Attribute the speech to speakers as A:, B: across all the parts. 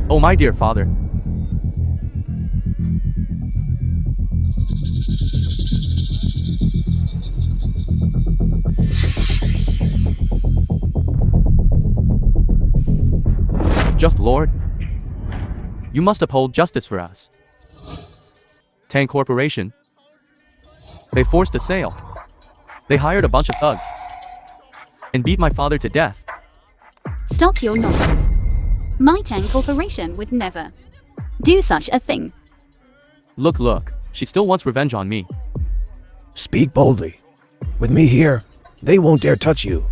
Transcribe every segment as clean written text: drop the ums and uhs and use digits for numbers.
A: Oh my dear father. Just Lord, you must uphold justice for us. Tang Corporation, they forced a sale. They hired a bunch of thugs and beat my father to death.
B: Stop your nonsense. My Tang Corporation would never do such a thing.
A: Look, she still wants revenge on me.
C: Speak boldly. With me here, they won't dare touch you.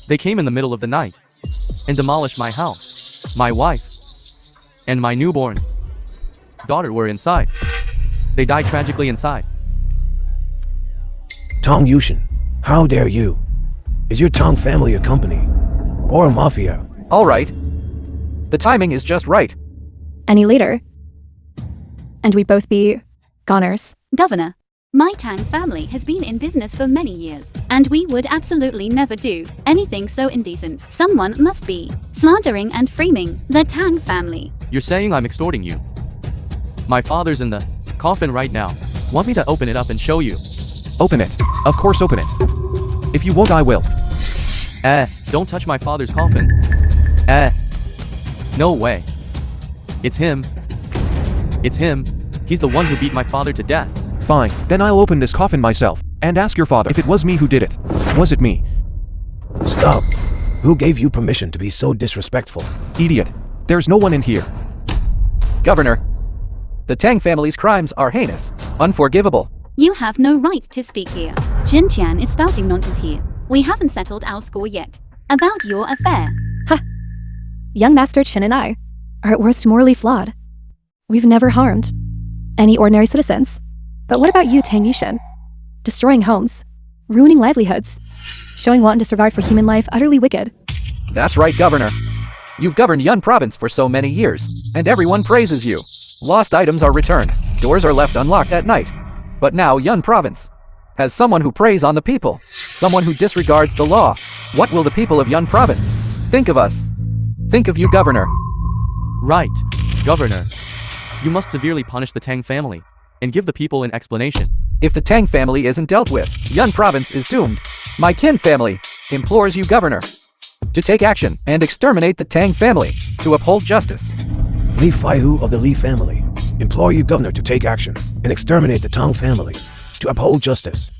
A: They came in the middle of the night and demolished my house. My wife and my newborn daughter were inside. They died tragically inside.
C: Tang Yushin, how dare you? Is your Tang family a company? Or a mafia?
D: Alright. The timing is just right.
E: Any later, and we both be goners.
B: Governor, my Tang family has been in business for many years, and we would absolutely never do anything so indecent. Someone must be slandering and framing the Tang family.
A: You're saying I'm extorting you. My father's in the coffin right now. Want me to open it up and show you?
F: Open it. Of course open it. If you won't, I will.
A: Don't touch my father's coffin. No way. It's him. It's him. He's the one who beat my father to death.
F: Fine, then I'll open this coffin myself and ask your father if it was me who did it. Was it me?
C: Stop. Who gave you permission to be so disrespectful?
F: Idiot. There's no one in here.
D: Governor, the Tang family's crimes are heinous, unforgivable.
B: You have no right to speak here. Jin Tian is spouting nonsense here. We haven't settled our score yet about your affair.
E: Ha! Young Master Chin and I are at worst morally flawed. We've never harmed any ordinary citizens. But what about you, Tang Yushin? Destroying homes, ruining livelihoods, showing wanton disregard for human life utterly wicked.
D: That's right, Governor. You've governed Yun Province for so many years, and everyone praises you. Lost items are returned, doors are left unlocked at night. But now Yun Province has someone who preys on the people, someone who disregards the law. What will the people of Yun Province think of us? Think of you, Governor.
A: Right, Governor. You must severely punish the Tang family and give the people an explanation.
D: If the Tang family isn't dealt with, Yun Province is doomed. My Kin family implores you, Governor, to take action and exterminate the Tang family, to uphold justice.
C: Li Faihu of the Li family implore you, Governor, to take action and exterminate the Tang family, to uphold justice.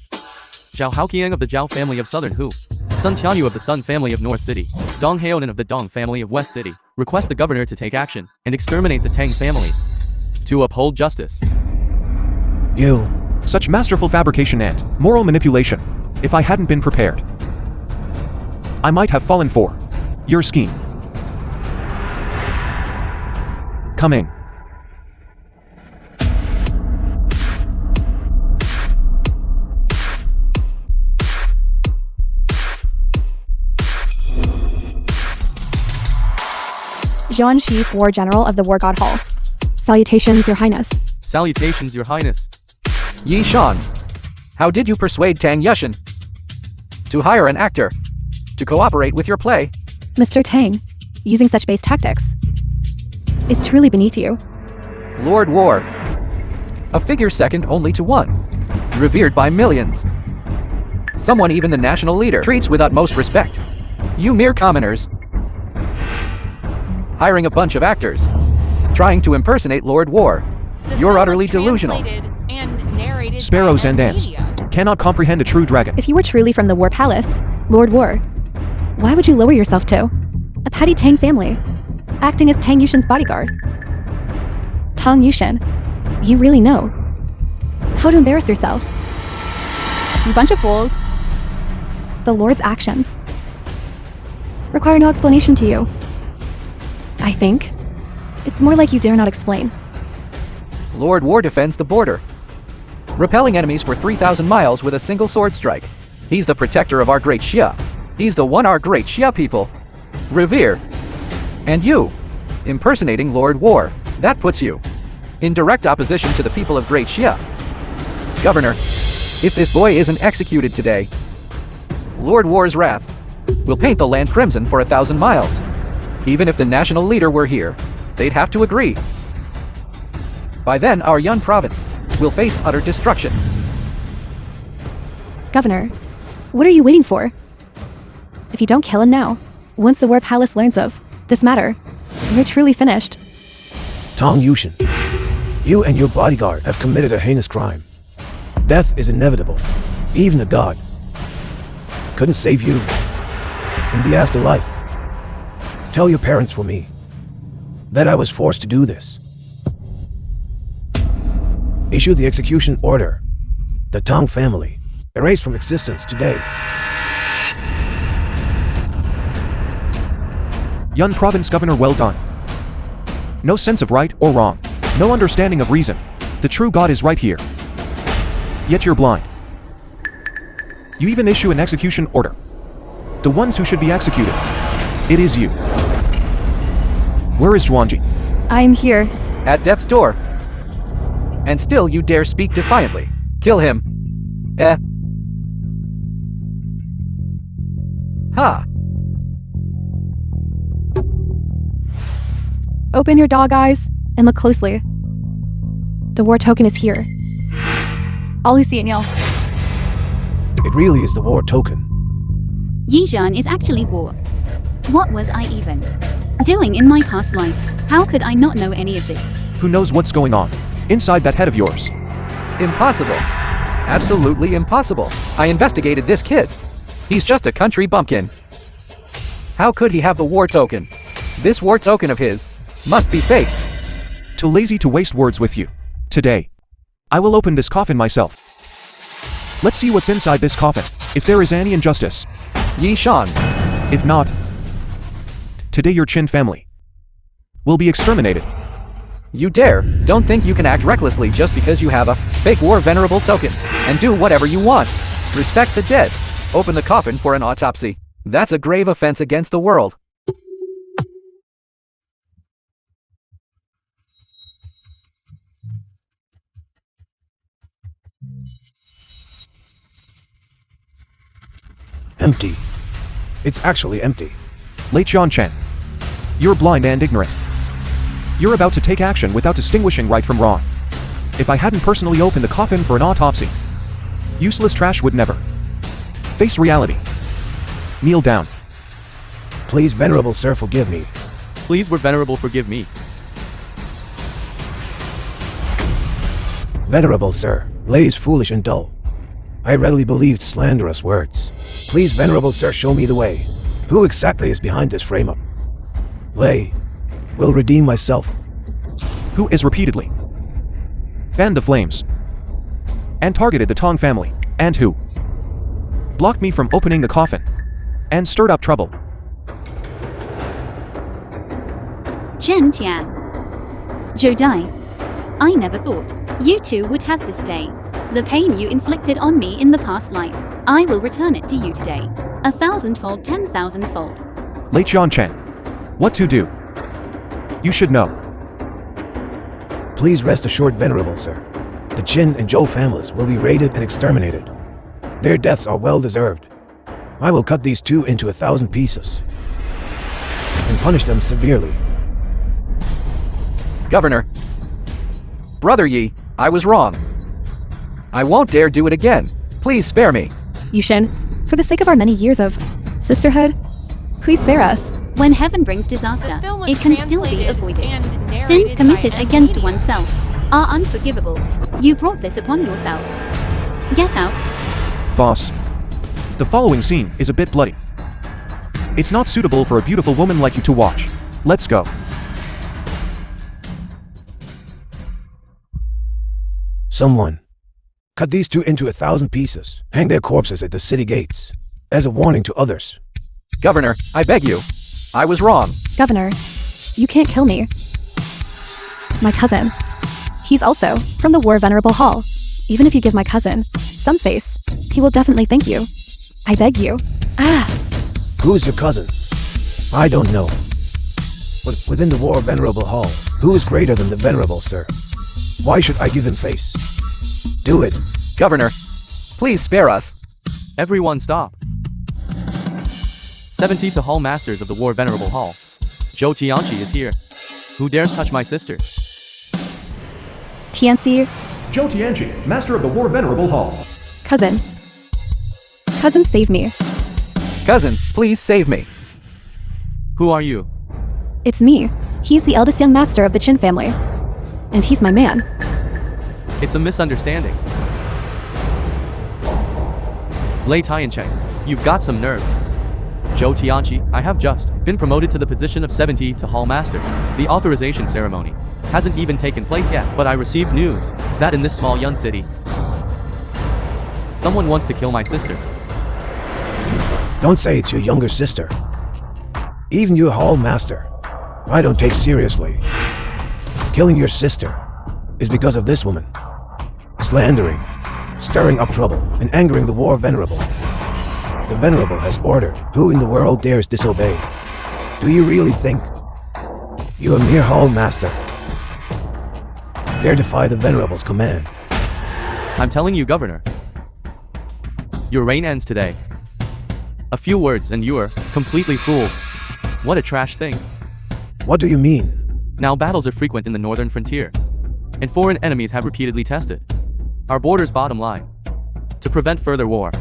A: Zhao Haoqiang of the Zhao family of Southern Hu, Sun Tianyu of the Sun family of North City, Dong Haonan of the Dong family of West City, request the Governor to take action and exterminate the Tang family, to uphold justice.
C: You.
F: Such masterful fabrication and moral manipulation. If I hadn't been prepared, I might have fallen for your scheme. Coming.
E: Zhuan Shi, War General of the War God Hall. Salutations, Your Highness.
A: Salutations, Your Highness.
D: Yi Shan, how did you persuade Tang Yushin to hire an actor to cooperate with your play?
E: Mr. Tang, using such base tactics is truly beneath you.
D: Lord War, a figure second only to one, revered by millions. Someone even the national leader treats with utmost respect. You mere commoners, hiring a bunch of actors, trying to impersonate Lord War. You're utterly delusional.
F: Sparrows and ants cannot comprehend a true dragon.
E: If you were truly from the War Palace, Lord War, why would you lower yourself to a petty Tang family, acting as Tang Yushin's bodyguard? Tang Yushin, you really know how to embarrass yourself. You bunch of fools. The Lord's actions require no explanation to you. I think it's more like you dare not explain.
D: Lord War defends the border, repelling enemies for 3,000 miles with a single sword strike. He's the protector of our great Xia. He's the one our great Xia people revere. And you, impersonating Lord War, that puts you in direct opposition to the people of Great Xia. Governor, if this boy isn't executed today, Lord War's wrath will paint the land crimson for 1,000 miles. Even if the national leader were here, they'd have to agree. By then, our Yun province will face utter destruction.
E: Governor, what are you waiting for? If you don't kill him now, once the War Palace learns of this matter, you're truly finished.
C: Tang Yushin, you and your bodyguard have committed a heinous crime. Death is inevitable. Even a god couldn't save you in the afterlife. Tell your parents for me that I was forced to do this. Issue the execution order. The Tang family erased from existence today.
F: Yun Province Governor, well done. No sense of right or wrong. No understanding of reason. The true God is right here. Yet you're blind. You even issue an execution order. The ones who should be executed. It is you. Where is Zhuangji?
E: I'm here.
D: At death's door. And still you dare speak defiantly. Kill him. Ha!
E: Open your dog eyes and look closely. The war token is here. All who see it yell.
C: It really is the war token.
B: Yizhan is actually war. What was I even doing in my past life? How could I not know any of this?
F: Who knows what's going on inside that head of yours?
D: Impossible. Absolutely impossible. I investigated this kid. He's just a country bumpkin. How could he have the war token? This war token of his must be fake.
F: Too lazy to waste words with you. Today, I will open this coffin myself. Let's see what's inside this coffin, if there is any injustice.
D: Yi Shan.
F: If not, today your Qin family will be exterminated.
D: You dare. Don't think you can act recklessly just because you have a fake war venerable token and do whatever you want. Respect the dead. Open the coffin for an autopsy. That's a grave offense against the world.
C: Empty. It's actually empty.
F: Lei Chen, you're blind and ignorant. You're about to take action without distinguishing right from wrong. If I hadn't personally opened the coffin for an autopsy, useless trash would never face reality. Kneel down.
C: Please, venerable sir, forgive me.
A: Please, were venerable, forgive me.
C: Venerable sir, Lei is foolish and dull. I readily believed slanderous words. Please, venerable sir, show me the way. Who exactly is behind this frame-up? Lei will redeem myself.
F: Who is repeatedly fanned the flames and targeted the Tang family, and who blocked me from opening the coffin and stirred up trouble.
B: Chen Tian. Jodai. I never thought you two would have this day. The pain you inflicted on me in the past life, I will return it to you today. 1,000-fold, 10,000-fold.
F: Lei Chen, what to do? You should know.
C: Please rest assured, venerable sir. The Qin and Zhou families will be raided and exterminated. Their deaths are well deserved. I will cut these two into 1,000 pieces and punish them severely.
D: Governor. Brother Yi, I was wrong. I won't dare do it again. Please spare me.
E: Yushin, for the sake of our many years of sisterhood, please spare us.
B: When heaven brings disaster, it can still be avoided. Sins committed against oneself are unforgivable. You brought this upon yourselves. Get out.
F: Boss, the following scene is a bit bloody. It's not suitable for a beautiful woman like you to watch. Let's go.
C: Someone cut these two into 1,000 pieces. Hang their corpses at the city gates as a warning to others.
D: Governor, I beg you. I was wrong.
E: Governor, you can't kill me. My cousin. He's also from the War Venerable Hall. Even if you give my cousin some face, he will definitely thank you. I beg you.
C: Who's your cousin? I don't know. But within the War Venerable Hall, who is greater than the Venerable, sir? Why should I give him face? Do it.
D: Governor, please spare us.
A: Everyone stop. 70 to Hall Masters of the War Venerable Hall. Zhou Tianqi is here. Who dares touch my sister?
E: Tianxi,
F: Zhou Tianqi, master of the War Venerable Hall.
E: cousin. Cousin, save me.
D: Cousin, please save me.
A: Who are you?
E: It's me. He's the eldest young master of the Qin family. And he's my man.
A: It's a misunderstanding. Lei Tiancheng, you've got some nerve. Zhou Tianqi, I have just been promoted to the position of 70 to Hall Master. The authorization ceremony hasn't even taken place yet, but I received news that in this small Yun city, someone wants to kill my sister.
C: Don't say it's your younger sister. Even your Hall Master, I don't take seriously. Killing your sister is because of this woman. Slandering, stirring up trouble, and angering the War Venerable. The Venerable has ordered. Who in the world dares disobey? Do you really think you're a mere Hall Master? Dare defy the Venerable's command?
A: I'm telling you, Governor, your reign ends today. A few words and you are completely fooled. What a trash thing.
C: What do you mean?
A: Now battles are frequent in the northern frontier, and foreign enemies have repeatedly tested our border's bottom line. To prevent further war,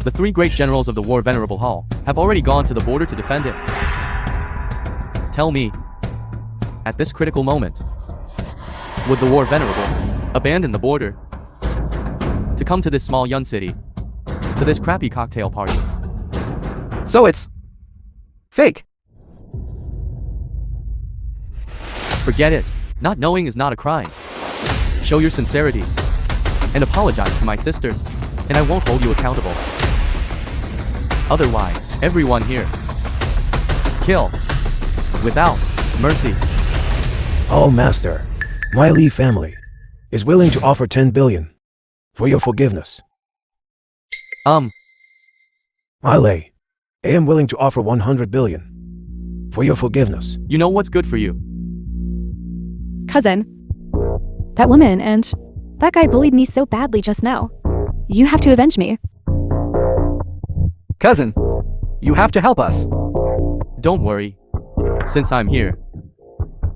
A: the three great generals of the War Venerable Hall have already gone to the border to defend it. Tell me, at this critical moment, would the War Venerable abandon the border to come to this small Yun city, to this crappy cocktail party?
D: So it's fake.
A: Forget it. Not knowing is not a crime. Show your sincerity and apologize to my sister, and I won't hold you accountable. Otherwise, everyone here, kill without mercy.
C: Hall Master, my Li family is willing to offer 10 billion for your forgiveness. My Lei, I am willing to offer 100 billion for your forgiveness.
A: You know what's good for you.
E: Cousin. That woman and that guy bullied me so badly just now. You have to avenge me.
D: Cousin, you have to help us.
A: Don't worry. Since I'm here,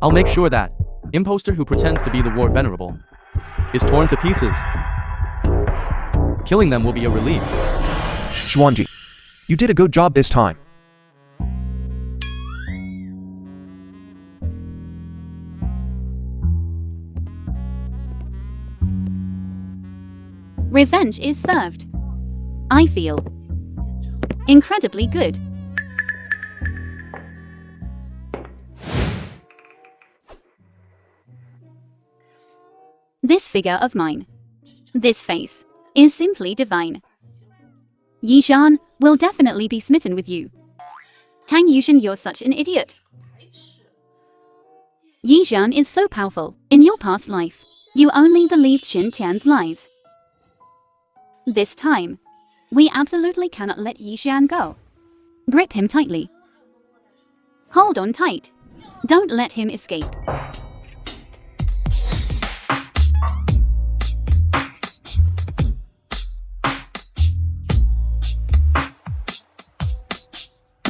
A: I'll make sure that imposter who pretends to be the War Venerable is torn to pieces. Killing them will be a relief.
F: Xuanji, you did a good job this time.
B: Revenge is served. I feel incredibly good. This figure of mine, this face, is simply divine. Yishan will definitely be smitten with you. Tang Yushan, you're such an idiot. Yishan is so powerful. In your past life, you only believed Xin Tian's lies. This time, we absolutely cannot let Yishan go. Grip him tightly. Hold on tight. Don't let him escape.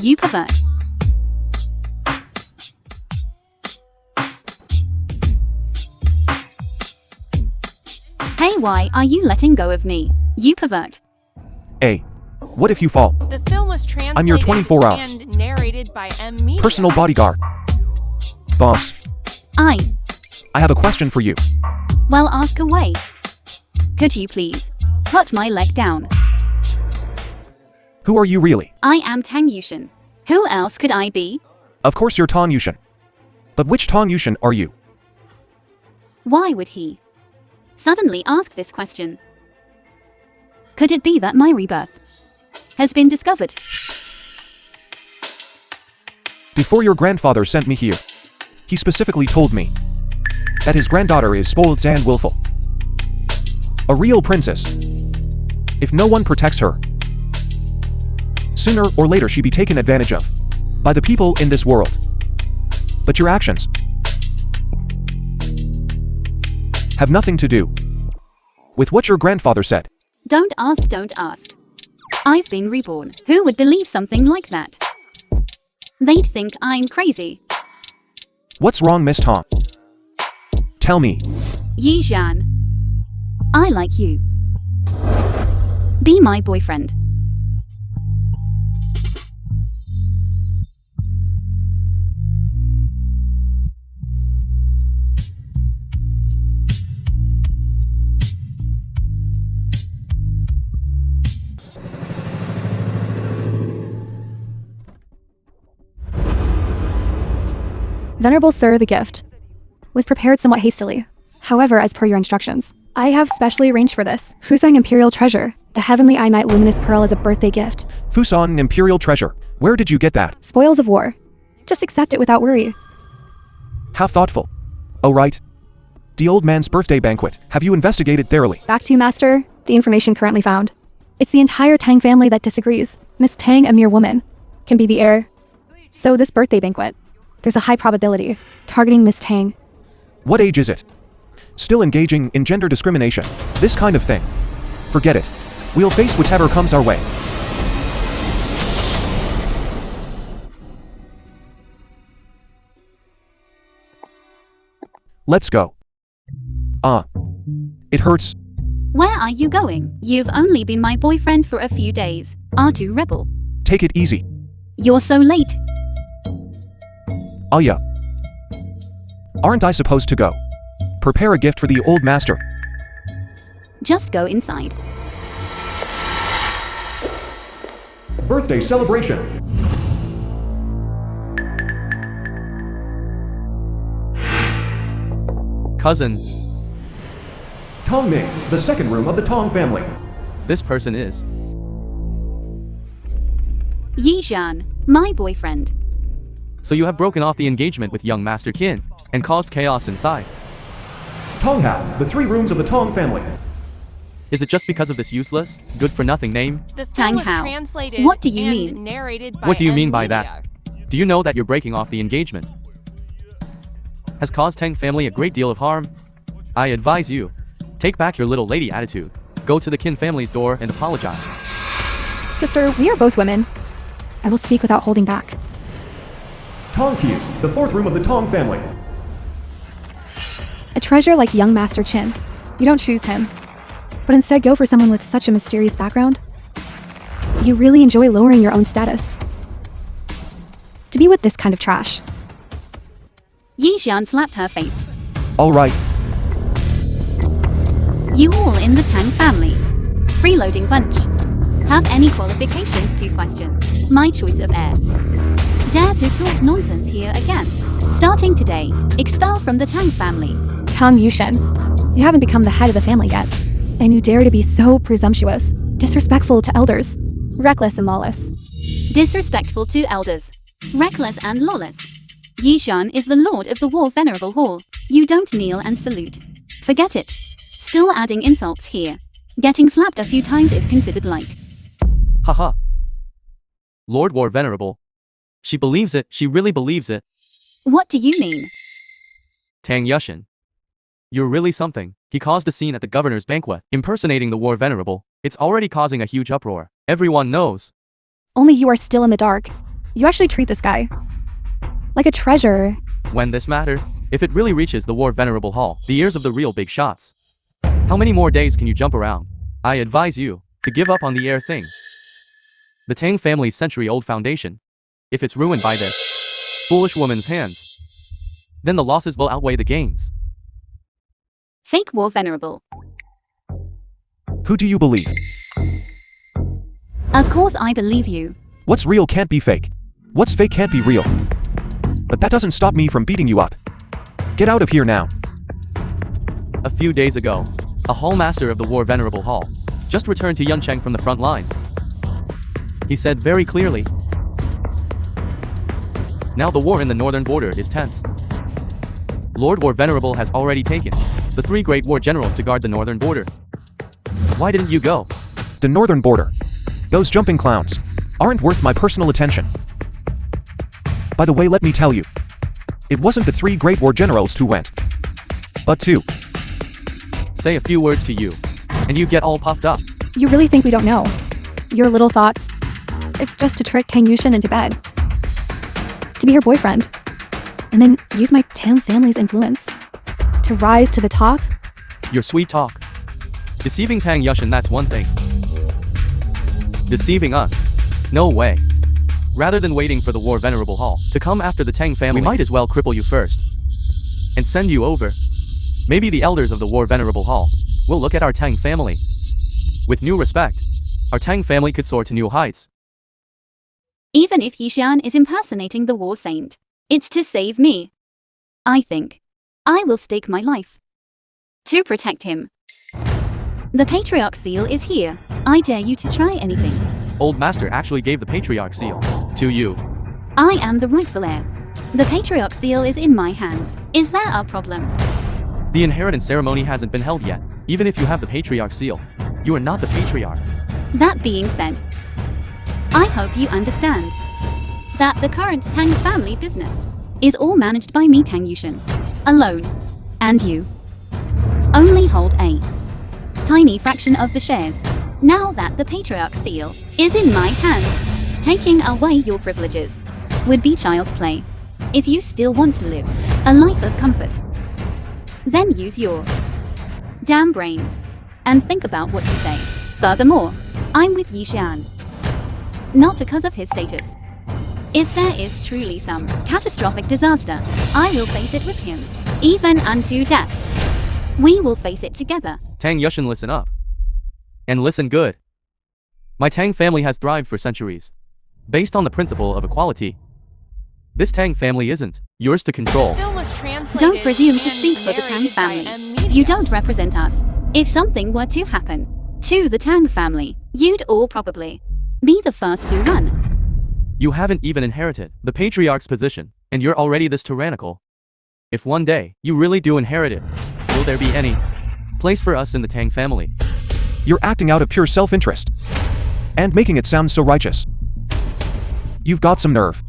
B: You pervert. Hey, why are you letting go of me? You pervert.
F: A. What if you fall?
G: The film was translated
F: I'm your 24-hour
G: and narrated by M. Media.
F: personal bodyguard. Boss, I have a question for you.
B: Well, ask away. Could you please put my leg down?
F: Who are you really?
B: I am Tang Yushan. Who else could I be?
F: Of course you're Tang Yushan. But which Tang Yushan are you?
B: Why would he suddenly ask this question? Could it be that my rebirth has been discovered?
F: Before your grandfather sent me here, he specifically told me that his granddaughter is spoiled and willful. A real princess. If no one protects her, sooner or later she'd be taken advantage of by the people in this world. But your actions have nothing to do with what your grandfather said.
B: Don't ask, don't ask. I've been reborn. Who would believe something like that? They'd think I'm crazy.
F: What's wrong, Miss Tang? Tell me.
B: Yi Zhan. I like you. Be my boyfriend.
E: Venerable Sir, the gift was prepared somewhat hastily. However, as per your instructions, I have specially arranged for this. Fusang Imperial Treasure, the heavenly Imite luminous pearl as a birthday gift.
F: Fusan Imperial Treasure. Where did you get that?
E: Spoils of war. Just accept it without worry.
F: How thoughtful. Oh right. The old man's birthday banquet. Have you investigated thoroughly?
E: Back to you, Master. The information currently found. It's the entire Tang family that disagrees. Miss Tang, a mere woman, can be the heir. So this birthday banquet, there's a high probability targeting Miss Tang.
F: What age is it? Still engaging in gender discrimination. This kind of thing. Forget it. We'll face whatever comes our way. Let's go. It hurts.
B: Where are you going? You've only been my boyfriend for a few days. Aren't you rebel?
F: Take it easy.
B: You're so late.
F: Oh yeah. Aren't I supposed to go? Prepare a gift for the old master.
B: Just go inside.
F: Birthday celebration.
A: Cousin,
F: Tong Ming, the second room of the Tong family.
A: this person is.
B: Yi Zhan, my boyfriend.
A: So you have broken off the engagement with young Master Qin and caused chaos inside.
F: Tong Hao, the three rooms of the Tong family.
A: Is it just because of this useless, good-for-nothing name?
G: The
B: Tang
G: film was
B: Hao.
G: translated
B: What do you
G: and
B: mean?
G: narrated by
A: What do you mean
G: M
A: by
G: Media.
A: that? Do you know that you're breaking off the engagement has caused Tang family a great deal of harm? I advise you, take back your little lady attitude. Go to the Qin family's door and apologize.
E: Sister, we are both women. I will speak without holding back.
F: Tong Qiu, the fourth room of the Tong family.
E: A treasure like young Master Qin. You don't choose him, but instead go for someone with such a mysterious background. You really enjoy lowering your own status. To be with this kind of trash.
B: Yi Zhan slapped her face.
F: All right.
B: You all in the Tang family. Freeloading bunch. Have any qualifications to question my choice of heir? Dare to talk nonsense here again. Starting today, expel from the Tang family.
E: Tang Yushen, you haven't become the head of the family yet, and you dare to be so presumptuous, disrespectful to elders, reckless and lawless.
B: Disrespectful to elders. Reckless and lawless. Yi Zhan is the lord of the War Venerable Hall. You don't kneel and salute. Forget it. Still adding insults here. Getting slapped a few times is considered light.
A: Haha. Lord War Venerable. She believes it, she really believes it.
B: What do you mean?
A: Tang Yushin. You're really something. He caused a scene at the governor's banquet, impersonating the War Venerable. It's already causing a huge uproar. Everyone knows.
E: Only you are still in the dark. You actually treat this guy like a treasure.
A: When this matter, if it really reaches the War Venerable Hall, the ears of the real big shots. How many more days can you jump around? I advise you to give up on the heir thing. The Tang family's century-old foundation. If it's ruined by this foolish woman's hands, then the losses will outweigh the gains.
B: Fake War Venerable.
F: Who do you believe?
B: Of course I believe you.
F: What's real can't be fake. What's fake can't be real. But that doesn't stop me from beating you up. Get out of here now.
A: A few days ago, a hall master of the War Venerable Hall just returned to Yuncheng from the front lines. He said very clearly, now the war in the northern border is tense. Lord War Venerable has already taken the 3 great war generals to guard the northern border. Why didn't you go?
F: The northern border. Those jumping clowns aren't worth my personal attention. By the way, let me tell you, it wasn't the 3 great war generals who went, but 2.
A: Say a few words to you, and you get all puffed up.
E: You really think we don't know? Your little thoughts. It's just to trick Tang Yushin into bed. To be her boyfriend. and then use my Tang family's influence to rise to the top?
A: Your sweet talk. Deceiving Tang Yushin, that's one thing. Deceiving us? No way. Rather than waiting for the War Venerable Hall to come after the Tang family, we might as well cripple you first and send you over. Maybe the elders of the War Venerable Hall will look at our Tang family with new respect. Our Tang family could soar to new heights.
B: Even if Yishan is impersonating the war saint, it's to save me. I think I will stake my life to protect him. The Patriarch seal is here. I dare you to try anything.
A: Old Master actually gave the Patriarch seal to you.
B: I am the rightful heir. The Patriarch seal is in my hands. Is there a problem?
A: The inheritance ceremony hasn't been held yet. Even if you have the Patriarch seal, you are not the Patriarch.
B: That being said, I hope you understand that the current Tang family business is all managed by me, Tang Yushin, alone. And you only hold a tiny fraction of the shares. Now that the Patriarch seal is in my hands, taking away your privileges would be child's play. If you still want to live a life of comfort, then use your damn brains and think about what you say. Furthermore, I'm with Yishan, not because of his status. If there is truly some catastrophic disaster, I will face it with him, even unto death. We will face it together.
A: Tang Yushin, listen up. And listen good. My Tang family has thrived for centuries, based on the principle of equality. This Tang family isn't yours to control.
G: Film was translated
B: Don't presume to
G: and
B: speak for the Tang
G: narrated by
B: family.
G: M. Media.
B: You don't represent us. If something were to happen to the Tang family, you'd all probably be the first to run.
A: You haven't even inherited the Patriarch's position, and you're already this tyrannical. If one day you really do inherit it, will there be any place for us in the Tang family?
F: You're acting out of pure self-interest. And making it sound so righteous. You've got some nerve.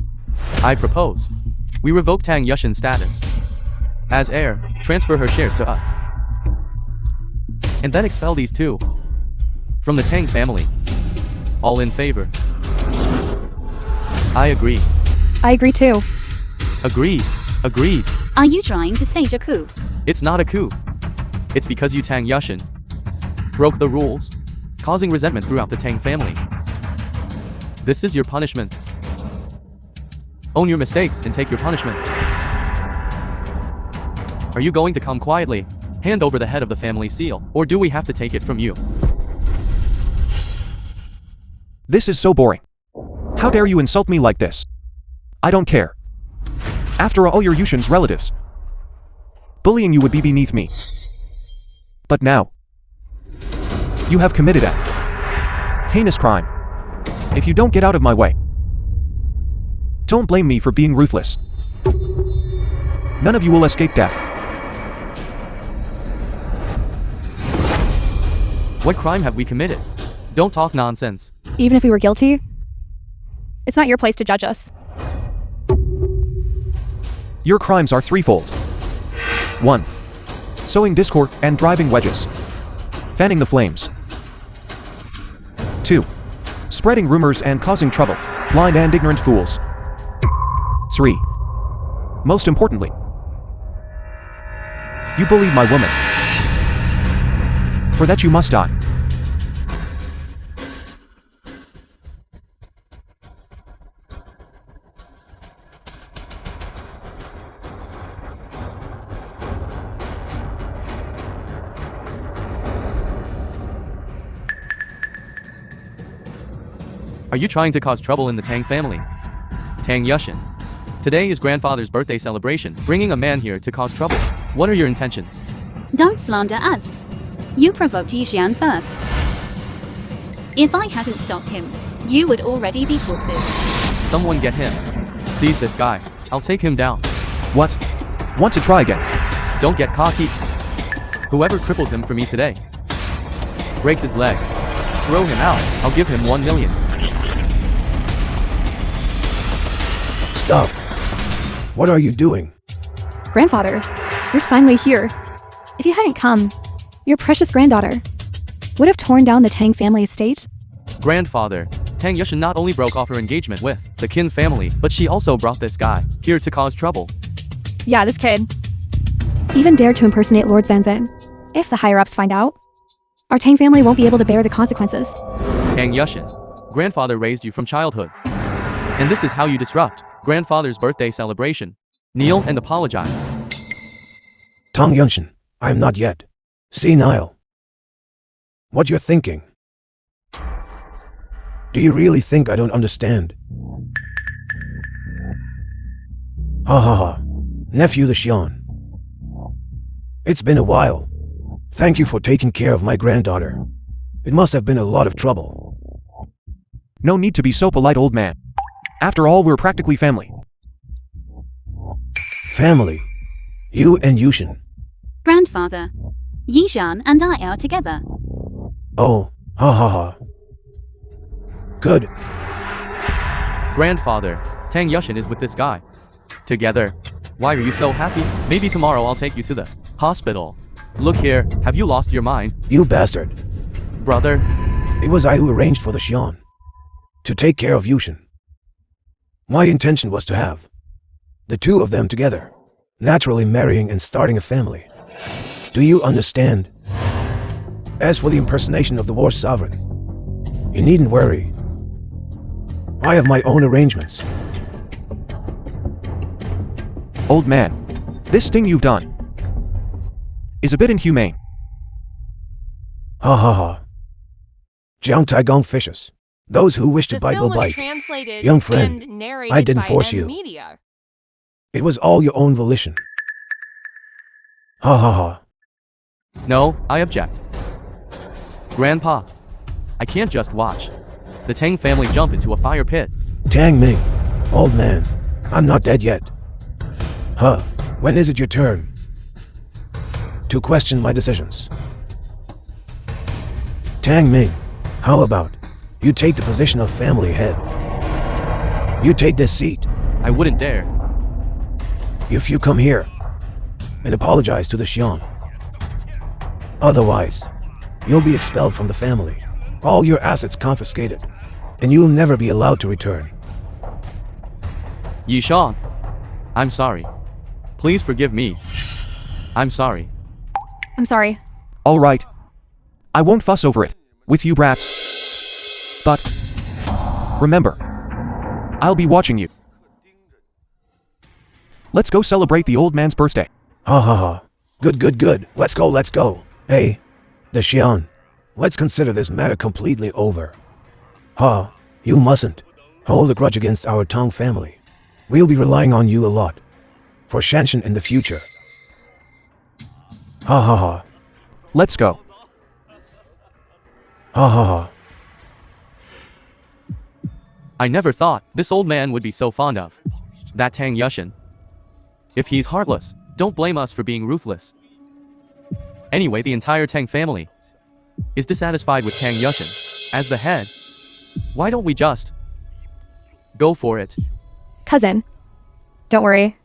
A: I propose we revoke Tang Yushin's status as heir, transfer her shares to us, and then expel these two from the Tang family. All in favor? I agree.
E: I agree too.
A: Agreed. Agreed.
B: Are you trying to stage a coup?
A: It's not a coup. It's because you Tang Yushin broke the rules, causing resentment throughout the Tang family. This is your punishment. Own your mistakes and take your punishment. Are you going to come quietly, hand over the head of the family seal, or do we have to take it from you?
F: This is so boring. How dare you insult me like this? I don't care. After all, you're Yushin's relatives. Bullying you would be beneath me. But now, you have committed a heinous crime. If you don't get out of my way, don't blame me for being ruthless. None of you will escape death.
A: What crime have we committed? Don't talk nonsense.
E: Even if we were guilty, it's not your place to judge us.
F: Your crimes are threefold. 1. Sowing discord and driving wedges. Fanning the flames. 2. Spreading rumors and causing trouble. Blind and ignorant fools. 3. Most importantly, you bullied my woman. For that you must die.
A: Are you trying to cause trouble in the Tang family? Tang Yushin. Today is grandfather's birthday celebration, bringing a man here to cause trouble. What are your intentions?
B: Don't slander us. You provoked Yishan first. If I hadn't stopped him, you would already be corpses.
A: Someone get him. Seize this guy. I'll take him down.
F: What? Want to try again?
A: Don't get cocky. Whoever cripples him for me today, break his legs, throw him out. I'll give him 1 million.
C: Stop. What are you doing?
E: Grandfather, you're finally here. If you hadn't come, your precious granddaughter would have torn down the Tang family estate.
A: Grandfather, Tang Yushin not only broke off her engagement with the Qin family, but she also brought this guy here to cause trouble.
E: Yeah, this kid. Even dared to impersonate Lord Zanzan. If the higher-ups find out, our Tang family won't be able to bear the consequences.
A: Tang Yushin, grandfather raised you from childhood. And this is how you disrupt grandfather's birthday celebration. Kneel and apologize.
C: Tang Yunshin, I am not yet senile. What you're thinking? Do you really think I don't understand? Ha ha ha. Nephew the Xian. It's been a while. Thank you for taking care of my granddaughter. It must have been a lot of trouble.
F: No need to be so polite, old man. After all, we're practically family.
C: Family. You and Yushin.
B: Grandfather. Yishan and I are together.
C: Oh, ha ha ha. Good.
A: Grandfather, Tang Yushin is with this guy. Together. Why are you so happy? Maybe tomorrow I'll take you to the hospital. Look here, have you lost your mind?
C: You bastard.
A: Brother,
C: It was I who arranged for the Xian to take care of Yushin. My intention was to have the two of them together, naturally marrying and starting a family. Do you understand? As for the impersonation of the war sovereign, you needn't worry. I have my own arrangements.
F: Old man, this thing you've done is a bit inhumane.
C: Ha ha ha. Jiang Taigong fishes. Those who wish to
G: The
C: bite will
G: film was
C: bite.
G: translated
C: Young friend,
G: and narrated
C: I didn't
G: by
C: force
G: M
C: you.
G: Media.
C: It was all your own volition. Ha ha ha.
A: no, I object. Grandpa, I can't just watch the Tang family jump into a fire pit.
C: Tang Ming, old man, I'm not dead yet. Huh, when is it your turn to question my decisions? Tang Ming, how about you take the position of family head? You take this seat.
A: I wouldn't dare.
C: If you come here and apologize to the Xian. Otherwise, you'll be expelled from the family, all your assets confiscated, and you'll never be allowed to return.
A: Yishan, I'm sorry. Please forgive me. I'm sorry.
E: I'm sorry.
F: All right. I won't fuss over it with you brats. But remember, I'll be watching you. Let's go celebrate the old man's birthday.
C: Ha ha ha. Good, good, good. Let's go, let's go. Hey, the Xian, let's consider this matter completely over. Ha, you mustn't hold a grudge against our Tang family. We'll be relying on you a lot for Shanshan in the future. Ha ha ha.
F: Let's go.
C: Ha ha ha.
A: I never thought this old man would be so fond of that Tang Yushin. If he's heartless, don't blame us for being ruthless. Anyway, the entire Tang family is dissatisfied with Tang Yushin as the head. Why don't we just go for it?
E: Cousin, don't worry.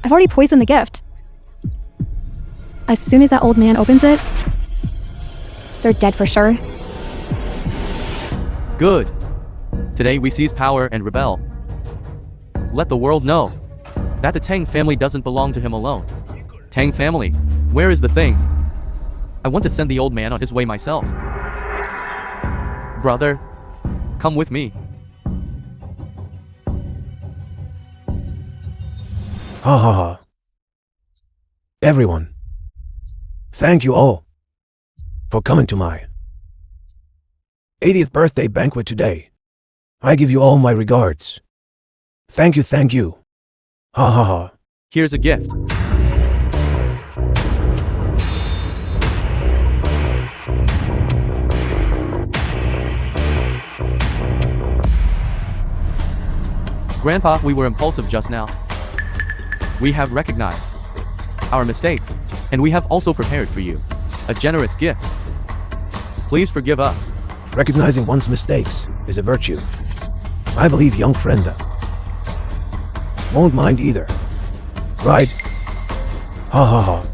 E: I've already poisoned the gift. As soon as that old man opens it, they're dead for sure.
A: Good. Today we seize power and rebel. Let the world know that the Tang family doesn't belong to him alone. Tang family, where is the thing? I want to send the old man on his way myself. Brother, come with me.
C: Ha ha ha. Everyone, thank you all for coming to my 80th birthday banquet today. I give you all my regards. Thank you, thank you. Ha ha ha.
A: Here's a gift. Grandpa, we were impulsive just now. We have recognized our mistakes, and we have also prepared for you a generous gift. Please forgive us.
C: Recognizing one's mistakes is a virtue. I believe young Frenda won't mind either. Right? Ha ha ha.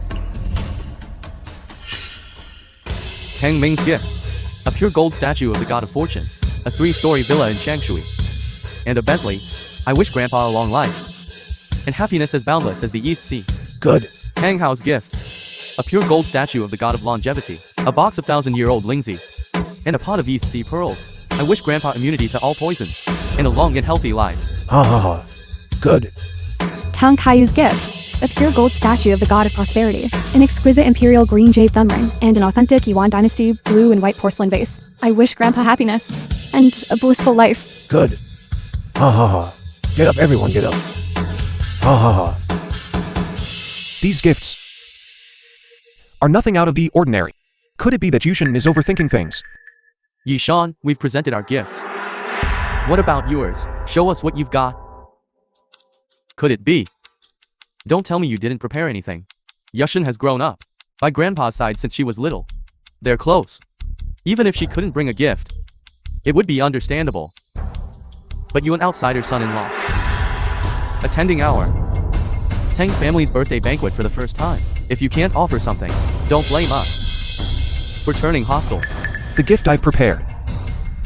A: Tang Ming's gift. A pure gold statue of the god of fortune. A 3-story villa in Changshui. And a Bentley. I wish Grandpa a long life. and happiness as boundless as the East Sea.
C: Good.
A: Tang Hao's gift. A pure gold statue of the god of longevity, a box of 1,000-year-old Lingzi, and a pot of East Sea pearls. I wish Grandpa immunity to all poisons, and a long and healthy life.
C: Ha ha ha. Good.
E: Tang Kaiu's gift, a pure gold statue of the god of prosperity, an exquisite imperial green jade thumb ring, and an authentic Yuan dynasty blue and white porcelain vase. I wish Grandpa happiness, and a blissful life.
C: Good. Ha ha ha. Get up, everyone, get up. Ha ha ha.
F: These gifts are nothing out of the ordinary. Could it be that Yushin is overthinking things?
A: Yishan, we've presented our gifts. What about yours? Show us what you've got. Could it be? Don't tell me you didn't prepare anything. Yushin has grown up. By Grandpa's side since she was little. They're close. Even if she couldn't bring a gift, it would be understandable. But you an outsider son-in-law. Attending our Tang family's birthday banquet for the first time. If you can't offer something, don't blame us for turning hostile.
F: The gift I've prepared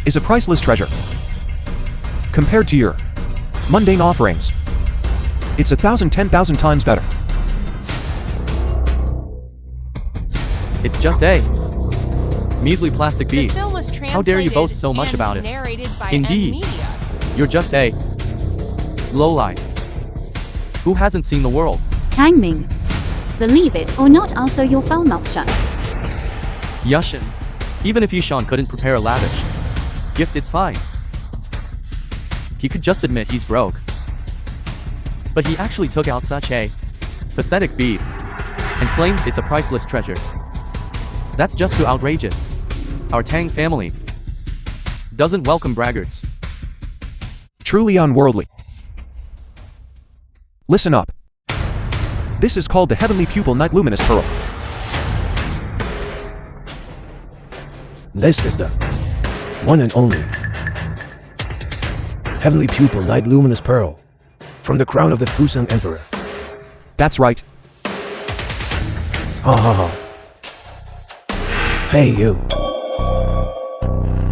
F: is a priceless treasure. Compared to your mundane offerings, it's 1,000, 10,000 times better.
A: It's just a measly plastic
G: The
A: bead.
G: film was
A: How dare you
G: translated
A: boast so much
G: and
A: about it?
G: narrated by
A: Indeed.
G: Media.
A: You're just a lowlife who hasn't seen the world.
B: Tang Ming. Believe it or not, also your foul mouth shut.
A: Yushin. Even if Yishan couldn't prepare a lavish gift, it's fine. He could just admit he's broke. But he actually took out such a pathetic bead and claimed it's a priceless treasure. That's just too outrageous. Our Tang family doesn't welcome braggarts.
F: Truly unworldly. Listen up. This is called the Heavenly Pupil Night Luminous Pearl.
C: This is the one and only Heavenly Pupil Night Luminous Pearl from the crown of the Fusang Emperor.
F: That's right.
C: Ha ha ha. Hey you.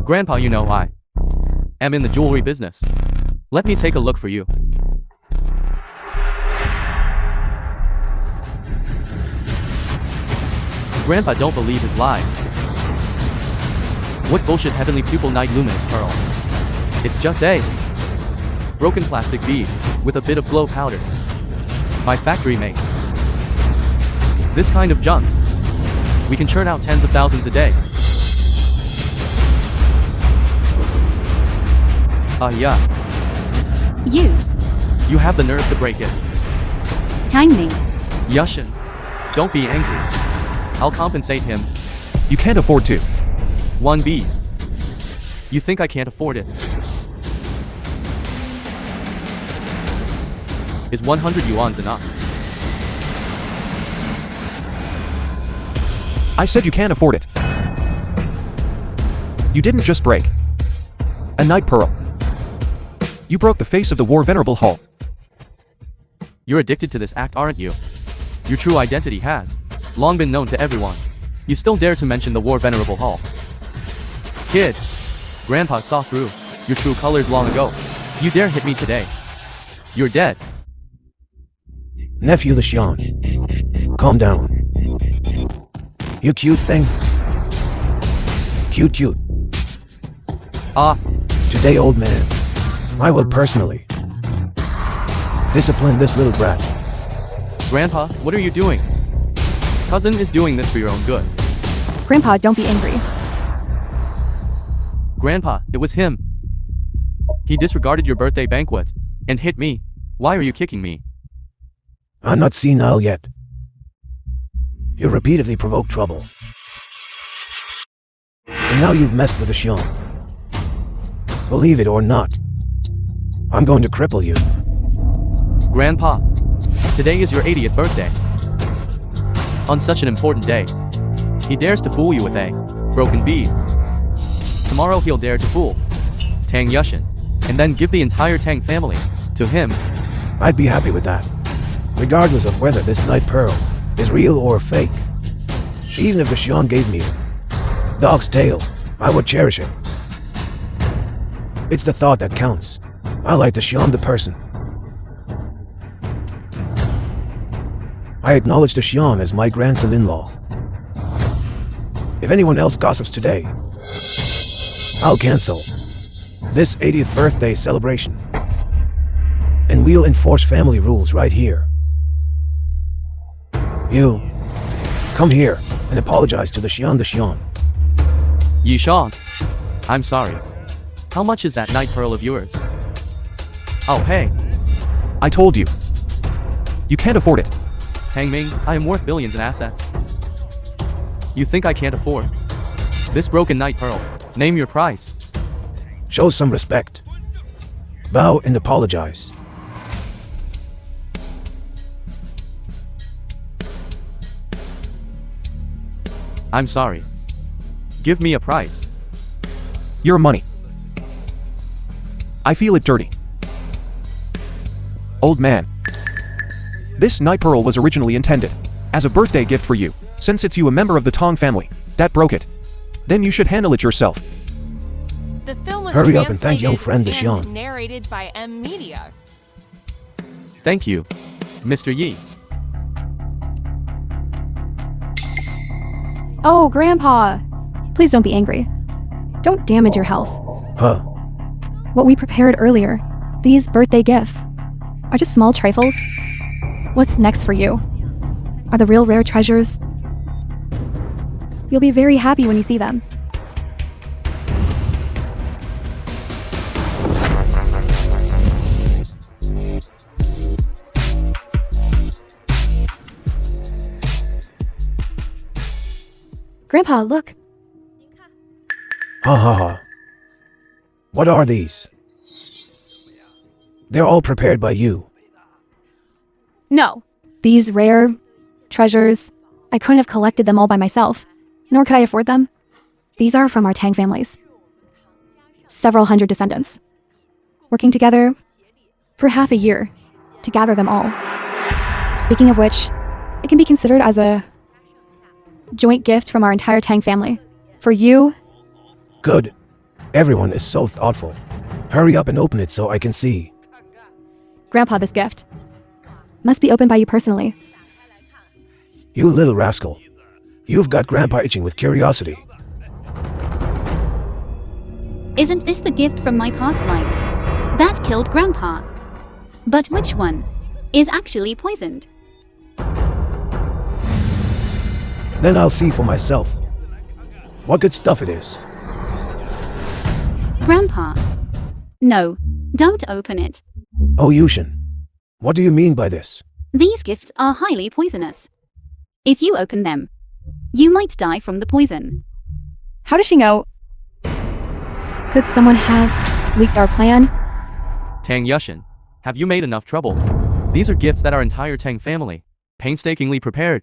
A: Grandpa, you know I am in the jewelry business. Let me take a look for you. Grandpa, don't believe his lies. What bullshit Heavenly Pupil Night Luminous Pearl? It's just a broken plastic bead with a bit of glow powder. My factory makes this kind of junk. We can churn out tens of thousands a day. Yeah. You have the nerve to break it.
B: Tang Ming.
A: Yushin, don't be angry. I'll compensate him.
F: You can't afford to.
A: 1 bead. You think I can't afford it? Is 100 yuans enough?
F: I said you can't afford it. You didn't just break a night pearl. You broke the face of the war venerable hall.
A: You're addicted to this act, aren't you? Your true identity has long been known to everyone. You still dare to mention the war venerable hall. Kid, Grandpa saw through your true colors long ago. You dare hit me today. You're dead.
C: Nephew LeSean. Calm down. You cute thing. Cute. Today, old man, I will personally discipline this little brat.
A: Grandpa, what are you doing? Cousin is doing this for your own good.
E: Grandpa, don't be angry.
A: Grandpa, it was him. He disregarded your birthday banquet and hit me. Why are you kicking me?
C: I'm not senile yet. You repeatedly provoke trouble. And now you've messed with the Xiong. Believe it or not, I'm going to cripple you.
A: Grandpa, today is your 80th birthday. On such an important day, he dares to fool you with a broken bead. Tomorrow he'll dare to fool Tang Yushin, and then give the entire Tang family to him.
C: I'd be happy with that, regardless of whether this night pearl is real or fake. Even if the Xiong gave me a dog's tail, I would cherish it. It's the thought that counts. I like the Xiong the person. I acknowledge the Xuan as my grandson-in-law. If anyone else gossips today, I'll cancel this 80th birthday celebration. And we'll enforce family rules right here. You, come here and apologize to the Xuan.
A: Yi Sean, I'm sorry. How much is that night pearl of yours? I'll pay.
F: I told you. You can't afford it.
A: Tang Ming, I am worth billions in assets. You think I can't afford this broken night pearl? Name your price.
C: Show some respect. Bow and apologize.
A: I'm sorry. Give me a price.
F: Your money. I feel it dirty. Old man. This night pearl was originally intended as a birthday gift for you. Since it's you a member of the Tang family that broke it, then you should handle it yourself.
G: The film was
C: Hurry up and thank young friend
G: and
C: Xuan.
G: narrated by M Media.
A: Thank you, Mr. Yi.
E: Oh, Grandpa! Please don't be angry. Don't damage your health.
C: Huh?
E: What we prepared earlier, these birthday gifts, are just small trifles. What's next for you? Are the real rare treasures? You'll be very happy when you see them. Grandpa, look.
C: Ha ha ha. What are these? They're all prepared by you.
E: No. These rare treasures, I couldn't have collected them all by myself, nor could I afford them. These are from our Tang families. Several hundred descendants, working together for half a year to gather them all. Speaking of which, it can be considered as a joint gift from our entire Tang family. For you.
C: Good. Everyone is so thoughtful. Hurry up and open it so I can see.
E: Grandpa, this gift must be opened by you personally.
C: You little rascal. You've got Grandpa itching with curiosity.
B: Isn't this the gift from my past life? That killed Grandpa. But which one is actually poisoned?
C: Then I'll see for myself. What good stuff it is.
B: Grandpa. No, don't open it.
C: Oh, Yushin. What do you mean by this?
B: These gifts are highly poisonous. If you open them, you might die from the poison.
E: How does she know? Could someone have leaked our plan?
A: Tang Yushin, have you made enough trouble? These are gifts that our entire Tang family painstakingly prepared.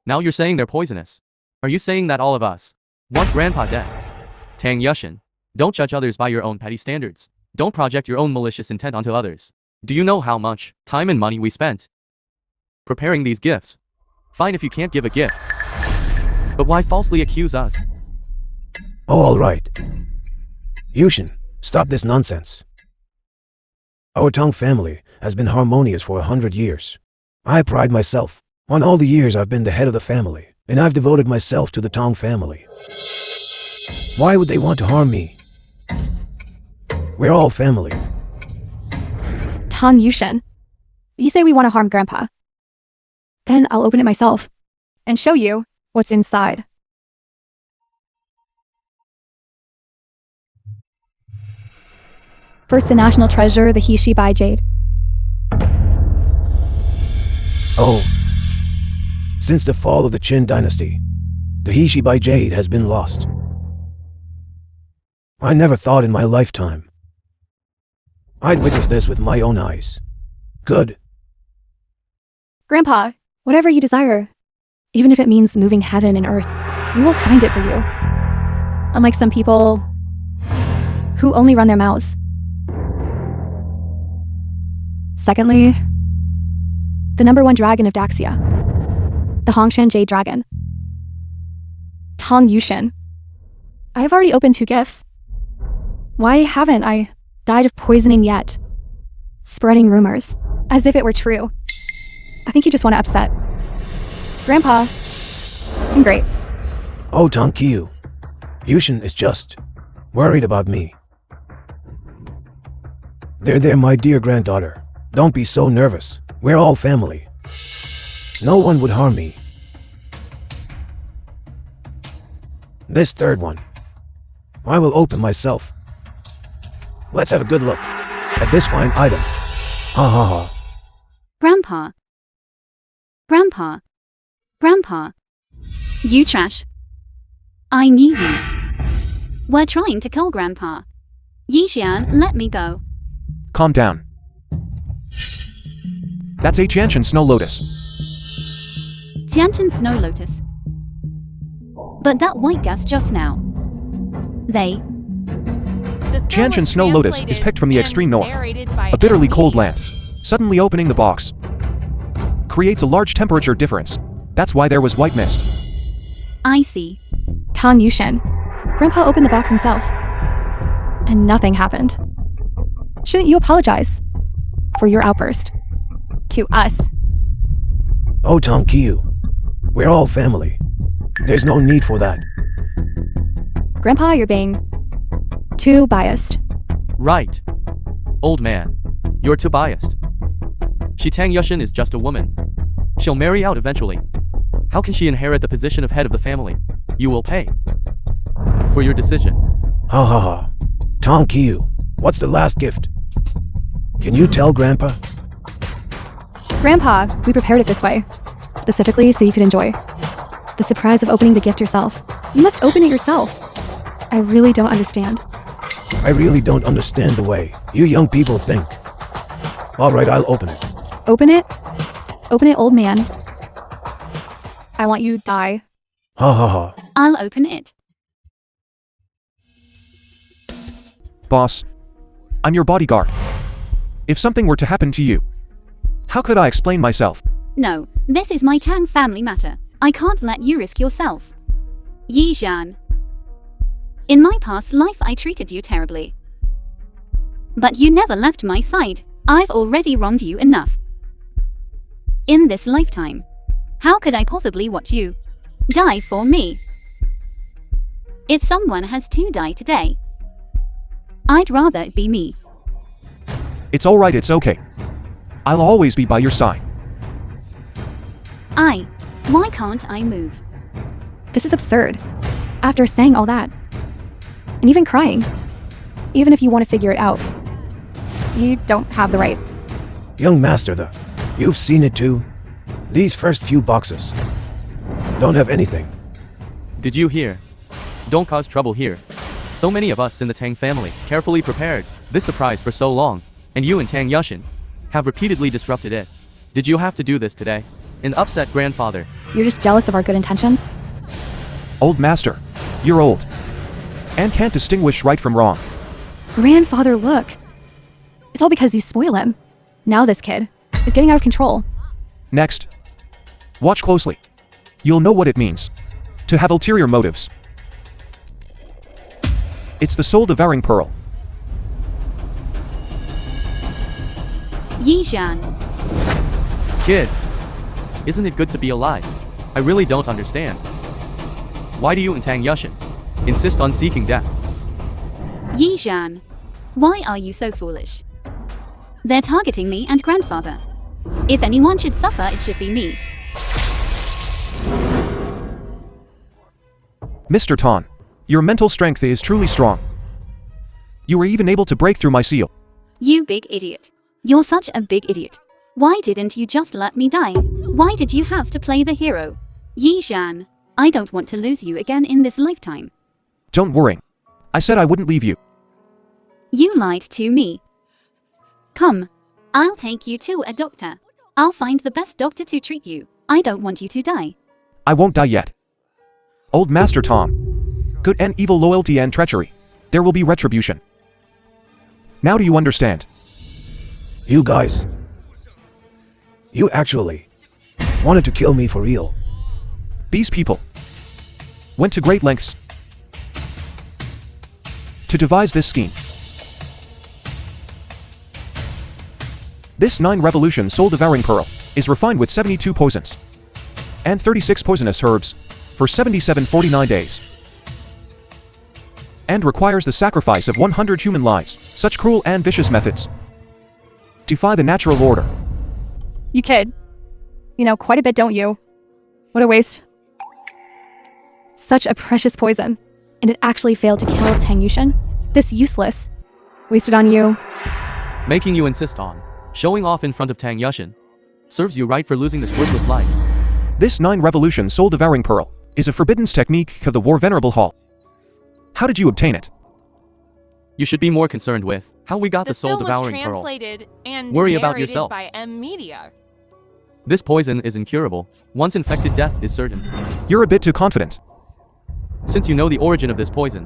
A: Now you're saying they're poisonous. Are you saying that all of us want Grandpa dead? Tang Yushin, don't judge others by your own petty standards. Don't project your own malicious intent onto others. Do you know how much time and money we spent preparing these gifts? Fine if you can't give a gift. But why falsely accuse us?
C: Oh, all right. Yushin, stop this nonsense. Our Tang family has been harmonious for 100 years. I pride myself on all the years I've been the head of the family, and I've devoted myself to the Tang family. Why would they want to harm me? We're all family.
E: Tang Yushin, you say we want to harm Grandpa. Then I'll open it myself and show you what's inside. First, the national treasure, the He Bai Jade.
C: Oh. Since the fall of the Qin dynasty, the He Bai Jade has been lost. I never thought in my lifetime I'd witness this with my own eyes. Good.
E: Grandpa, whatever you desire, even if it means moving heaven and earth, we will find it for you. Unlike some people who only run their mouths. Secondly, the #1 dragon of Daxia, the Hongshan Jade Dragon. Tang Yushin. I have already opened 2 gifts. Why haven't I died of poisoning yet? Spreading rumors, as if it were true. I think you just want to upset Grandpa. I'm great.
C: Oh, Tang Qiu. Yushin is just worried about me. There, my dear granddaughter. Don't be so nervous. We're all family. No one would harm me. This third one, I will open myself. Let's have a good look at this fine item. Ha ha ha.
B: Grandpa. Grandpa. Grandpa. You trash. I knew you. We're trying to kill Grandpa. Yixian, let me go.
F: Calm down. That's a Jianshan Snow Lotus.
B: Tianchen Snow Lotus. But that white gas just now. They.
G: The film
F: Jianshan
G: was
F: Snow Lotus is
G: translated
F: picked from the
G: and
F: extreme north,
G: narrated by
F: a bitterly
G: M.
F: cold
G: Media.
F: land. Suddenly opening the box creates a large temperature difference. That's why there was white mist.
B: I see.
E: Tang Yushin. Grandpa opened the box himself. And nothing happened. Shouldn't you apologize for your outburst? To us.
C: Oh, Tang Qiu. We're all family. There's no need for that.
E: Grandpa, you're being too biased.
A: Right. Old man. You're too biased. Tang Yushin is just a woman. She'll marry out eventually. How can she inherit the position of head of the family? You will pay for your decision.
C: Ha ha ha. Tang Qiu, what's the last gift? Can you tell Grandpa?
E: Grandpa, we prepared it this way. Specifically so you could enjoy the surprise of opening the gift yourself. You must open it yourself. I really don't understand.
C: I really don't understand the way you young people think. Alright, I'll open it.
E: Open it? Open it, old man. I want you to die.
C: Ha ha ha.
B: I'll open it.
F: Boss, I'm your bodyguard. If something were to happen to you, how could I explain myself?
B: No, this is my Tang family matter. I can't let you risk yourself. Yi Zhan. In my past life I treated you terribly. But you never left my side. I've already wronged you enough. In this lifetime, how could I possibly watch you die for me? If someone has to die today, I'd rather it be me.
F: It's alright, it's okay. I'll always be by your side.
B: Why can't I move?
E: This is absurd. After saying all that, and even crying, even if you want to figure it out, you don't have the right.
C: Young master, you've seen it too. These first few boxes don't have anything.
A: Did you hear? Don't cause trouble here. So many of us in the Tang family carefully prepared this surprise for so long, and you and Tang Yushin have repeatedly disrupted it. Did you have to do this today? An upset grandfather.
E: You're just jealous of our good intentions?
F: Old master, you're old and can't distinguish right from wrong.
E: Grandfather, look. It's all because you spoil him. Now this kid is getting out of control.
F: Next, watch closely. You'll know what it means to have ulterior motives. It's the soul devouring pearl.
B: Yi Zhan.
A: Kid, isn't it good to be alive? I really don't understand. Why do you and Tang Yushin insist on seeking death?
B: Yi Zhan. Why are you so foolish? They're targeting me and grandfather. If anyone should suffer, it should be me.
F: Mr. Tan, your mental strength is truly strong. You were even able to break through my seal.
B: You big idiot. You're such a big idiot. Why didn't you just let me die? Why did you have to play the hero? Yi Zhan, I don't want to lose you again in this lifetime.
F: Don't worry. I said I wouldn't leave you.
B: You lied to me. Come, I'll take you to a doctor. I'll find the best doctor to treat you. I don't want you to die.
F: I won't die yet. Old Master Tom. Good and evil, loyalty and treachery. There will be retribution. Now do you understand?
C: You guys. You actually wanted to kill me for real.
F: These people went to great lengths to devise this scheme. This 9 revolution soul devouring pearl is refined with 72 poisons and 36 poisonous herbs for 77-49 days. And requires the sacrifice of 100 human lives. Such cruel and vicious methods defy the natural order.
E: You kid. You know quite a bit, don't you? What a waste. Such a precious poison. And it actually failed to kill Tang Yushin. This useless. Wasted on you.
A: Making you insist on showing off in front of Tang Yushin serves you right for losing this worthless life.
F: This 9-revolution soul-devouring pearl is a forbidden technique of the war venerable hall. How did you obtain it?
A: You should be more concerned with how we got the
G: film was
A: soul-devouring pearl.
G: translated and
A: Worry about
G: narrated
A: yourself.
G: by M Media.
A: This poison is incurable. Once infected, death is certain.
F: You're a bit too confident.
A: Since you know the origin of this poison,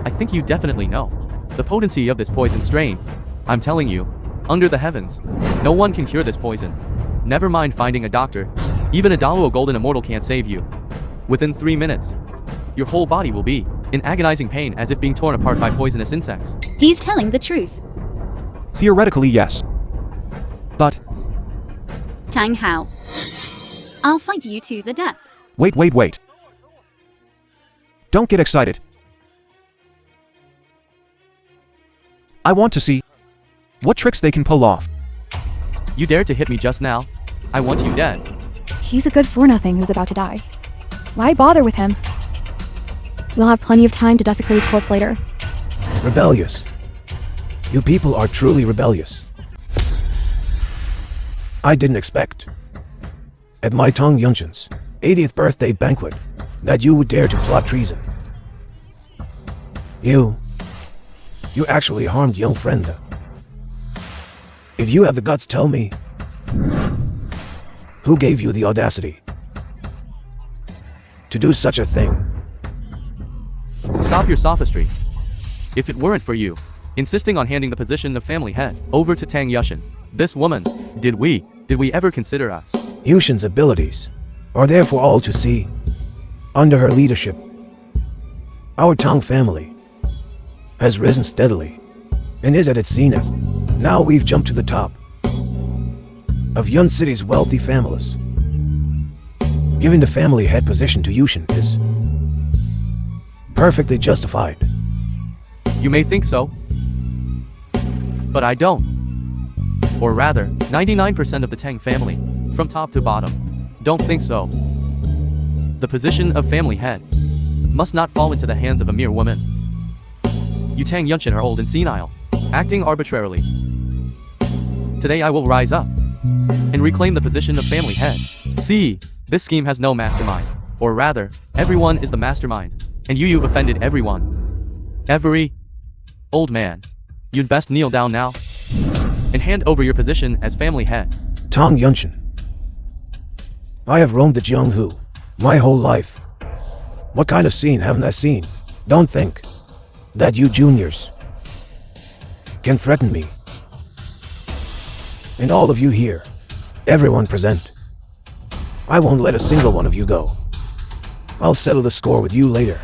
A: I think you definitely know the potency of this poison strain. I'm telling you, under the heavens, no one can cure this poison. Never mind finding a doctor. Even a Daluo golden immortal can't save you. Within 3 minutes, your whole body will be in agonizing pain as if being torn apart by poisonous insects.
B: He's telling the truth.
F: Theoretically, yes. But,
B: Tang Hao. I'll fight you to the death.
F: wait. Don't get excited. I want to see what tricks they can pull off.
A: You dared to hit me just now. I want you dead.
E: He's a good for-nothing who's about to die. Why bother with him? We'll have plenty of time to desecrate his corpse later.
C: Rebellious. You people are truly rebellious. I didn't expect, at my Tang Yunshin's 80th birthday banquet, that you would dare to plot treason. You actually harmed young friend. If you have the guts, tell me, who gave you the audacity to do such a thing?
A: Stop your sophistry. If it weren't for you insisting on handing the position of family head over to Tang Yushin, this woman, did we ever consider us?
C: Yushin's abilities are there for all to see. Under her leadership, our Tang family has risen steadily and is at its zenith. Now we've jumped to the top of Yun City's wealthy families. Giving the family head position to Yushin is perfectly justified.
A: You may think so, but I don't. Or rather, 99% of the Tang family, from top to bottom, don't think so. The position of family head must not fall into the hands of a mere woman. You Tang Yunshin are old and senile, acting arbitrarily. Today I will rise up and reclaim the position of family head. See, this scheme has no mastermind. Or rather, everyone is the mastermind. And you've offended everyone. Every old man, you'd best kneel down now and hand over your position as family head.
C: Tang Yunshin, I have roamed the Jianghu my whole life. What kind of scene haven't I seen? Don't think that you juniors can threaten me. And all of you here, everyone present, I won't let a single one of you go. I'll settle the score with you later.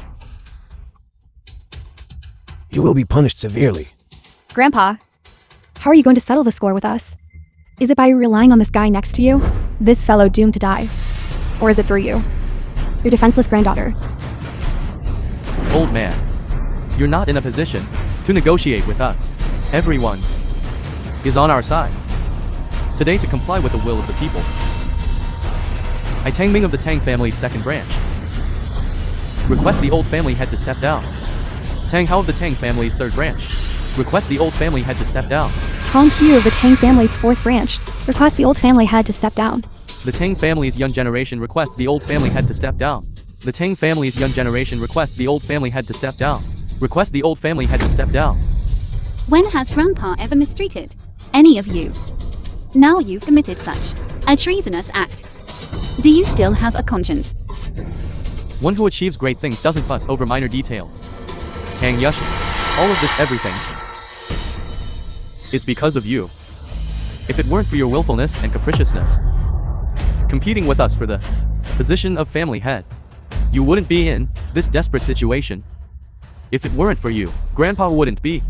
C: You will be punished severely.
E: Grandpa, how are you going to settle the score with us? Is it by relying on this guy next to you? This fellow doomed to die? Or is it through you? Your defenseless granddaughter?
A: Old man, you're not in a position to negotiate with us. Everyone is on our side. Today, to comply with the will of the people, I Tang Ming of the Tang family's second branch request the old family head to step down. Tang Hao of the Tang family's third branch request the old family head to step down.
E: Tong Q of the Tang family's fourth branch requests the old family head to step down.
A: The Tang family's young generation requests the old family head to step down. The Tang family's young generation requests the old family head to step down. Request the old family head to step down.
B: When has Grandpa ever mistreated any of you? Now you've committed such a treasonous act. Do you still have a conscience?
A: One who achieves great things doesn't fuss over minor details. Tang Yushin, all of this everything is because of you. If it weren't for your willfulness and capriciousness, competing with us for the position of family head, you wouldn't be in this desperate situation. If it weren't for you, Grandpa wouldn't be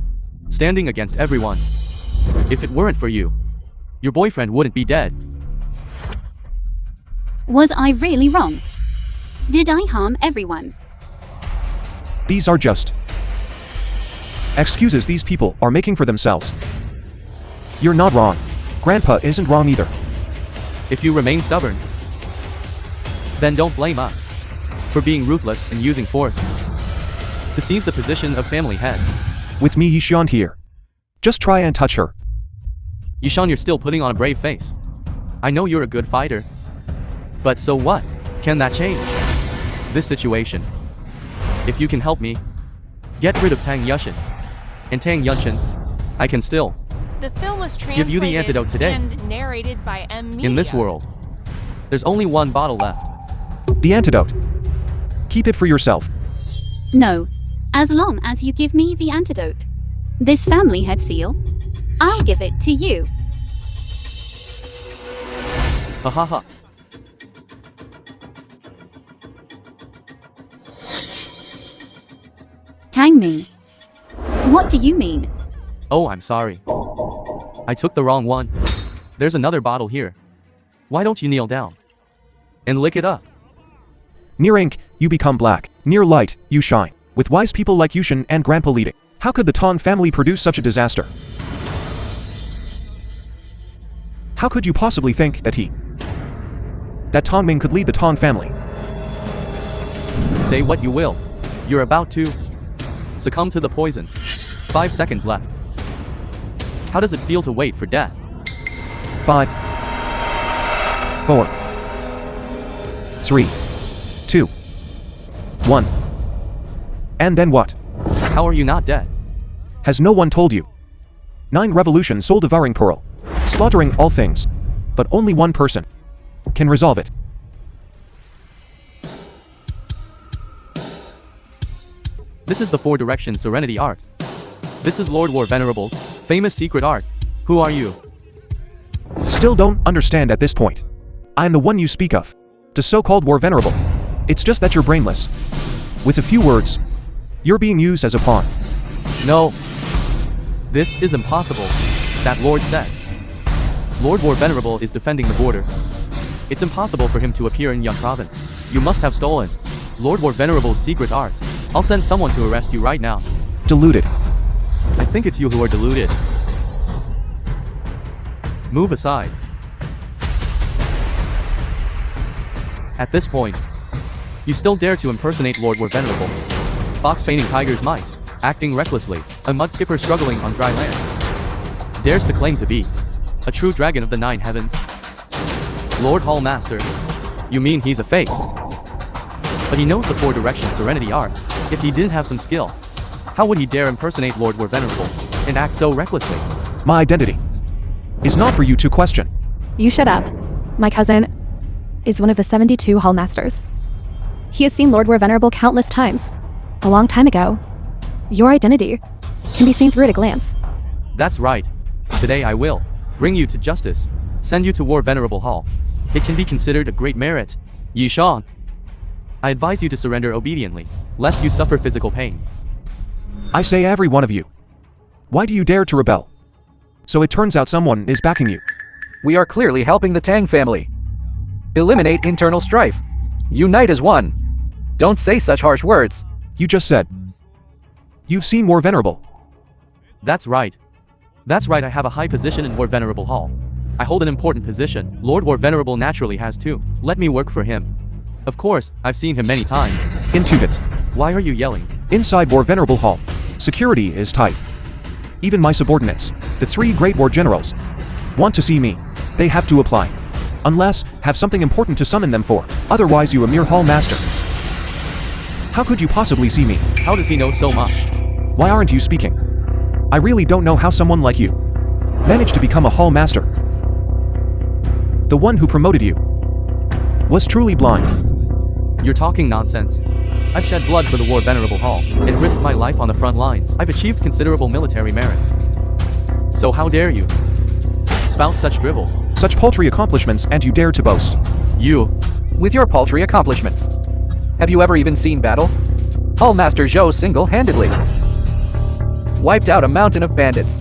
A: standing against everyone. If it weren't for you, your boyfriend wouldn't be dead.
B: Was I really wrong? Did I harm everyone?
F: These are just excuses these people are making for themselves. You're not wrong. Grandpa isn't wrong either.
A: If you remain stubborn, then don't blame us for being ruthless and using force to seize the position of family head.
F: With me, Yishan here. Just try and touch her.
A: Yishan, you're still putting on a brave face. I know you're a good fighter. But so what? Can that change this situation? If you can help me get rid of Tang Yushin and Tang Yunshin, I can still
G: The film was translated
A: give you the antidote today.
G: and narrated by M. Media.
A: In this world, there's only one bottle left.
F: The antidote. Keep it for yourself.
B: No. As long as you give me the antidote. This family head seal, I'll give it to you.
A: Ha ha ha.
B: Tang me. What do you mean?
A: Oh, I'm sorry. I took the wrong one. There's another bottle here. Why don't you kneel down and lick it up?
F: Near ink, you become black. Near light, you shine. With wise people like Yushin and Grandpa leading, how could the Tang family produce such a disaster? How could you possibly think that Tang Ming could lead the Tang family?
A: Say what you will. You're about to succumb to the poison. 5 seconds left. How does it feel to wait for death?
F: 5, 4, 3, 2, 1. And then what?
A: How are you not dead?
F: Has no one told you? 9 revolutions soul devouring pearl, slaughtering all things, but only one person can resolve it.
A: This is the 4 Direction Serenity art. This is Lord War Venerable's famous secret art. Who are you?
F: Still don't understand at this point. I am the one you speak of. The so-called War Venerable. It's just that you're brainless. With a few words, you're being used as a pawn.
A: No. This is impossible. That Lord said. Lord War Venerable is defending the border. It's impossible for him to appear in Yan province. You must have stolen Lord War Venerable's secret art. I'll send someone to arrest you right now.
F: Deluded.
A: I think it's you who are deluded. Move aside. At this point, you still dare to impersonate Lord War Venerable. Fox feigning tiger's might, acting recklessly, a mud skipper struggling on dry land. Dares to claim to be a true dragon of the 9 heavens. Lord Hall Master. You mean he's a fake? But he knows the 4 Direction Serenity art. If he didn't have some skill, how would he dare impersonate Lord War Venerable and act so recklessly?
F: My identity is not for you to question.
E: You shut up. My cousin is one of the 72 Hall Masters. He has seen Lord War Venerable countless times. A long time ago. Your identity can be seen through at a glance.
A: That's right. Today I will bring you to justice, send you to War Venerable Hall. It can be considered a great merit. Yishan, I advise you to surrender obediently, lest you suffer physical pain.
F: I say every one of you. Why do you dare to rebel? So it turns out someone is backing you.
D: We are clearly helping the Tang family. Eliminate internal strife. Unite as one. Don't say such harsh words.
F: You just said you've seen War Venerable.
A: That's right. That's right, I have a high position in War Venerable Hall. I hold an important position. Lord War Venerable naturally has too. Let me work for him. Of course, I've seen him many times.
F: Impudent.
A: Why are you yelling?
F: Inside War Venerable Hall, security is tight. Even my subordinates, the 3 great war generals, want to see me. They have to apply. Unless, have something important to summon them for. Otherwise you a mere hall master. How could you possibly see me?
A: How does he know so much?
F: Why aren't you speaking? I really don't know how someone like you managed to become a hall master. The one who promoted you was truly blind.
A: You're talking nonsense. I've shed blood for the War Venerable Hall, and risked my life on the front lines. I've achieved considerable military merit. So how dare you spout such drivel?
F: Such paltry accomplishments, and you dare to boast.
A: You.
D: With your paltry accomplishments. Have you ever even seen battle? Hall Master Zhou single-handedly wiped out a mountain of bandits.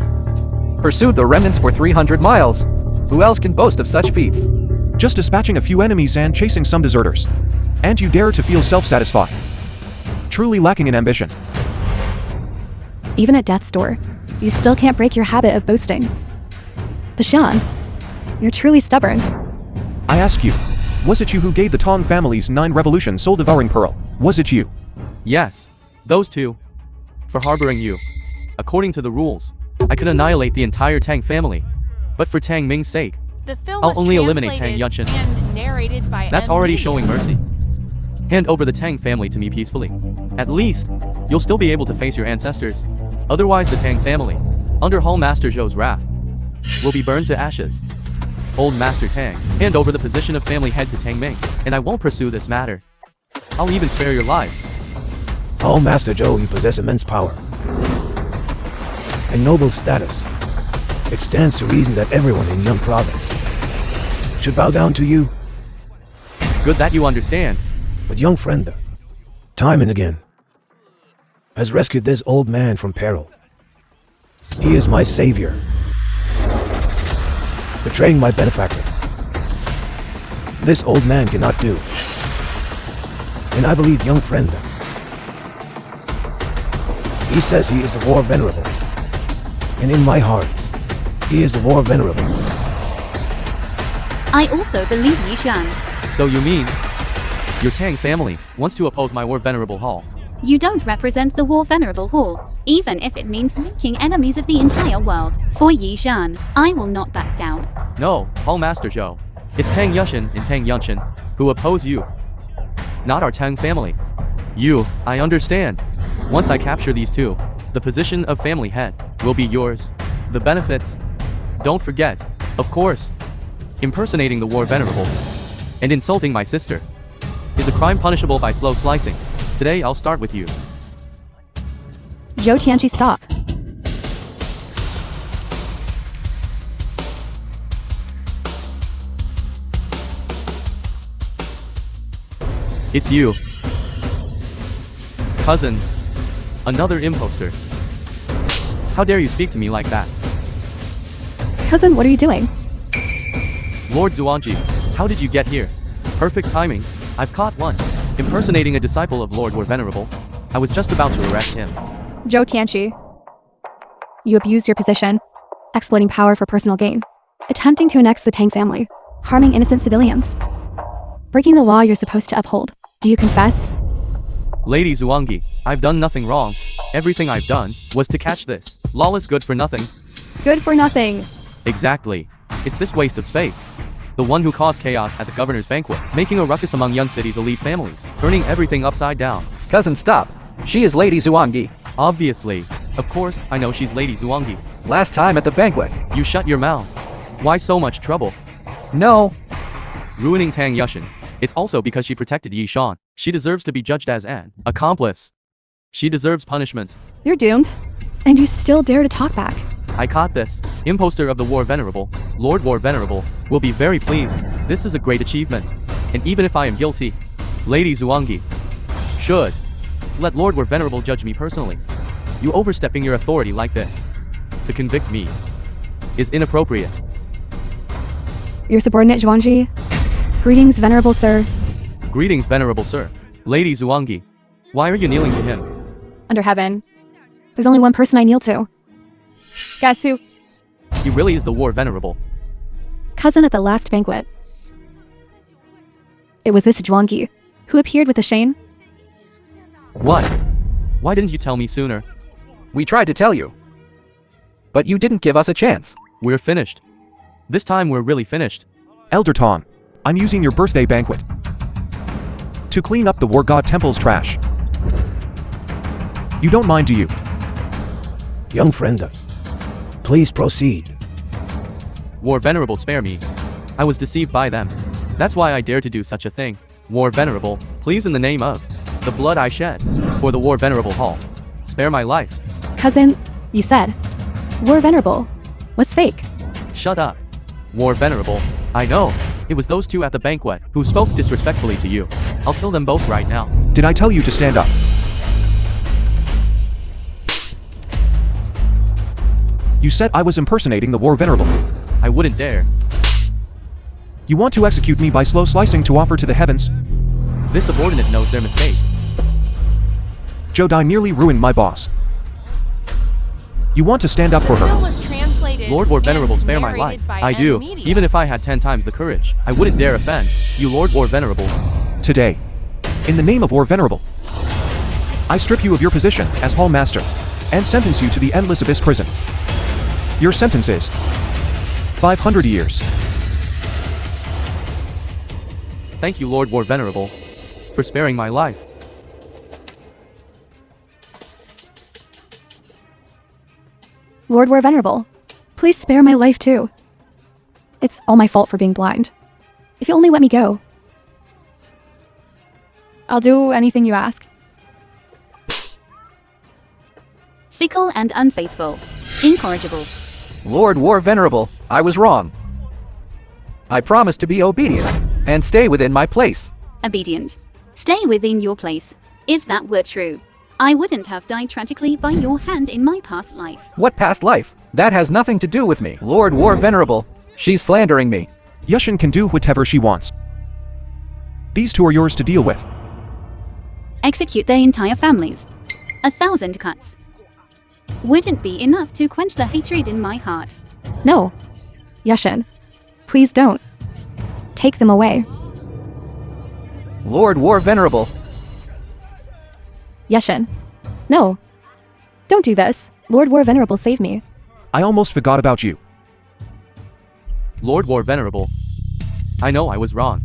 D: Pursued the remnants for 300 miles. Who else can boast of such feats?
F: Just dispatching a few enemies and chasing some deserters. And you dare to feel self-satisfied. Truly lacking in ambition.
E: Even at death's door, you still can't break your habit of boasting. But Xuan, you're truly stubborn.
F: I ask you, was it you who gave the Tang family's 9 revolution soul devouring pearl? Was it you?
A: Yes, those two. For harboring you. According to the rules, I could annihilate the entire Tang family. But for Tang Ming's sake,
G: The film
A: I'll
G: was
A: only eliminate Tang
G: translated
A: Yunshin.
G: and narrated by
A: That's
G: M.
A: already
G: Media.
A: showing mercy. Hand over the Tang family to me peacefully. At least, you'll still be able to face your ancestors. Otherwise the Tang family, under Hall Master Zhou's wrath, will be burned to ashes. Old Master Tang, hand over the position of family head to Tang Ming, and I won't pursue this matter. I'll even spare your life.
C: Oh, Master Zhou, you possess immense power and noble status. It stands to reason that everyone in Yun province should bow down to you.
A: Good that you understand.
C: But young friend, time and again, has rescued this old man from peril. He is my savior. Betraying my benefactor, this old man cannot do. And I believe young friend, he says he is the war venerable. And in my heart, he is the war venerable.
B: I also believe Yi Xuan.
A: So you mean, your Tang family wants to oppose my war venerable hall?
B: You don't represent the War Venerable Hall, even if it means making enemies of the entire world. For Yi Xuan, I will not back down.
A: No, Hall Master Zhou. It's Tang Yunshin and Tang Yunshin who oppose you. Not our Tang family. You, I understand. Once I capture these two, the position of family head will be yours. The benefits, don't forget, of course. Impersonating the war venerable and insulting my sister is a crime punishable by slow slicing. Today I'll start with you.
E: Zhou Tianqi, stop.
A: It's you. Cousin. Another imposter. How dare you speak to me like that?
E: Cousin, what are you doing?
A: Lord Xuanji, how did you get here? Perfect timing. I've caught one. Impersonating a disciple of Lord War Venerable. I was just about to arrest him.
E: Zhou Tianqi, you abused your position, exploiting power for personal gain, attempting to annex the Tang family, harming innocent civilians, breaking the law you're supposed to uphold. Do you confess?
A: Lady Xuangi, I've done nothing wrong. Everything I've done was to catch this lawless good for nothing.
E: Good for nothing.
A: Exactly. It's this waste of space. The one who caused chaos at the governor's banquet, making a ruckus among Yun City's elite families, turning everything upside down.
D: Cousin, stop. She is Lady Xuangi.
A: Obviously. Of course, I know she's Lady Xuangi.
D: Last time at the banquet.
A: You shut your mouth. Why so much trouble?
D: No.
A: Ruining Tang Yunshin. It's also because she protected Yi Xuan. She deserves to be judged as an accomplice. She deserves punishment.
E: You're doomed. And you still dare to talk back.
A: I caught this. Imposter of the War Venerable, Lord War Venerable, will be very pleased. This is a great achievement. And even if I am guilty, Lady Xuangi should let Lord War Venerable judge me personally. You overstepping your authority like this to convict me is inappropriate.
E: Your subordinate Xuanji. Greetings, venerable sir.
A: Greetings, Venerable Sir. Lady Xuangi, why are you kneeling to him?
E: Under heaven, there's only one person I kneel to. Guess who?
A: He really is the War Venerable.
E: Cousin at the last banquet. It was this Zhuangyi who appeared with the Shane.
A: What? Why didn't you tell me sooner?
D: We tried to tell you. But you didn't give us a chance.
A: We're finished. This time we're really finished.
F: Elder Tang, I'm using your birthday banquet to clean up the War God Temple's trash. You don't mind, do you?
C: Young friend, please proceed.
A: War Venerable, spare me. I was deceived by them. That's why I dare to do such a thing. War Venerable, please, in the name of the blood I shed for the War Venerable Hall, spare my life.
E: Cousin, you said War Venerable was fake.
A: Shut up. War Venerable, I know. It was those two at the banquet who spoke disrespectfully to you. I'll kill them both right now.
F: Did I tell you to stand up? You said I was impersonating the War Venerable.
A: I wouldn't dare.
F: You want to execute me by slow slicing to offer to the heavens?
A: This subordinate knows their mistake.
F: Jodai nearly ruined my boss. You want to stand up for
G: The film
F: her.
G: was translated
A: Lord War
G: and
A: Venerable, spare my
G: narrated
A: life.
G: by
A: I do.
G: Media.
A: Even if I had 10 times the courage, I wouldn't dare offend you, Lord War Venerable.
F: Today, in the name of War Venerable, I strip you of your position as Hall Master and sentence you to the Endless Abyss prison. Your sentence is 500 years.
A: Thank you, Lord War Venerable, for sparing my life.
E: Lord War Venerable, please spare my life too. It's all my fault for being blind. If you'll only let me go. I'll do anything you ask.
B: Fickle and unfaithful. Incorrigible.
D: Lord War Venerable, I was wrong. I promise to be obedient and stay within my place.
B: Obedient. Stay within your place. If that were true, I wouldn't have died tragically by your hand in my past life.
D: What past life? That has nothing to do with me. Lord War Venerable, she's slandering me.
F: Yushin can do whatever she wants. These two are yours to deal with.
B: Execute their entire families. 1,000 cuts. Wouldn't be enough to quench the hatred in my heart.
E: No. Yushin, please don't. Take them away.
D: Lord War Venerable,
E: Yushin. No. Don't do this. Lord War Venerable, save me.
F: I almost forgot about you.
A: Lord War Venerable, I know I was wrong.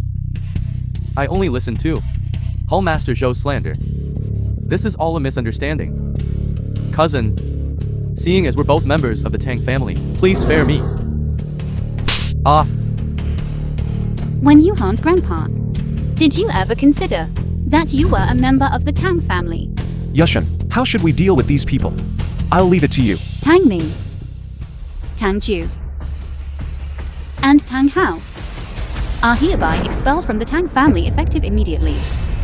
A: I only listened to Hall Master Zhou's slander. This is all a misunderstanding. Cousin, seeing as we're both members of the Tang family, please spare me. Ah,
B: When you harmed Grandpa, did you ever consider that you were a member of the Tang family?
F: Yushin, how should we deal with these people? I'll leave it to you.
B: Tang Ming, Tang Ju, and Tang Hao are hereby expelled from the Tang family effective immediately.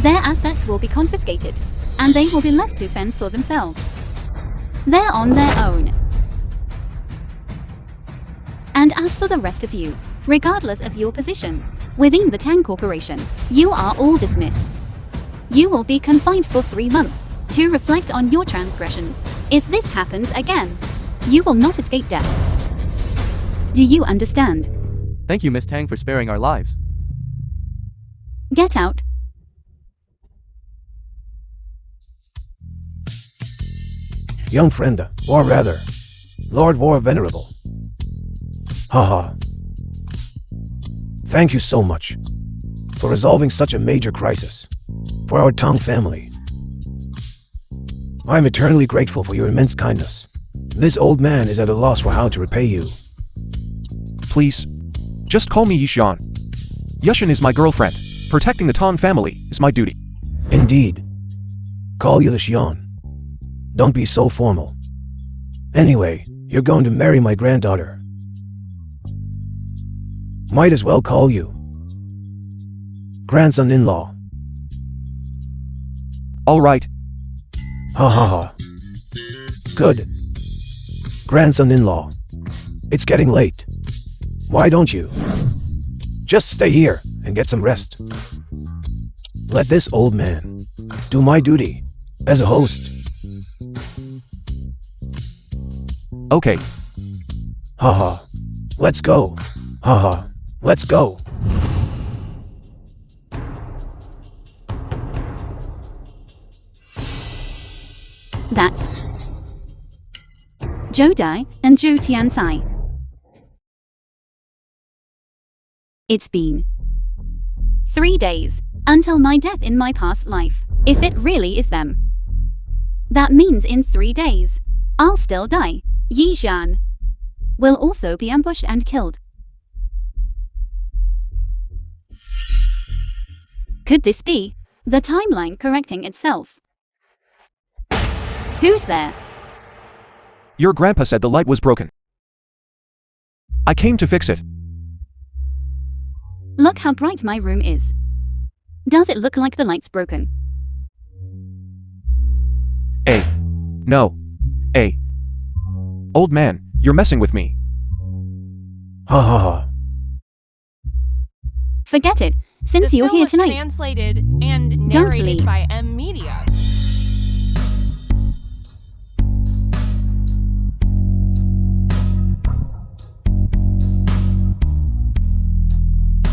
B: Their assets will be confiscated, and they will be left to fend for themselves. They're on their own. And as for the rest of you, regardless of your position within the Tang Corporation, you are all dismissed. You will be confined for 3 months to reflect on your transgressions. If this happens again, you will not escape death. Do you understand?
A: thank you, Miss Tang, for sparing our lives.
B: Get out.
C: Young friend, or rather, Lord War Venerable. Haha. Thank you so much for resolving such a major crisis for our Tang family. I am eternally grateful for your immense kindness. This old man is at a loss for how to repay you.
F: Please, just call me Yishan. Yushin is my girlfriend. Protecting the Tang family is my duty.
C: Indeed. Call you the Xian. Don't be so formal. Anyway, you're going to marry my granddaughter. Might as well call you grandson-in-law.
F: All right.
C: Ha ha ha. Good. Grandson-in-law. It's getting late. Why don't you just stay here and get some rest? Let this old man do my duty as a host.
F: Okay.
C: Haha. Let's go. Haha. Let's go.
B: That's Zhou Dai and Zhou Tiansai. It's been 3 days until my death in my past life, if it really is them. That means in 3 days, I'll still die. Yi Zhan will also be ambushed and killed. Could this be the timeline correcting itself? Who's there?
F: Your grandpa said the light was broken. I came to fix it.
B: Look how bright my room is. Does it look like the light's broken?
F: No. Old man, you're messing with me.
C: Ha ha ha.
B: Forget it,
G: The
B: since you're
G: film
B: here
G: was
B: tonight.
G: translated and
B: Don't
G: narrated
B: leave.
G: by M Media.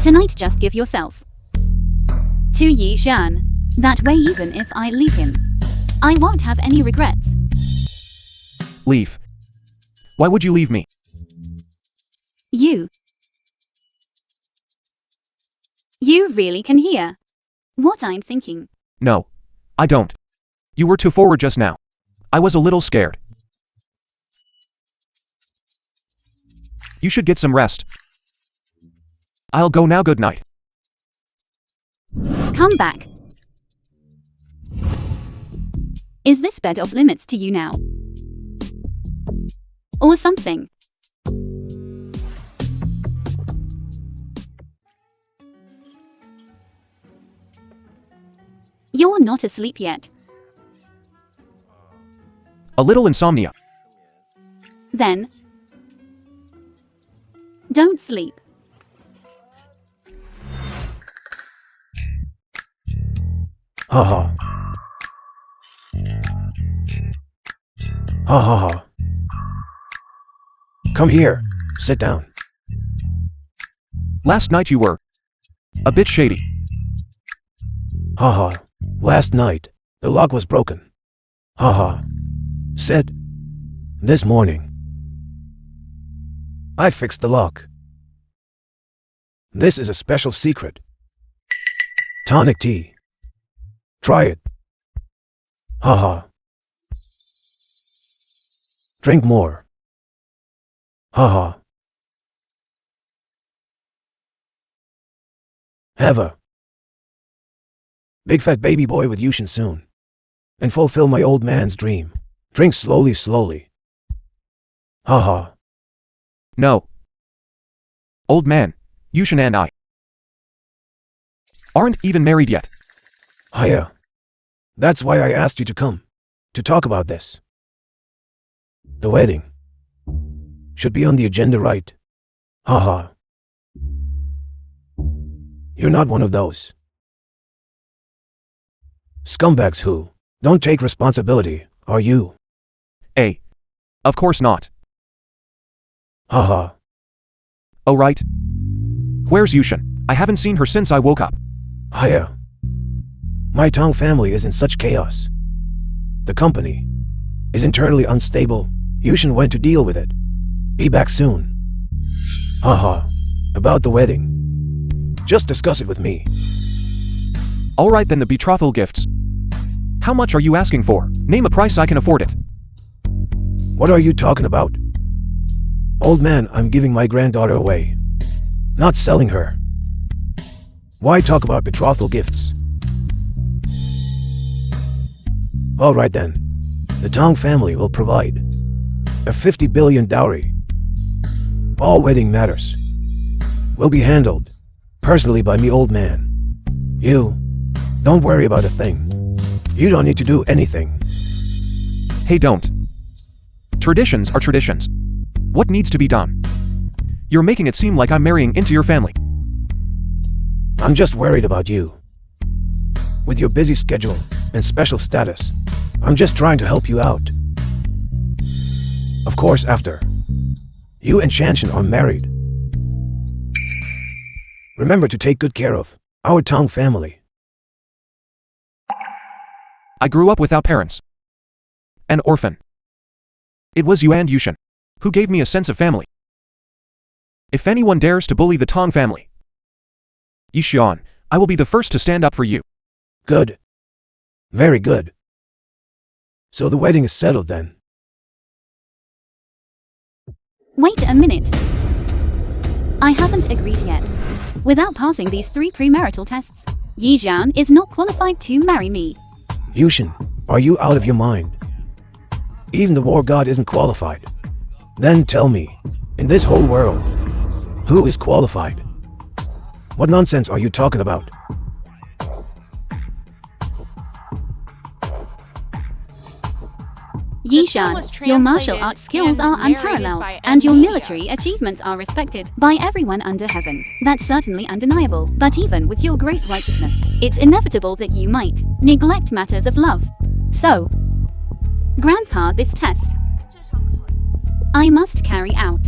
B: Tonight just give yourself to Yi Zhan. That way even if I leave him, I won't have any regrets.
F: Leave. Why would you leave me?
B: You really can hear what I'm thinking.
F: No. I don't. You were too forward just now. I was a little scared. You should get some rest. I'll go now. Good night.
B: Come back. Is this bed off limits to you now? Or something? You're not asleep yet.
F: A little insomnia.
B: Then, don't sleep.
C: Ha ha. Ha ha ha. Come here. Sit down.
F: Last night you were a bit shady.
C: Ha ha. Last night, the lock was broken. Ha ha. Said, this morning, I fixed the lock. This is a special secret. Tonic tea. Try it. Ha ha. Drink more. Ha ha. Have a big fat baby boy with Yushin soon. And fulfill my old man's dream. Drink slowly, slowly. Ha ha.
F: No. Old man, Yushin and I aren't even married yet.
C: Hiya. That's why I asked you to come. To talk about this. The wedding. Should be on the agenda, right? Ha ha. You're not one of those scumbags who don't take responsibility, are you?
F: Of course not.
C: Ha ha.
F: Oh right. Where's Yushin? I haven't seen her since I woke up.
C: Hiya. My Tang family is in such chaos. The company is internally unstable. Yushin went to deal with it. Be back soon. Ha ha. About the wedding. Just discuss it with me.
F: Alright then, the betrothal gifts. How much are you asking for? Name a price I can afford it.
C: What are you talking about? Old man, I'm giving my granddaughter away. Not selling her. Why talk about betrothal gifts? Alright then. The Tang family will provide a 50 billion dowry. All wedding matters will be handled personally by me, old man. You don't worry about a thing. You don't need to do anything.
F: Hey, don't. Traditions are traditions. What needs to be done? You're making it seem like I'm marrying into your family.
C: I'm just worried about you. With your busy schedule and special status, I'm just trying to help you out. Of course, after you and Shanshan are married, remember to take good care of our Tang family.
F: I grew up without parents. An orphan. It was you and Yushin who gave me a sense of family. If anyone dares to bully the Tang family, Yishan, I will be the first to stand up for you.
C: Good. Very good. So the wedding is settled then.
B: Wait a minute. I haven't agreed yet. Without passing these 3 premarital tests, Yi Zhan is not qualified to marry me.
C: Yushin, are you out of your mind? Even the war god isn't qualified. Then tell me, in this whole world, who is qualified? What nonsense are you talking about?
B: Yishan,
G: was
B: your martial
G: translated
B: arts skills
G: and
B: are
G: narrated
B: unparalleled,
G: by
B: and your
G: media.
B: military achievements are respected by everyone under heaven. That's certainly undeniable, but even with your great righteousness, it's inevitable that you might neglect matters of love. So, Grandpa, this test I must carry out.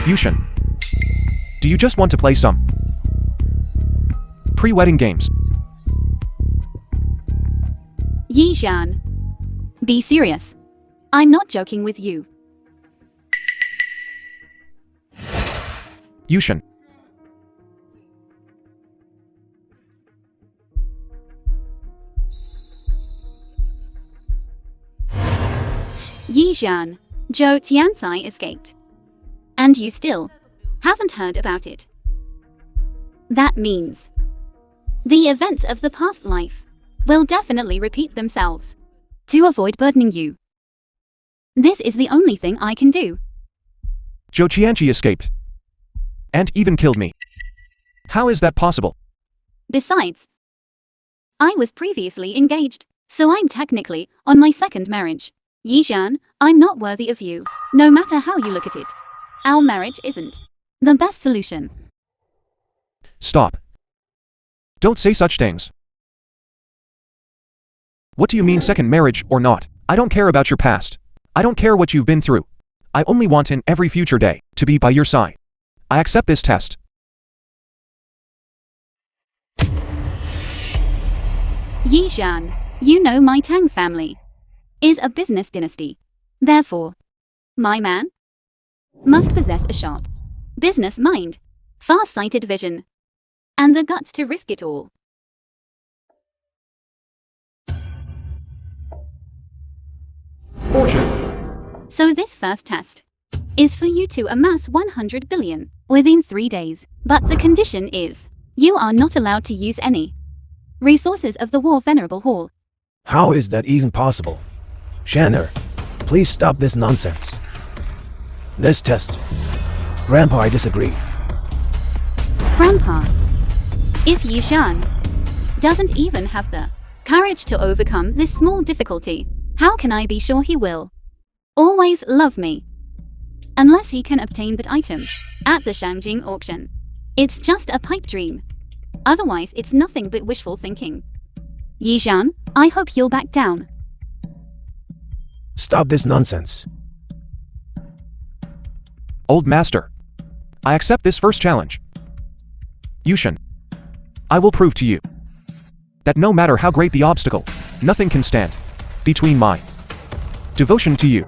F: Yushin. Do you just want to play some pre-wedding games?
B: Yishan, be serious. I'm not joking with you.
F: Yushin.
B: Yishan, Zhou Tianzai escaped. And you still haven't heard about it. That means the events of the past life will definitely repeat themselves. To avoid burdening you, this is the only thing I can do.
F: Zhou Qianqi escaped. And even killed me. How is that possible?
B: Besides, I was previously engaged, so I'm technically on my second marriage. Yishan, I'm not worthy of you, no matter how you look at it. Our marriage isn't the best solution.
F: Stop. Don't say such things. What do you mean second marriage or not? I don't care about your past. I don't care what you've been through. I only want in every future day to be by your side. I accept this test.
B: Yishan, you know my Tang family is a business dynasty. Therefore, my man must possess a sharp business mind, far-sighted vision, and the guts to risk it all.
F: Fortune.
B: So this first test is for you to amass 100 billion within 3 days. But the condition is, you are not allowed to use any resources of the war venerable hall.
C: How is that even possible? Shanner, please stop this nonsense. This test. Grandpa, I disagree.
B: Grandpa, if Yishan doesn't even have the courage to overcome this small difficulty, how can I be sure he will always love me? Unless he can obtain that item at the Shangjing auction. It's just a pipe dream. Otherwise, it's nothing but wishful thinking. Yishan, I hope you'll back down.
C: Stop this nonsense.
F: Old master. I accept this first challenge. Yushin. I will prove to you that no matter how great the obstacle, nothing can stand between my devotion to you.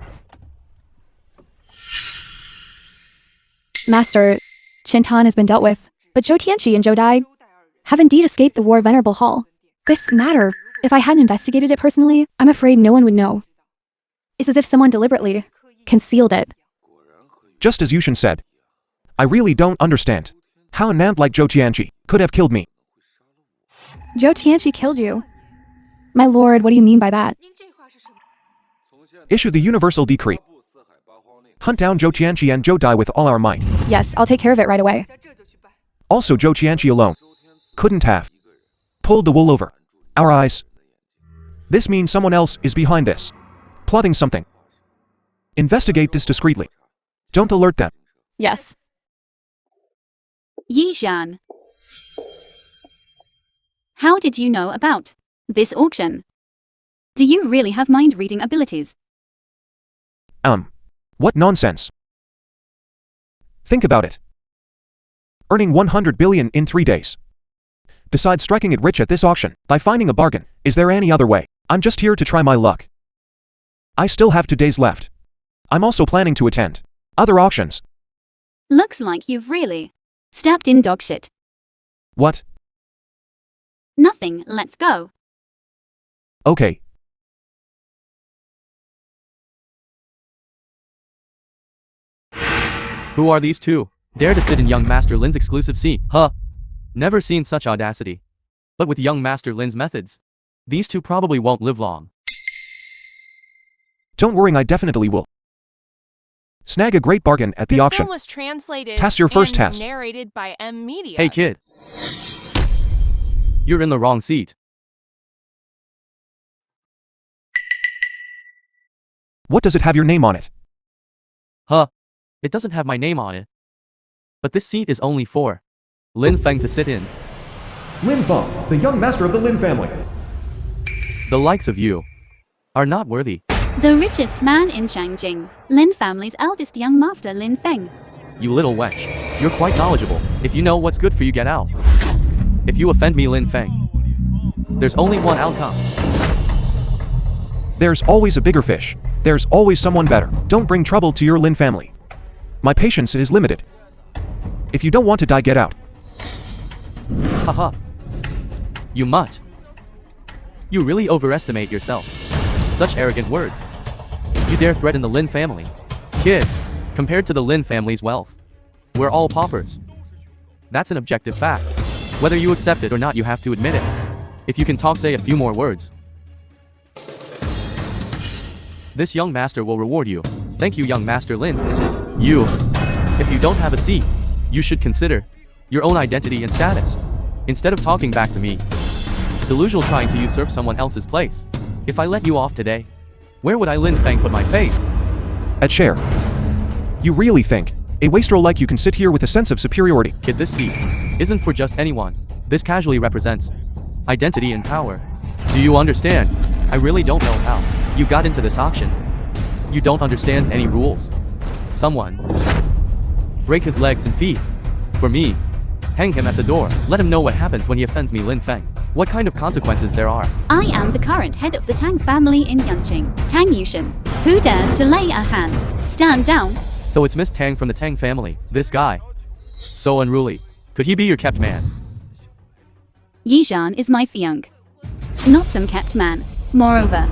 E: Master, Chintan has been dealt with, but Zhou Tianqi and Zhou Dai have indeed escaped the war venerable hall. This matter, if I hadn't investigated it personally, I'm afraid no one would know. It's as if someone deliberately concealed it.
F: Just as Yushin said, I really don't understand how a nant like Zhou Tianqi could have killed me.
E: Zhou Tianqi killed you. My lord, what do you mean by that?
F: Issue the universal decree. Hunt down Zhou Tianqi and Zhou Dai with all our might.
E: Yes, I'll take care of it right away.
F: Also, Zhou Tianqi alone couldn't have pulled the wool over our eyes. This means someone else is behind this, plotting something. Investigate this discreetly. Don't alert them.
E: Yes.
B: Yishan, how did you know about this auction? Do you really have mind-reading abilities?
F: What nonsense. Think about it. Earning 100 billion in 3 days. Besides striking it rich at this auction, by finding a bargain, is there any other way? I'm just here to try my luck. I still have 2 days left. I'm also planning to attend other auctions.
B: Looks like you've really stepped in dog shit.
F: What?
B: Nothing, let's go.
F: Okay.
A: Who are these two? Dare to sit in young Master Lin's exclusive seat, huh? Never seen such audacity. But with young Master Lin's methods, these two probably won't live long.
F: Don't worry, I definitely will. Snag a great bargain at the auction.
G: Film was translated
F: Task your first
G: and
F: task.
G: narrated by media.
A: Hey kid. You're in the wrong seat.
F: What does it have your name on it?
A: Huh. It doesn't have my name on it. But this seat is only for Lin Feng to sit in.
F: Lin Feng, the young master of the Lin family.
A: The likes of you are not worthy.
B: The richest man in Shangjing, Lin family's eldest young master Lin Feng.
A: You little wench. You're quite knowledgeable. If you know what's good for you, get out. If you offend me, Lin Feng, there's only one outcome.
F: There's always a bigger fish. There's always someone better. Don't bring trouble to your Lin family. My patience is limited. If you don't want to die, get out.
A: Haha. You mutt. You really overestimate yourself. Such arrogant words. You dare threaten the Lin family. Kid, compared to the Lin family's wealth, we're all paupers. That's an objective fact. Whether you accept it or not, you have to admit it. If you can talk, say a few more words. This young master will reward you. Thank you, young master Lin. You, if you don't have a seat, you should consider your own identity and status. Instead of talking back to me, delusional trying to usurp someone else's place. If I let you off today, where would I Lin Feng put my face?
F: A chair. You really think a wastrel like you can sit here with a sense of superiority?
A: Kid, this seat isn't for just anyone. This casually represents identity and power. Do you understand? I really don't know how you got into this auction. You don't understand any rules. Someone break his legs and feet. For me, hang him at the door. Let him know what happens when he offends me, Lin Feng. What kind of consequences there are.
B: I am the current head of the Tang family in Yanqing, Tang Yushan. Who dares to lay a hand? Stand down.
A: So it's Miss Tang from the Tang family. This guy. So unruly. Could he be your kept man?
B: Yizhan is my fiancé. Not some kept man. Moreover,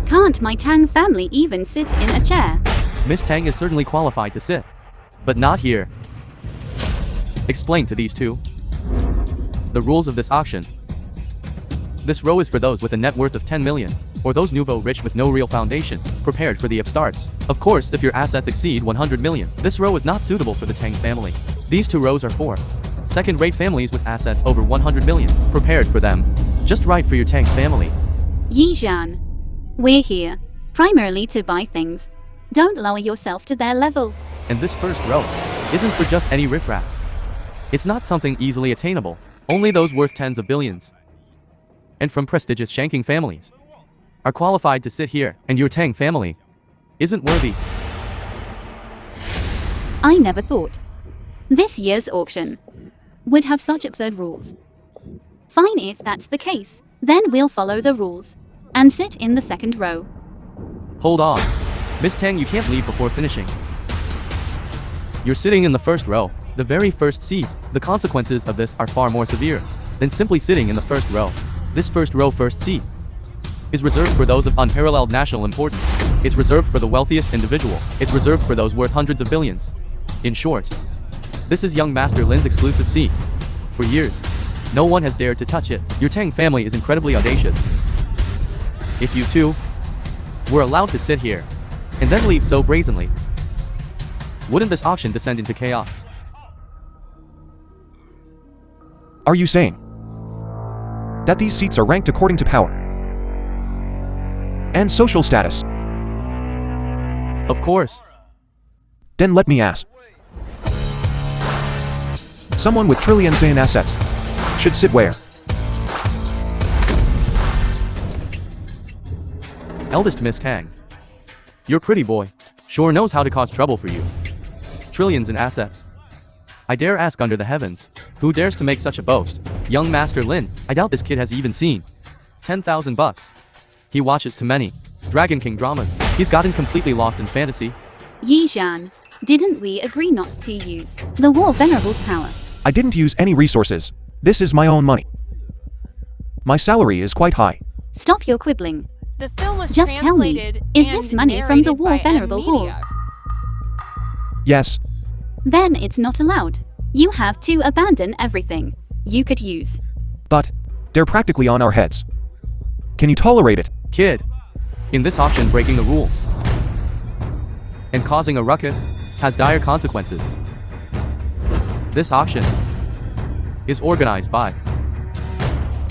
B: can't my Tang family even sit in a chair?
A: Miss Tang is certainly qualified to sit. But not here. Explain to these two the rules of this auction. This row is for those with a net worth of 10 million, or those nouveau rich with no real foundation, prepared for the upstarts. Of course, if your assets exceed 100 million, this row is not suitable for the Tang family. These two rows are for second-rate families with assets over 100 million, prepared for them. Just right for your Tang family.
B: Yizhan, we're here primarily to buy things. Don't lower yourself to their level.
A: And this first row isn't for just any riffraff. It's not something easily attainable. Only those worth tens of billions and from prestigious Shanking families are qualified to sit here, and your Tang family isn't worthy.
B: I never thought this year's auction would have such absurd rules. Fine, if that's the case, then we'll follow the rules and sit in the second row.
A: Hold on. Miss Tang, you can't leave before finishing. You're sitting in the first row, the very first seat. The consequences of this are far more severe than simply sitting in the first row. This first row, first seat, is reserved for those of unparalleled national importance. It's reserved for the wealthiest individual. It's reserved for those worth hundreds of billions. In short, this is young Master Lin's exclusive seat. For years, no one has dared to touch it. Your Tang family is incredibly audacious. If you two were allowed to sit here and then leave so brazenly, wouldn't this auction descend into chaos?
F: Are you saying that these seats are ranked according to power and social status?
A: Of course.
F: Then let me ask. Someone with trillions in assets should sit where?
A: Eldest Miss Tang. Your pretty boy sure knows how to cause trouble for you. Trillions in assets. I dare ask under the heavens, who dares to make such a boast? Young Master Lin, I doubt this kid has even seen 10,000 bucks. He watches too many Dragon King dramas. He's gotten completely lost in fantasy.
B: Yizhan, didn't we agree not to use the War Venerable's power?
F: I didn't use any resources. This is my own money. My salary is quite high.
B: Stop your quibbling.
G: The film was
B: Just tell me,
G: translated
B: is
G: and
B: this money from the
G: narrated
B: War
G: by
B: Venerable Hall?
G: Media.
F: Yes,
B: Then it's not allowed. You have to abandon everything you could use.
F: but they're practically on our heads. Can you tolerate it?
A: Kid, in this auction, breaking the rules and causing a ruckus has dire consequences. This auction is organized by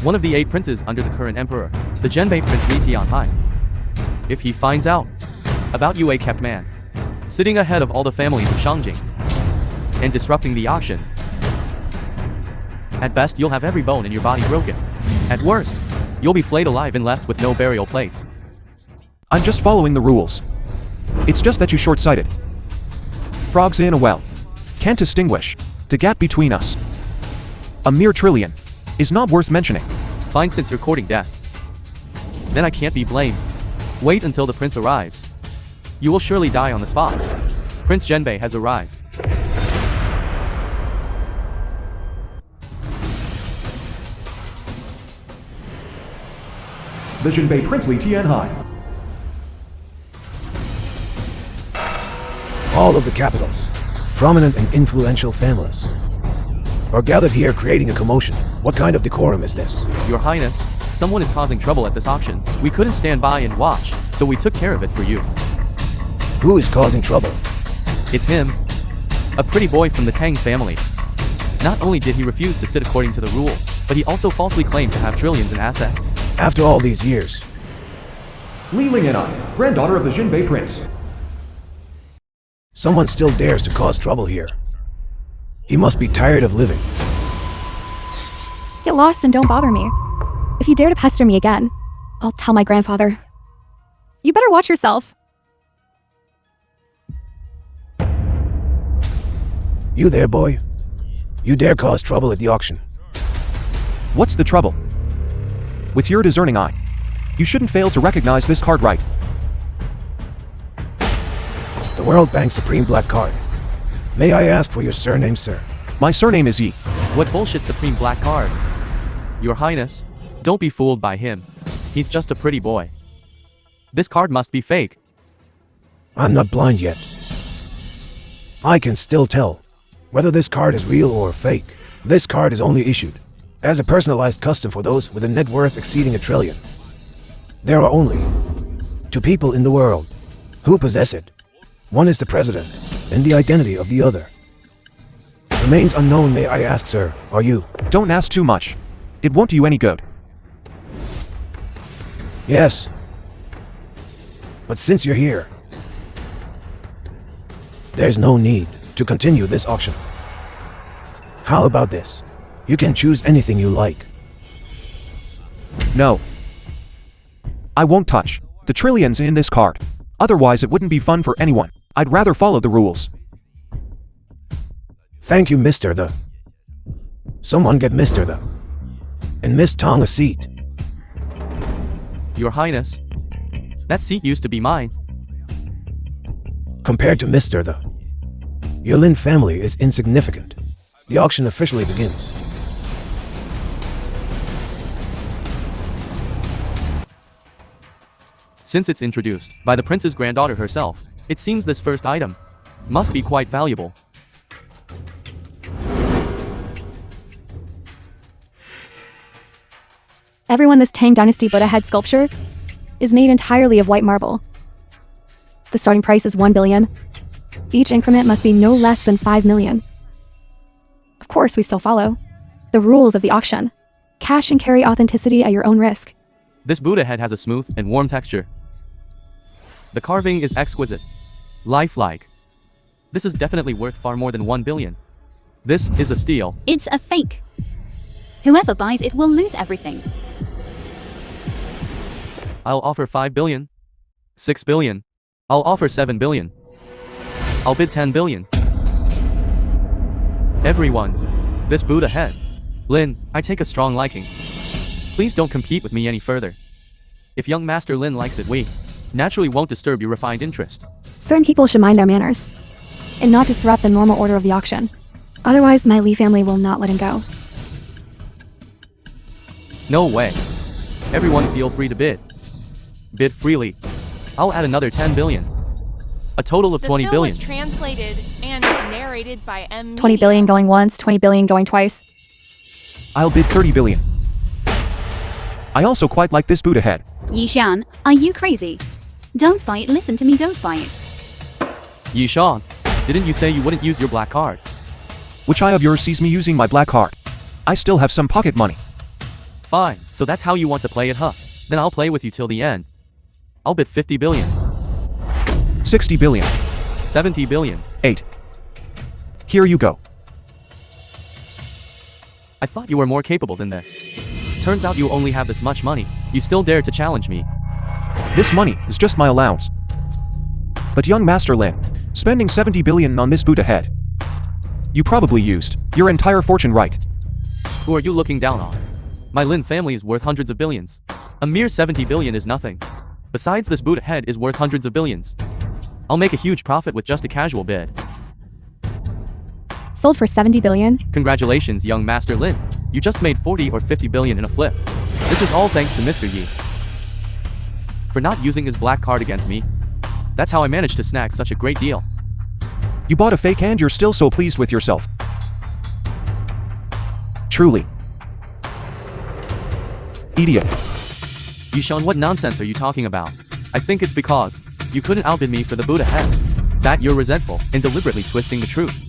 A: one of the 8 princes under the current emperor, the Zhenbei Prince Li Tianhai. If he finds out About you, a kept man. Sitting ahead of all the families of Shangjing. And disrupting the auction. At best, you'll have every bone in your body broken. At worst, you'll be flayed alive and left with no burial place.
F: I'm just following the rules. It's just that you're short-sighted. Frogs in a well. Can't distinguish the gap between us. A mere trillion is not worth mentioning.
A: Fine, since you're courting death. Then I can't be blamed. Wait until the prince arrives. You will surely die on the spot. Prince Genbei has arrived.
F: The Jinbei princely Tianhai.
C: All of the capitals, prominent and influential families, are gathered here creating a commotion. What kind of decorum is this?
A: Your Highness, someone is causing trouble at this auction. We couldn't stand by and watch, so we took care of it for you.
C: Who is causing trouble?
A: It's him. A pretty boy from the Tang family. Not only did he refuse to sit according to the rules, but he also falsely claimed to have trillions in assets.
C: After all these years,
F: Li Ling and I, granddaughter of the Jinbei prince.
C: someone still dares to cause trouble here. He must be tired of living.
E: Get lost and don't bother me. If you dare to pester me again, I'll tell my grandfather. You better watch yourself.
C: You there, boy? You dare cause trouble at the auction?
F: What's the trouble? With your discerning eye, you shouldn't fail to recognize this card right.
C: The World Bank Supreme Black Card. May I ask for your surname, sir?
F: My surname is Yi.
A: What bullshit supreme black card? Your Highness, don't be fooled by him. He's just a pretty boy. This card must be fake.
C: I'm not blind yet. I can still tell whether this card is real or fake. This card is only issued as a personalized custom for those with a net worth exceeding $1 trillion. There are only 2 people in the world who possess it. One is the president, and the identity of the other remains unknown. May I ask, sir, are you?
F: Don't ask too much. It won't do you any good.
C: Yes. But since you're here, there's no need to continue this auction. How about this? You can choose anything you like.
F: No. I won't touch the trillions in this card. Otherwise it wouldn't be fun for anyone. I'd rather follow the rules.
C: Thank you, Mr. The. Someone get Mr. The. And Miss Tang a seat.
A: Your Highness, that seat used to be mine.
C: Compared to Mr. The, your Lin family is insignificant. The auction officially begins.
A: Since it's introduced by the prince's granddaughter herself, it seems this first item must be quite valuable.
E: Everyone, this Tang Dynasty Buddha head sculpture is made entirely of white marble. The starting price is 1 billion. Each increment must be no less than 5 million. Of course, we still follow the rules of the auction. Cash and carry authenticity at your own risk.
A: This Buddha head has a smooth and warm texture. The carving is exquisite, lifelike. This is definitely worth far more than 1 billion. This is a steal.
B: It's a fake. Whoever buys it will lose everything.
A: I'll offer 5 billion. 6 billion. I'll offer 7 billion. I'll bid 10 billion. Everyone. This Buddha head. Lin, I take a strong liking. Please don't compete with me any further. If young Master Lin likes it, we naturally won't disturb your refined interest.
E: Certain people should mind their manners and not disrupt the normal order of the auction. Otherwise, my Li family will not let him go.
A: No way. Everyone feel free to bid. Bid freely. I'll add another 10 billion. A total of
G: The
A: 20
G: film
A: billion.
G: was translated and narrated by M.
E: 20 billion going once, 20 billion going twice.
F: I'll bid 30 billion. I also quite like this Buddha head.
B: Yishan, are you crazy? Don't buy it, listen to me, don't buy it.
A: Yishan, didn't you say you wouldn't use your black card?
F: Which eye of yours sees me using my black card? I still have some pocket money.
A: Fine, so that's how you want to play it, huh? Then I'll play with you till the end. I'll bid 50 billion.
F: 60 billion.
A: 70 billion.
F: 8. Here you go.
A: I thought you were more capable than this. Turns out you only have this much money. You still dare to challenge me.
F: This money is just my allowance. But young Master Lin, spending 70 billion on this Buddha head. You probably used your entire fortune, right?
A: Who are you looking down on? My Lin family is worth hundreds of billions. A mere 70 billion is nothing. Besides, this Buddha head is worth hundreds of billions. I'll make a huge profit with just a casual bid.
E: Sold for 70 billion?
A: Congratulations, young Master Lin. You just made 40 or 50 billion in a flip. This is all thanks to Mr. Yi. For not using his black card against me. That's how I managed to snag such a great deal.
F: You bought a fake and you're still so pleased with yourself. Truly. Idiot.
A: Yishan, what nonsense are you talking about? I think it's because you couldn't outbid me for the Buddha head. That you're resentful and deliberately twisting the truth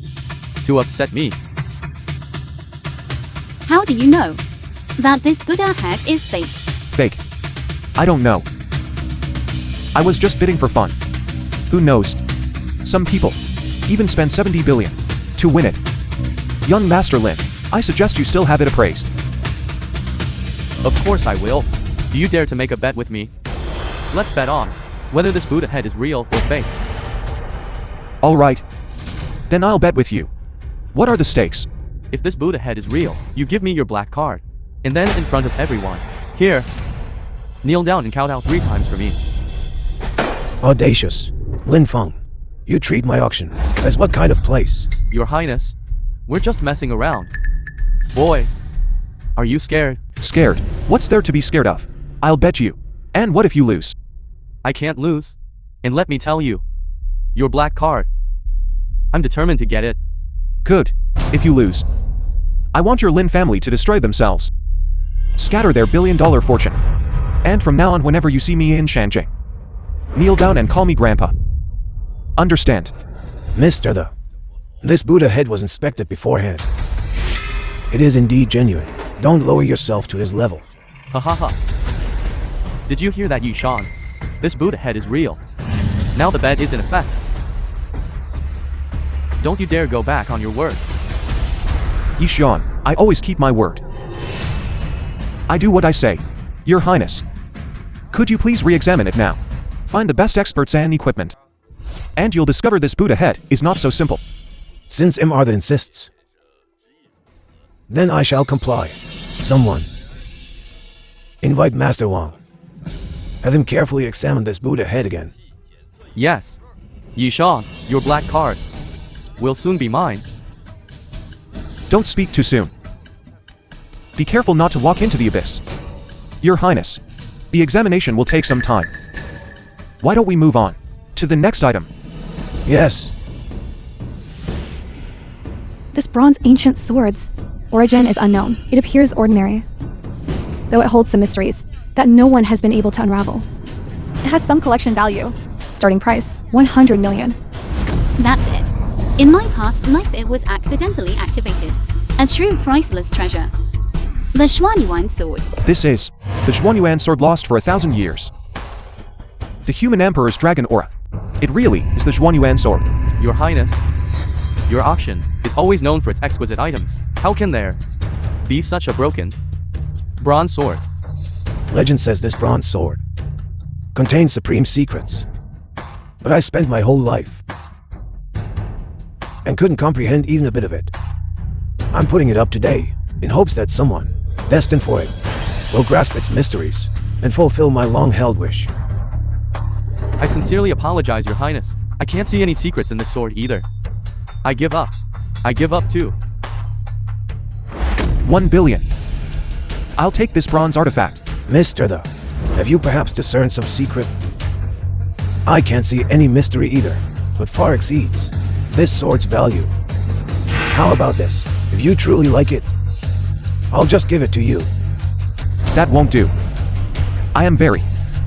A: to upset me.
B: How do you know that this Buddha head is fake?
F: Fake. I don't know. I was just bidding for fun. Who knows? Some people even spend 70 billion to win it. Young Master Lin, I suggest you still have it appraised.
A: Of course I will. Do you dare to make a bet with me? Let's bet on whether this Buddha head is real or fake.
F: Alright. Then I'll bet with you. What are the stakes?
A: If this Buddha head is real, you give me your black card. And then in front of everyone. Here. Kneel down and kowtow 3 times for me.
C: Audacious. Lin Feng, you treat my auction as what kind of place?
A: Your Highness, we're just messing around. Boy, are you scared?
F: Scared? What's there to be scared of? I'll bet you. And what if you lose?
A: I can't lose. And let me tell you, your black card. I'm determined to get it.
F: Good. If you lose, I want your Lin family to destroy themselves. Scatter their billion-dollar fortune. And from now on, whenever you see me in Shanjing, kneel down and call me Grandpa. Understand?
C: Mr. This Buddha head was inspected beforehand. It is indeed genuine. Don't lower yourself to his level.
A: Ha ha ha. Did you hear that, Yishan? This Buddha head is real. Now the bet is in effect. Don't you dare go back on your word.
F: Yishan, I always keep my word. I do what I say. Your Highness. Could you please re-examine it now? Find the best experts and equipment. And you'll discover this Buddha head is not so simple.
C: Since Mr. insists, then I shall comply. Someone. Invite Master Wang. Have him carefully examine this Buddha head again.
A: Yes. Yishan, your black card will soon be mine.
F: Don't speak too soon. Be careful not to walk into the abyss. Your Highness, the examination will take some time. Why don't we move on to the next item?
C: Yes.
E: This bronze ancient sword's origin is unknown. It appears ordinary, though it holds some mysteries that no one has been able to unravel. It has some collection value. Starting price, 100 million.
B: That's it. In my past life it was accidentally activated. A true priceless treasure. The Xuanyuan sword.
F: This is the Xuanyuan sword lost for 1,000 years. The human emperor's dragon aura. It really is the Xuanyuan sword.
A: Your Highness, your auction is always known for its exquisite items. How can there be such a broken bronze sword?
C: Legend says this bronze sword contains supreme secrets. But I spent my whole life and couldn't comprehend even a bit of it. I'm putting it up today in hopes that someone destined for it will grasp its mysteries and fulfill my long-held wish.
A: I sincerely apologize, Your Highness. I can't see any secrets in this sword either. I give up. I give up too.
F: 1 billion. I'll take this bronze artifact.
C: Mr. Have you perhaps discerned some secret? I can't see any mystery either, but far exceeds this sword's value. How about this? If you truly like it, I'll just give it to you.
F: That won't do. I am very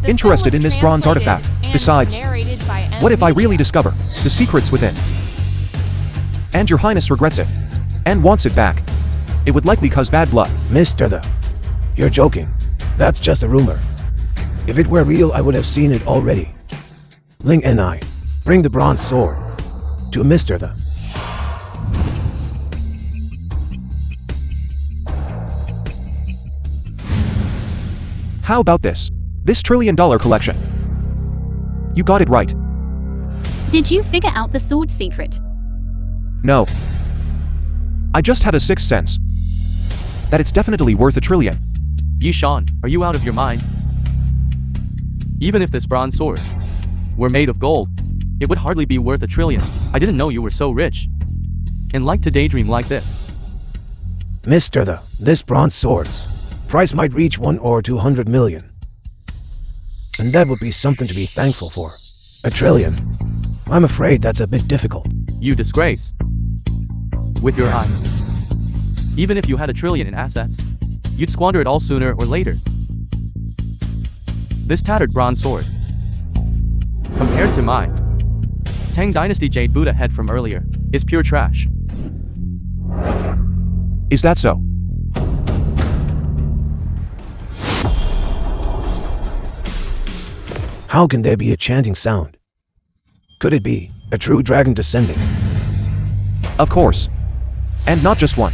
G: The
F: interested
G: film
F: in
G: was
F: this bronze
G: translated
F: artifact.
G: and
F: Besides,
G: narrated by
F: what if I really
G: Media.
F: discover the secrets within? And your Highness regrets it and wants it back. It would likely cause bad blood.
C: Mr. You're joking. That's just a rumor. If it were real, I would have seen it already. Ling and I Bring the bronze sword to Mr. the.
F: How about this? This $1 trillion collection. You got it right.
B: Did you figure out the sword secret?
F: No. I just had a sixth sense that it's definitely worth $1 trillion.
A: Xuan, are you out of your mind? Even if this bronze sword were made of gold, it would hardly be worth $1 trillion. I didn't know you were so rich and like to daydream like this.
C: Mr. the, this bronze sword's price might reach 1 or 200 million. And that would be something to be thankful for. $1 trillion. I'm afraid that's a bit difficult.
A: You disgrace. With your eye. Even if you had $1 trillion in assets, you'd squander it all sooner or later. This tattered bronze sword, compared to my Tang Dynasty Jade Buddha head from earlier, is pure trash.
F: Is that so?
C: How can there be a chanting sound? Could it be a true dragon descending?
F: Of course. And not just one.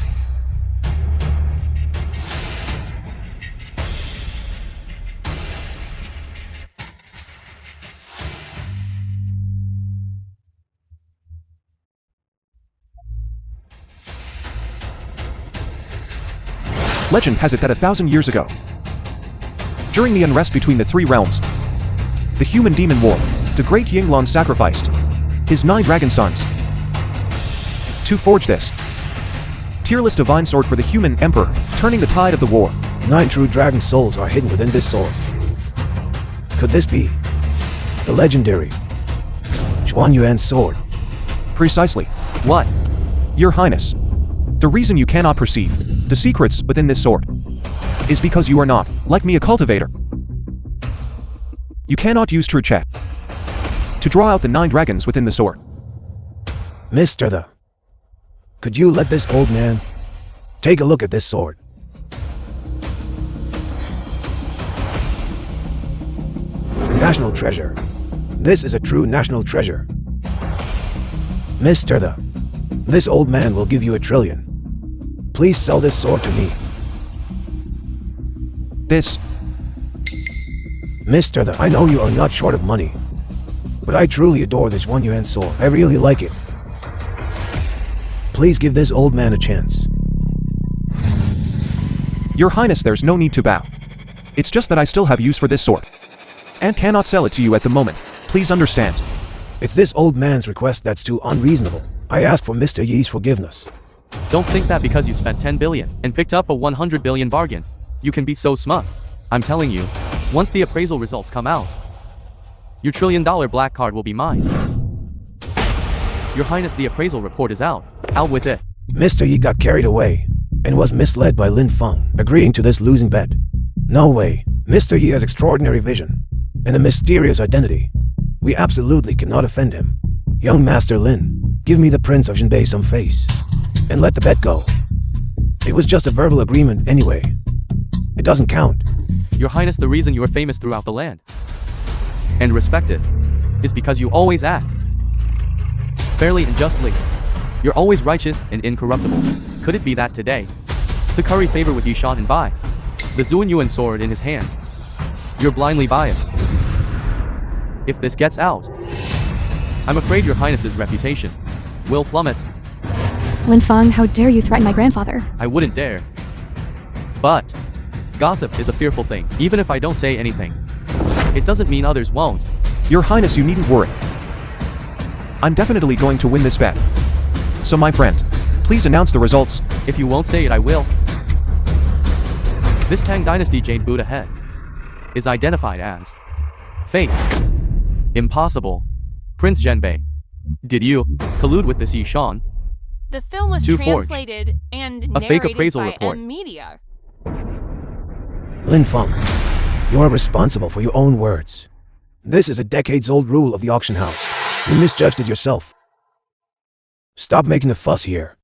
F: Legend has it that 1,000 years ago, during the unrest between the three realms, the human-demon war, the great Yinglong sacrificed his 9 dragon sons to forge this tearless divine sword for the human emperor, turning the tide of the war.
C: 9 true dragon souls are hidden within this sword. Could this be the legendary Xuan Yuan sword?
F: Precisely.
A: What?
F: Your Highness, the reason you cannot perceive the secrets within this sword is because you are not, like me, a cultivator. You cannot use true check to draw out the 9 dragons within the sword.
C: Mr. the, could you let this old man take a look at this sword? A national treasure. This is a true national treasure. Mr. the, this old man will give you $1 trillion. Please sell this sword to me.
F: This,
C: Mr. the, I know you are not short of money, but I truly adore this Xuan Yuan sword. I really like it. Please give this old man a chance.
F: Your Highness, there's no need to bow. It's just that I still have use for this sword and cannot sell it to you at the moment. Please understand.
C: It's this old man's request that's too unreasonable. I ask for Mr. Yi's forgiveness.
A: Don't think that because you spent 10 billion and picked up a 100 billion bargain, you can be so smug. I'm telling you, once the appraisal results come out, your $1 trillion black card will be mine. Your Highness, the appraisal report is out. Out with it.
C: Mr. Yi got carried away and was misled by Lin Feng, agreeing to this losing bet. No way. Mr. Yi has extraordinary vision and a mysterious identity. We absolutely cannot offend him. Young Master Lin, give me the Prince of Jinbei some face and let the bet go. It was just a verbal agreement anyway. It doesn't count.
A: Your Highness, the reason you are famous throughout the land and respected is because you always act fairly and justly. You're always righteous and incorruptible. Could it be that today, to curry favor with Xuan and buy the Xuan Yuan sword in his hand, you're blindly biased? If this gets out, I'm afraid your Highness's reputation will plummet.
E: Lin Feng, how dare you threaten my grandfather?
A: I wouldn't dare. But gossip is a fearful thing. Even if I don't say anything, it doesn't mean others won't.
F: Your Highness, you needn't worry. I'm definitely going to win this bet. So my friend, please announce the results.
A: If you won't say it, I will. This Tang Dynasty Jade Buddha head is identified as fake. Impossible. Prince Zhenbei, did you collude with this Xuan?
G: The film was
A: To forge
G: translated and
A: a fake
G: narrated
A: appraisal
G: by
A: report.
G: Media.
C: Lin Feng, you are responsible for your own words. This is a decades-old rule of the auction house. You misjudged it yourself. Stop making a fuss here.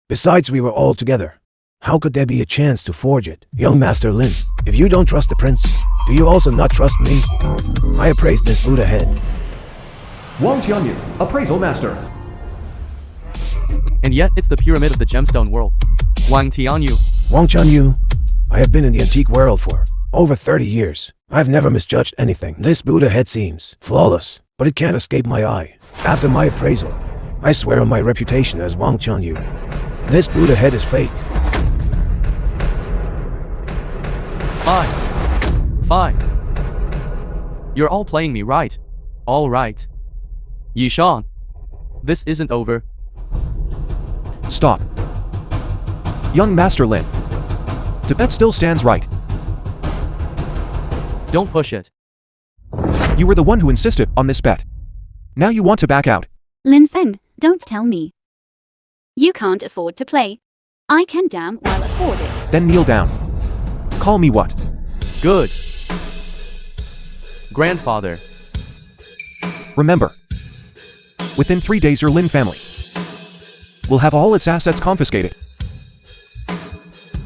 C: Besides, we were all together. How could there be a chance to forge it? Young Master Lin, if you don't trust the prince, do you also not trust me? I appraised this Buddha head
F: Wang Tianyu, appraisal master.
A: And yet, it's the pyramid of the gemstone world. Wang Tianyu.
C: Wang Chanyu, I have been in the antique world for over 30 years. I've never misjudged anything. This Buddha head seems flawless, but it can't escape my eye. After my appraisal, I swear on my reputation as Wang Chanyu. This Buddha head is fake.
A: Fine. You're all playing me right. All right. Yishan. This isn't over.
F: Stop. Young Master Lin. The bet still stands right.
A: Don't push it.
F: You were the one who insisted on this bet. Now you want to back out.
B: Lin Feng, don't tell me. You can't afford to play. I can damn well afford it.
F: Then kneel down. Call me what?
A: Good. Grandfather.
F: Remember. Within 3 days your Lin family will have all its assets confiscated.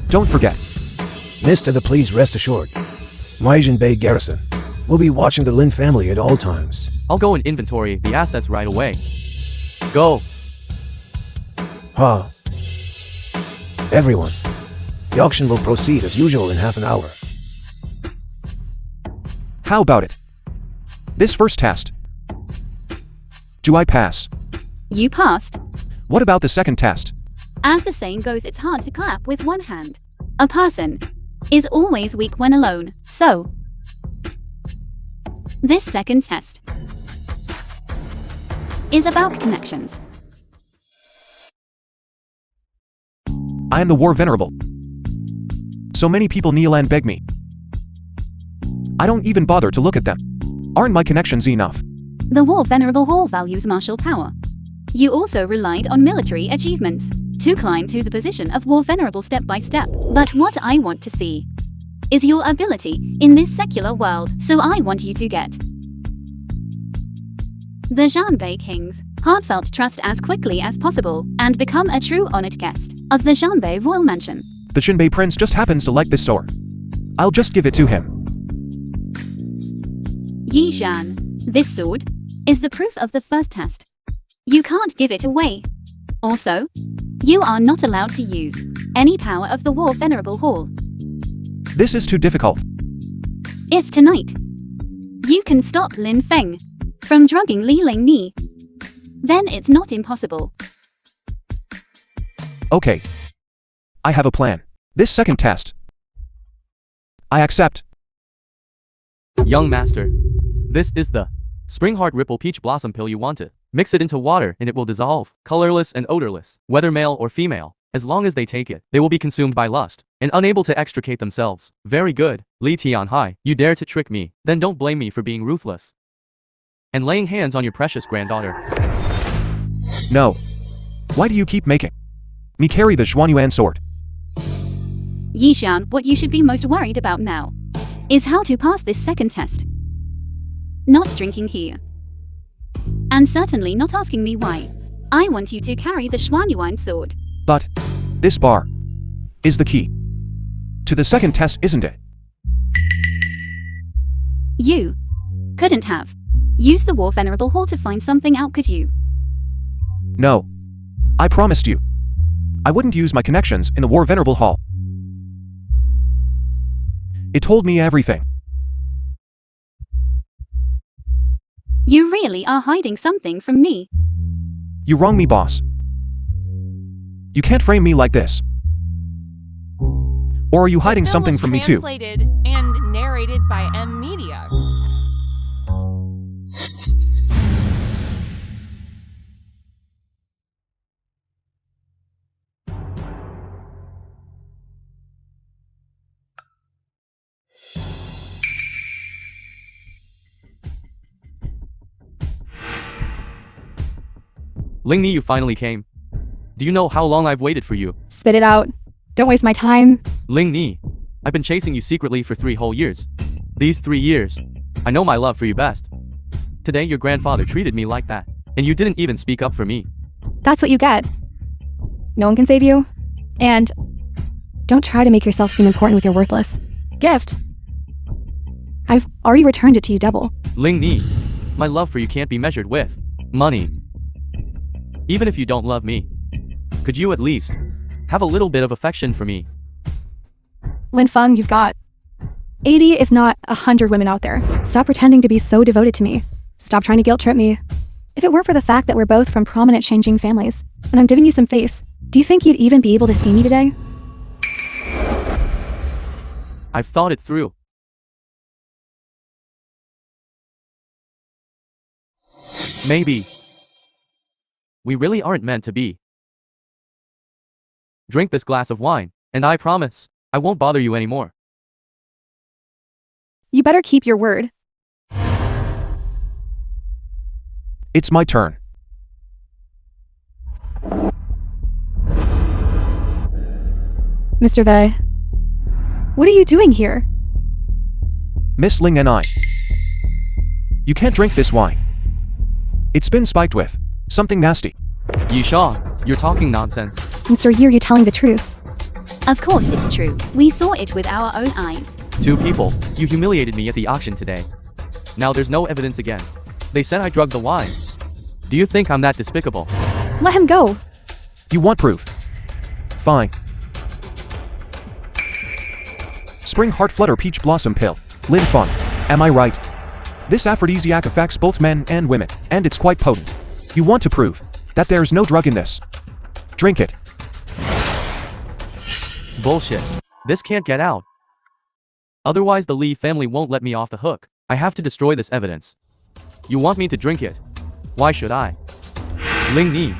F: Don't forget.
C: Mr. Please rest assured. Waijin Bay Garrison will be watching the Lin family at all times.
A: I'll go and inventory the assets right away. Go.
C: Ha. Everyone. The auction will proceed as usual in half an hour.
F: How about it? This first test. Do I pass?
B: You passed.
F: What about the second test?
B: As the saying goes, it's hard to clap with one hand. A person is always weak when alone, so this second test is about connections.
F: I am the war venerable. So many people kneel and beg me. I don't even bother to look at them. Aren't my connections enough?
B: The War Venerable Hall values martial power. You also relied on military achievements to climb to the position of War Venerable step by step. But what I want to see is your ability in this secular world, so I want you to get the Zhanbei King's heartfelt trust as quickly as possible and become a true honored guest of the Zhanbei Royal Mansion.
F: The Xinbei Prince just happens to like this sword. I'll just give it to him.
B: Yishan, this sword is the proof of the first test. You can't give it away. Also, you are not allowed to use any power of the War Venerable Hall.
F: This is too difficult.
B: If tonight you can stop Lin Feng from drugging Li Ling Ni, then it's not impossible.
F: Okay. I have a plan. This second test. I accept.
A: Young master. This is the Spring Heart Ripple Peach Blossom Pill you wanted. Mix it into water and it will dissolve, colorless and odorless, whether male or female. As long as they take it, they will be consumed by lust, and unable to extricate themselves. Very good, Li Tianhai. You dare to trick me, then don't blame me for being ruthless and laying hands on your precious granddaughter.
F: No. Why do you keep making me carry the Xuanyuan sword?
B: Yishan, what you should be most worried about now is how to pass this second test. Not drinking here. And certainly not asking me why. I want you to carry the Xuanyuan sword.
F: But this bar is the key to the second test, isn't it?
B: You couldn't have used the War Venerable Hall to find something out, could you?
F: No. I promised you. I wouldn't use my connections in the War Venerable Hall. It told me everything.
B: You really are hiding something from me.
F: You wrong me, boss. You can't frame me like this. Or are you hiding something from me too?
G: Translated and narrated by M Media.
A: Ling Ni, you finally came. Do you know how long I've waited for you?
E: Spit it out. Don't waste my time.
A: Ling Ni, I've been chasing you secretly for 3 whole years. These 3 years, I know my love for you best. Today your grandfather treated me like that, and you didn't even speak up for me.
E: That's what you get. No one can save you. And don't try to make yourself seem important with your worthless gift. I've already returned it to you double.
A: Ling Ni, My love for you can't be measured with money. Even if you don't love me, could you at least have a little bit of affection for me?
E: Lin Feng, you've got 80, if not 100 women out there. Stop pretending to be so devoted to me. Stop trying to guilt trip me. If it weren't for the fact that we're both from prominent changing families, and I'm giving you some face, do you think you'd even be able to see me today?
A: I've thought it through. Maybe we really aren't meant to be. Drink this glass of wine, and I promise I won't bother you anymore.
E: You better keep your word.
F: It's my turn.
E: Mr. They, what are you doing here?
F: Miss Ling and I. You can't drink this wine. It's been spiked with something nasty.
A: Yisha, you're talking nonsense.
E: Mr. Yi, are you telling the truth?
B: Of course it's true. We saw it with our own eyes.
A: 2 people, you humiliated me at the auction today. Now there's no evidence again. They said I drugged the wine. Do you think I'm that despicable?
E: Let him go.
F: You want proof? Fine. Spring Heart Flutter Peach Blossom Pill. Lin Feng. Am I right? This aphrodisiac affects both men and women, and it's quite potent. You want to prove that there's no drug in this. Drink it.
A: Bullshit. This can't get out. Otherwise the Li family won't let me off the hook. I have to destroy this evidence. You want me to drink it? Why should I? Ling Ni,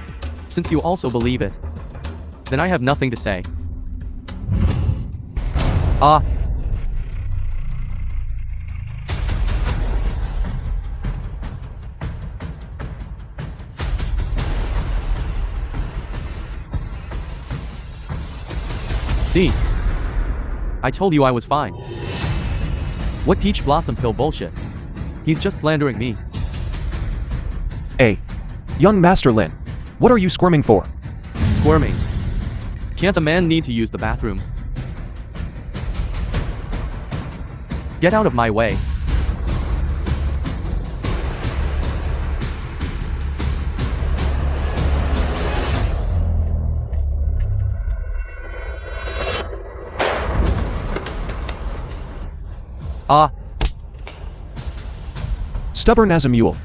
A: since you also believe it, then I have nothing to say. Ah. See? I told you I was fine. What peach blossom pill bullshit? He's just slandering me.
F: Hey. Young Master Lin. What are you squirming for?
A: Squirming. Can't a man need to use the bathroom? Get out of my way. Ah.
F: Stubborn as a mule.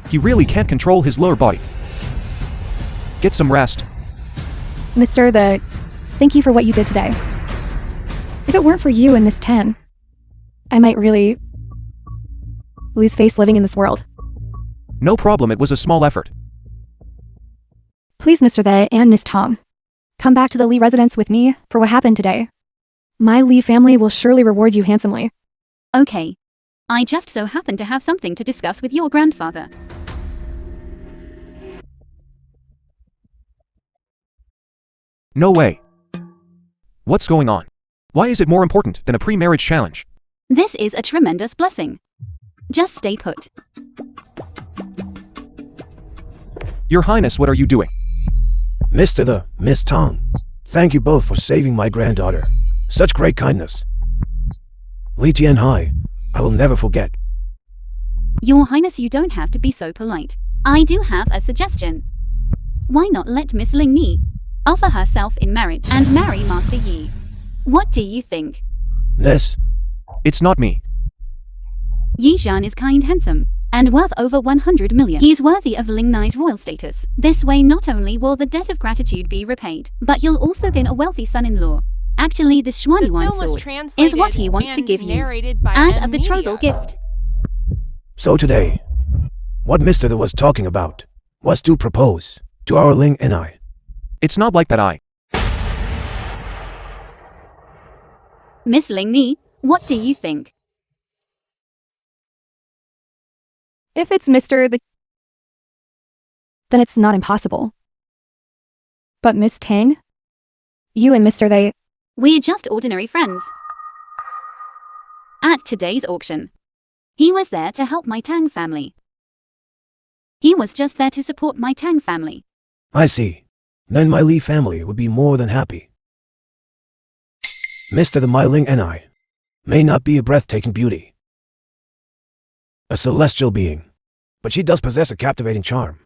F: He really can't control his lower body. Get some rest.
E: Mr. The, thank you for what you did today. If it weren't for you and Miss 10, I might really lose face living in this world.
F: No problem, it was a small effort.
E: Please, Mr. The and Miss Tom, come back to the Lee residence with me for what happened today. My Lee family will surely reward you handsomely.
B: Okay. I just so happen to have something to discuss with your grandfather.
F: No way. What's going on? Why is it more important than a pre-marriage challenge?
B: This is a tremendous blessing. Just stay put.
F: Your Highness, what are you doing?
C: Mr. the Miss Tang, thank you both for saving my granddaughter. Such great kindness. Li Tianhai, I will never forget.
B: Your Highness, you don't have to be so polite. I do have a suggestion. Why not let Miss Ling Ni offer herself in marriage and marry Master Yi? What do you think?
C: This?
F: It's not me.
B: Yi Zhan is kind, handsome, and worth over 100 million. He's worthy of Ling Nai's royal status. This way not only will the debt of gratitude be repaid, but you'll also gain a wealthy son-in-law. Actually, this Xuan
G: The
B: Yuan
G: film was
B: sword is what he wants to
G: translated
B: give
G: and
B: you
G: narrated by
B: as a
G: M
B: betrothal
G: Media.
B: gift.
C: So today, what Mr. the was talking about was to propose to our Ling and I.
F: It's not like that.
B: Miss Ling Ni, what do you think?
E: If it's Mr. The, then it's not impossible. But Miss Tang, you and Mr. They,
B: We're just ordinary friends. At today's auction, he was there to help my Tang family. He was just there to support my Tang family.
C: I see. Then my Li family would be more than happy. Mr. the My Ling and I may not be a breathtaking beauty, A celestial being. But she does possess a captivating charm.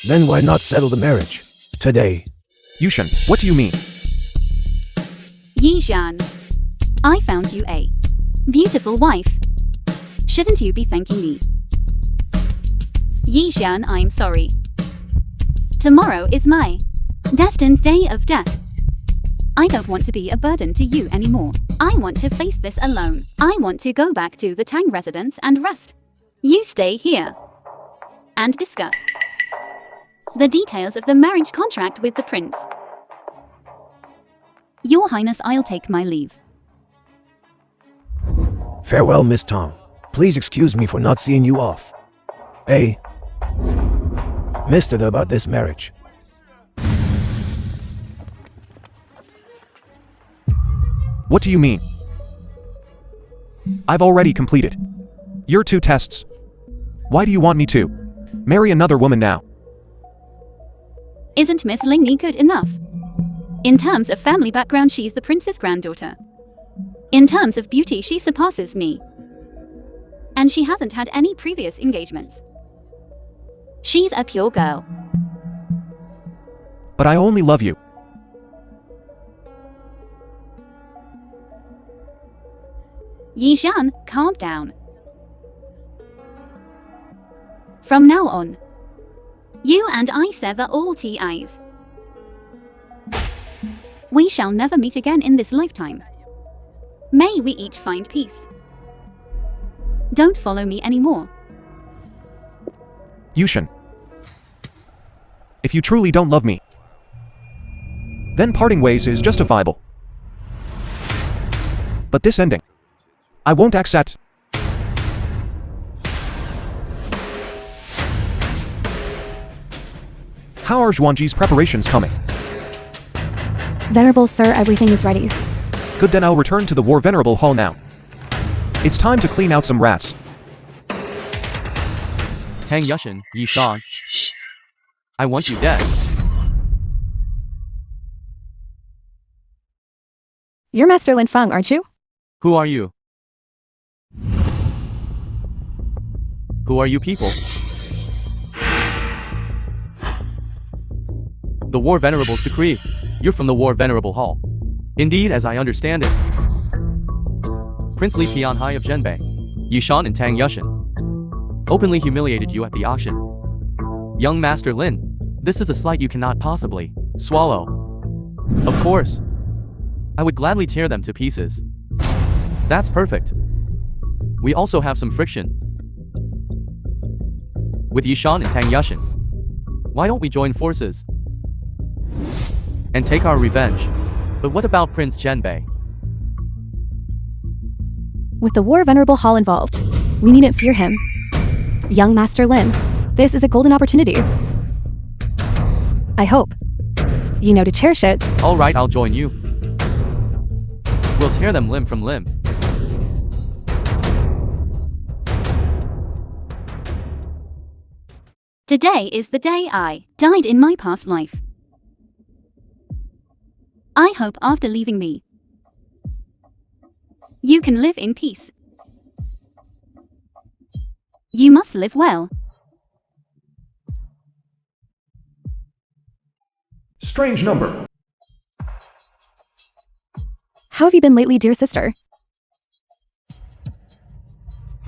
C: Then why not settle the marriage? Today.
F: Yushin, what do you mean?
B: Yishan, I found you a beautiful wife. Shouldn't you be thanking me? Yishan, I'm sorry. Tomorrow is my destined day of death. I don't want to be a burden to you anymore. I want to face this alone. I want to go back to the Tang residence and rest. You stay here and discuss the details of the marriage contract with the prince. Your Highness, I'll take my leave.
C: Farewell, Miss Tang. Please excuse me for not seeing you off. Hey, Mr. about this marriage.
F: What do you mean? I've already completed your 2 tests. Why do you want me to marry another woman now?
B: Isn't Miss Lingy good enough? In terms of family background, she's the prince's granddaughter. In terms of beauty, she surpasses me. And she hasn't had any previous engagements. She's a pure girl.
F: But I only love you.
B: Yishan, calm down. From now on, you and I sever all ties. We shall never meet again in this lifetime. May we each find peace. Don't follow me anymore.
F: Yushin. If you truly don't love me, then parting ways is justifiable. But this ending, I won't accept. How are Zhuangji's preparations coming?
E: Venerable sir, everything is ready.
F: Good, then I'll return to the War Venerable Hall now. It's time to clean out some rats.
A: Tang Yushin, Yishan. I want you dead.
E: You're Master Lin Feng, aren't you?
A: Who are you? Who are you people? The War Venerable's decree. You're from the War Venerable Hall. Indeed, as I understand it. Prince Li Tianhai of Zhenbei, Yishan and Tang Yushin openly humiliated you at the auction. Young Master Lin, this is a slight you cannot possibly swallow. Of course, I would gladly tear them to pieces. That's perfect. We also have some friction with Yishan and Tang Yushin. Why don't we join forces and take our revenge? But what about Prince Zhenbei?
E: With the War Venerable Hall involved, we needn't fear him. Young Master Lin, this is a golden opportunity. I hope you know to cherish it.
A: Alright, I'll join you. We'll tear them limb from limb.
B: Today is the day I died in my past life. I hope after leaving me, you can live in peace. You must live well.
F: Strange number.
E: How have you been lately, dear sister?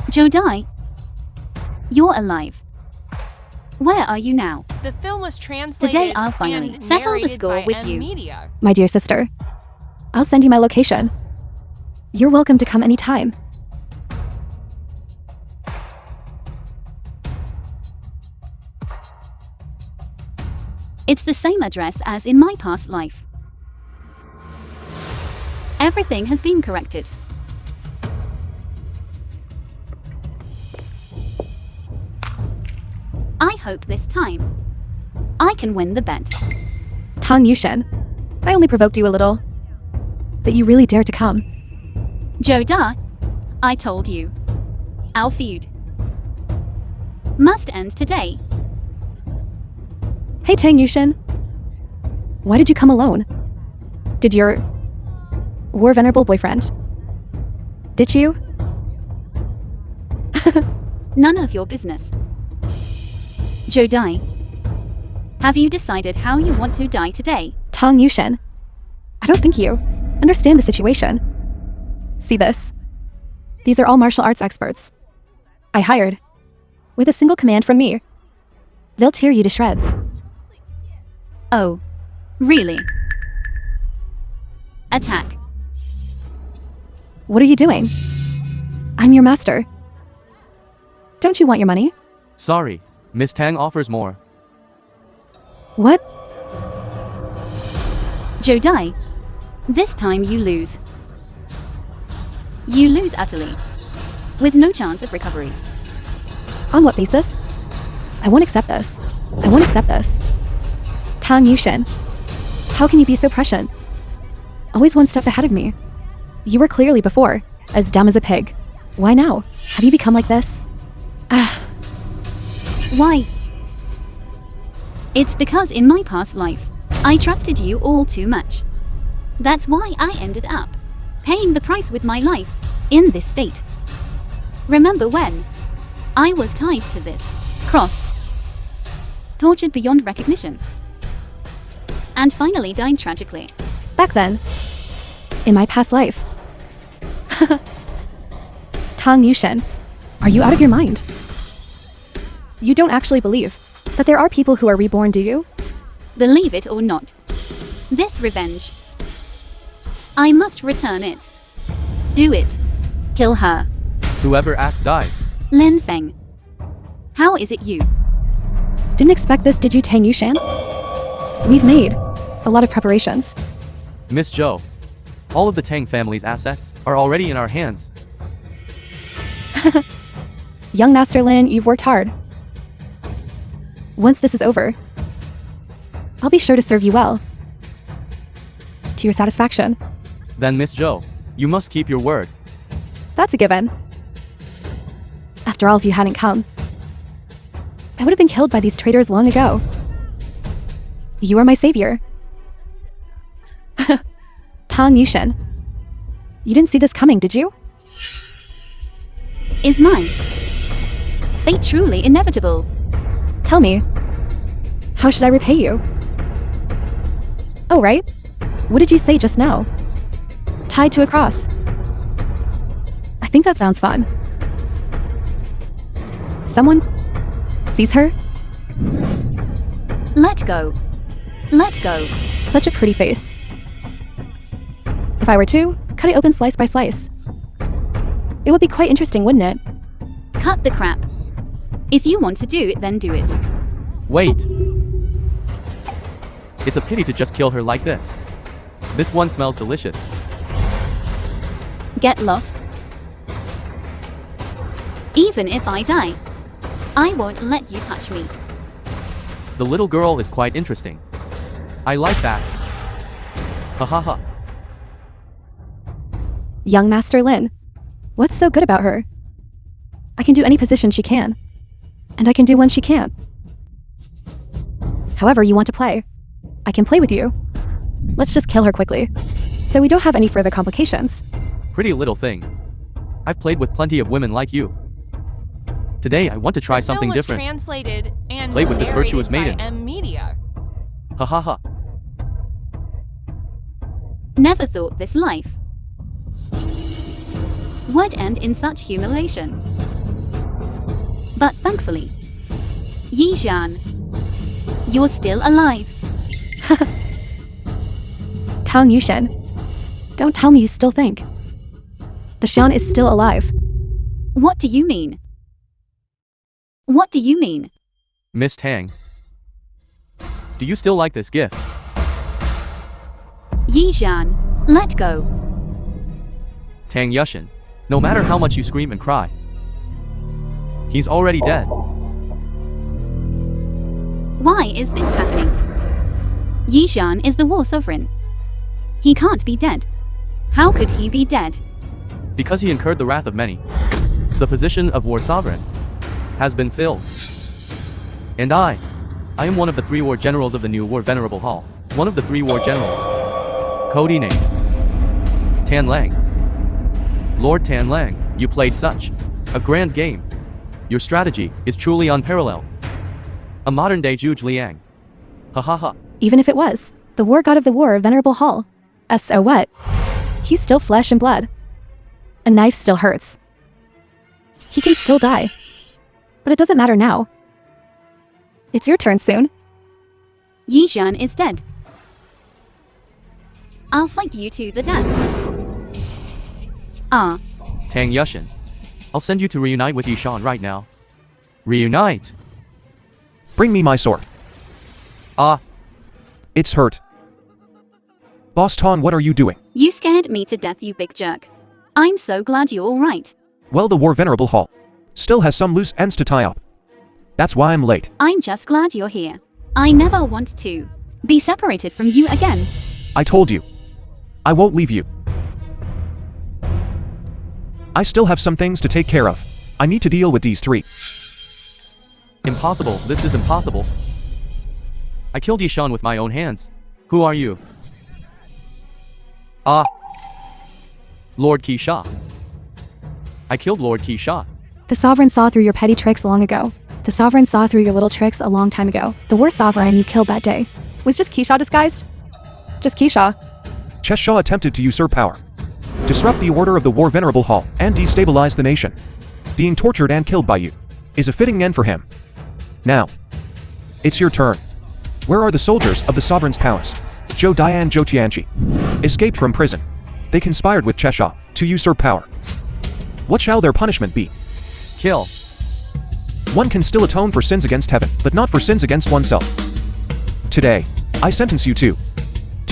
B: Jodai, you're alive. Where are you now?
G: The film was translated
B: Today I'll finally
G: and
B: settle the
G: narrated
B: score
G: by
B: with
G: M
B: you.
G: Media.
E: My dear sister, I'll send you my location. You're welcome to come anytime.
B: It's the same address as in my past life. Everything has been corrected. I hope this time I can win the bet.
E: Tang Yushin, I only provoked you a little, but you really dared to come.
B: Joda, I told you. Our feud must end today.
E: Hey Tang Yushin, why did you come alone? Did your War Venerable boyfriend ditch you?
B: None of your business. Zhou Dai, have you decided how you want to die today?
E: Tang Yushin, I don't think you understand the situation. See this? These are all martial arts experts. I hired. With a single command from me, they'll tear you to shreds.
B: Oh, really? Attack.
E: What are you doing? I'm your master. Don't you want your money?
A: Sorry, Miss Tang offers more.
E: What?
B: Zhou Dai, this time you lose. You lose utterly, with no chance of recovery.
E: On what basis? I won't accept this. I won't accept this. Tang Yushin, how can you be so prescient? Always one step ahead of me. You were clearly before as dumb as a pig. Why now? Have you become like this?
B: Why? It's because in my past life, I trusted you all too much. That's why I ended up paying the price with my life in this state. Remember when I was tied to this cross, tortured beyond recognition, and finally died tragically?
E: Back then, in my past life. Tang Yushin, are you out of your mind? You don't actually believe that there are people who are reborn, do you?
B: Believe it or not, this revenge, I must return it. Do it. Kill her.
A: Whoever acts dies.
B: Lin Feng, how is it you?
E: Didn't expect this, did you, Tang Yushin? We've made a lot of preparations.
A: Miss Zhou, all of the Tang family's assets are already in our hands.
E: Young Master Lin, you've worked hard. Once this is over, I'll be sure to serve you well. To your satisfaction.
A: Then Miss Zhou, you must keep your word.
E: That's a given. After all, if you hadn't come, I would have been killed by these traitors long ago. You are my savior. Tang Yushin, you didn't see this coming, did you?
B: Is my fate truly inevitable?
E: Tell me, how should I repay you? Oh, right. What did you say just now? Tied to a cross. I think that sounds fun. Someone sees her?
B: Let go. Let go.
E: Such a pretty face. If I were to, cut it open slice by slice. It would be quite interesting, wouldn't it?
B: Cut the crap. If you want to do it, then do it.
A: Wait. It's a pity to just kill her like this. This one smells delicious.
B: Get lost. Even if I die, I won't let you touch me.
A: The little girl is quite interesting. I like that. Ha ha ha.
E: Young Master Lin, what's so good about her? I can do any position she can, and I can do one she can't. However you want to play, I can play with you. Let's just kill her quickly, so we don't have any further complications.
A: Pretty little thing. I've played with plenty of women like you. Today I want to try something different.
G: Translated and
A: Play with this
G: narrated
A: virtuous
G: by
A: maiden.
G: M Media.
A: Ha ha ha.
B: Never thought this life would end in such humiliation. But thankfully, Yi Zhan, you're still alive.
E: Tang Yushin, don't tell me you still think. The Xuan is still alive.
B: What do you mean? What do you mean?
A: Miss Tang. Do you still like this gift?
B: Yi Zhan, let go.
A: Tang Yushin, no matter how much you scream and cry, he's already dead.
B: Why is this happening? Yi Zhan is the war sovereign. He can't be dead. How could he be dead?
A: Because he incurred the wrath of many. The position of war sovereign has been filled. And I am one of the 3 war generals of the new war venerable hall. One of the 3 war generals. Cody name. Tan Lang. Lord Tan Lang, you played such a grand game. Your strategy is truly unparalleled. A modern-day Zhuge Liang. Ha ha ha.
E: Even if it was, the war god of the war, Venerable Hall. So what? He's still flesh and blood. A knife still hurts. He can still die. But it doesn't matter now. It's your turn soon.
B: Yizhan is dead. I'll fight you to the death. Ah,
A: Tang Yushin. I'll send you to reunite with Yishan right now. Reunite?
F: Bring me my sword.
A: Ah,
F: It's hurt. Boss Ton, what are you doing?
B: you scared me to death, you big jerk. I'm so glad you're alright.
F: Well, the war Venerable Hall still has some loose ends to tie up. That's why I'm late.
B: I'm just glad you're here. I never want to be separated from you again.
F: I told you. I won't leave you. I still have some things to take care of. I need to deal with these three.
A: impossible. This is impossible. I killed Yishan with my own hands. Who are you? Ah. Lord Kisha. I killed Lord Kisha.
E: The Sovereign saw through your petty tricks long ago. The Sovereign saw through your little tricks a long time ago. The war Sovereign you killed that day. Was just Kisha disguised? Just Kisha.
F: Cheshah attempted to usurp power, disrupt the order of the war Venerable Hall, and destabilize the nation. Being tortured and killed by you is a fitting end for him. Now, it's your turn. Where are the soldiers of the Sovereign's palace? Zhou Dai and Zhou Tianqi escaped from prison. They conspired with Cheshah to usurp power. What shall their punishment be?
A: Kill.
F: One can still atone for sins against heaven, but not for sins against oneself. Today, I sentence you to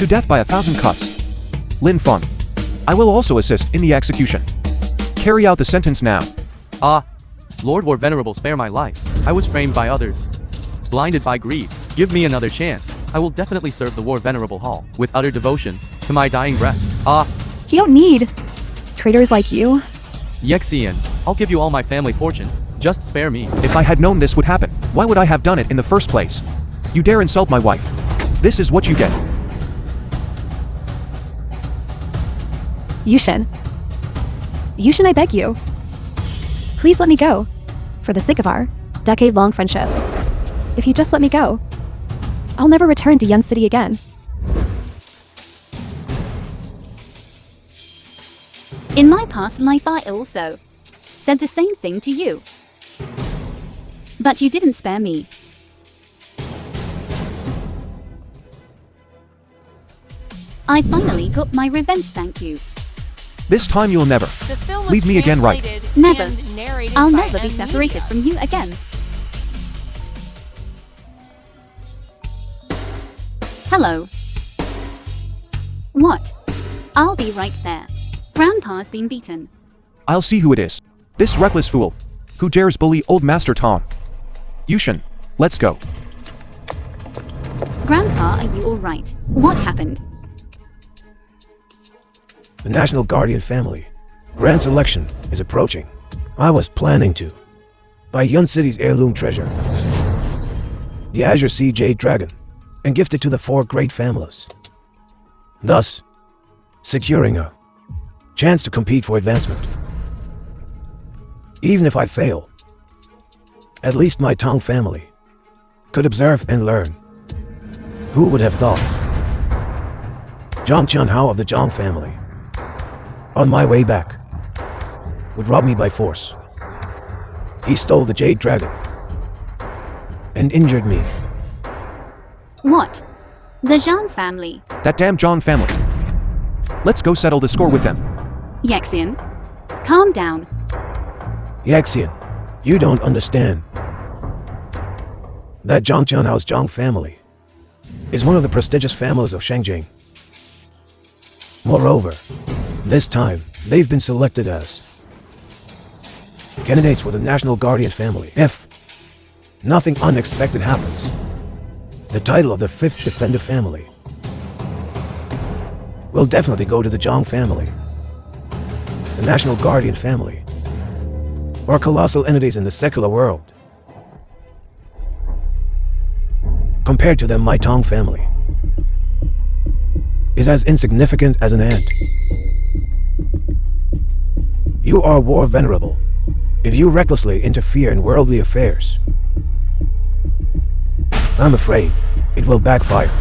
F: death by 1,000 cuts. Lin Feng. I will also assist in the execution. Carry out the sentence now.
A: Ah. Lord War Venerable, spare my life. I was framed by others. Blinded by greed. Give me another chance. I will definitely serve the War Venerable Hall with utter devotion to my dying breath. Ah.
E: You don't need traitors like you.
A: Yexian. I'll give you all my family fortune. Just spare me.
F: If I had known this would happen, why would I have done it in the first place? You dare insult my wife. This is what you get.
E: Yushin. Yushin, I beg you. Please let me go. For the sake of our decade-long friendship. If you just let me go, I'll never return to Yun City again.
B: In my past life, I also said the same thing to you. But you didn't spare me. I finally got my revenge, thank you.
F: This time you'll never
G: The film was
F: leave me again, right?
G: translated
B: Never.
G: and narrated
B: I'll
G: by
B: never be
G: M.
B: separated
G: Media.
B: from you again. Hello. What? I'll be right there. Grandpa's been beaten.
F: I'll see who it is. This reckless fool who dares bully old Master Tom. Yushin, let's go.
B: Grandpa, are you alright? What happened?
C: The National Guardian family. Grand selection is approaching. I was planning to buy Yun City's heirloom treasure, the Azure Sea Jade Dragon, and gift it to the 4 great families, thus securing a chance to compete for advancement. Even if I fail, at least my Tang family could observe and learn. Who would have thought? Zhang Qianhao of the Zhang family, on my way back, would rob me by force. He stole the Jade Dragon and injured me.
B: What? The Zhang family.
F: That damn Zhang family. Let's go settle the score with them.
B: Yexian, calm down.
C: Yexian, you don't understand. That Zhang Qianhao's Zhang family is one of the prestigious families of Shengjing. Moreover, this time, they've been selected as candidates for the National Guardian family. If nothing unexpected happens, the title of the 5th Defender family will definitely go to the Zhang family. The National Guardian family are colossal entities in the secular world. Compared to them, my Tang family is as insignificant as an ant. You are war venerable, if you recklessly interfere in worldly affairs, I'm afraid it will backfire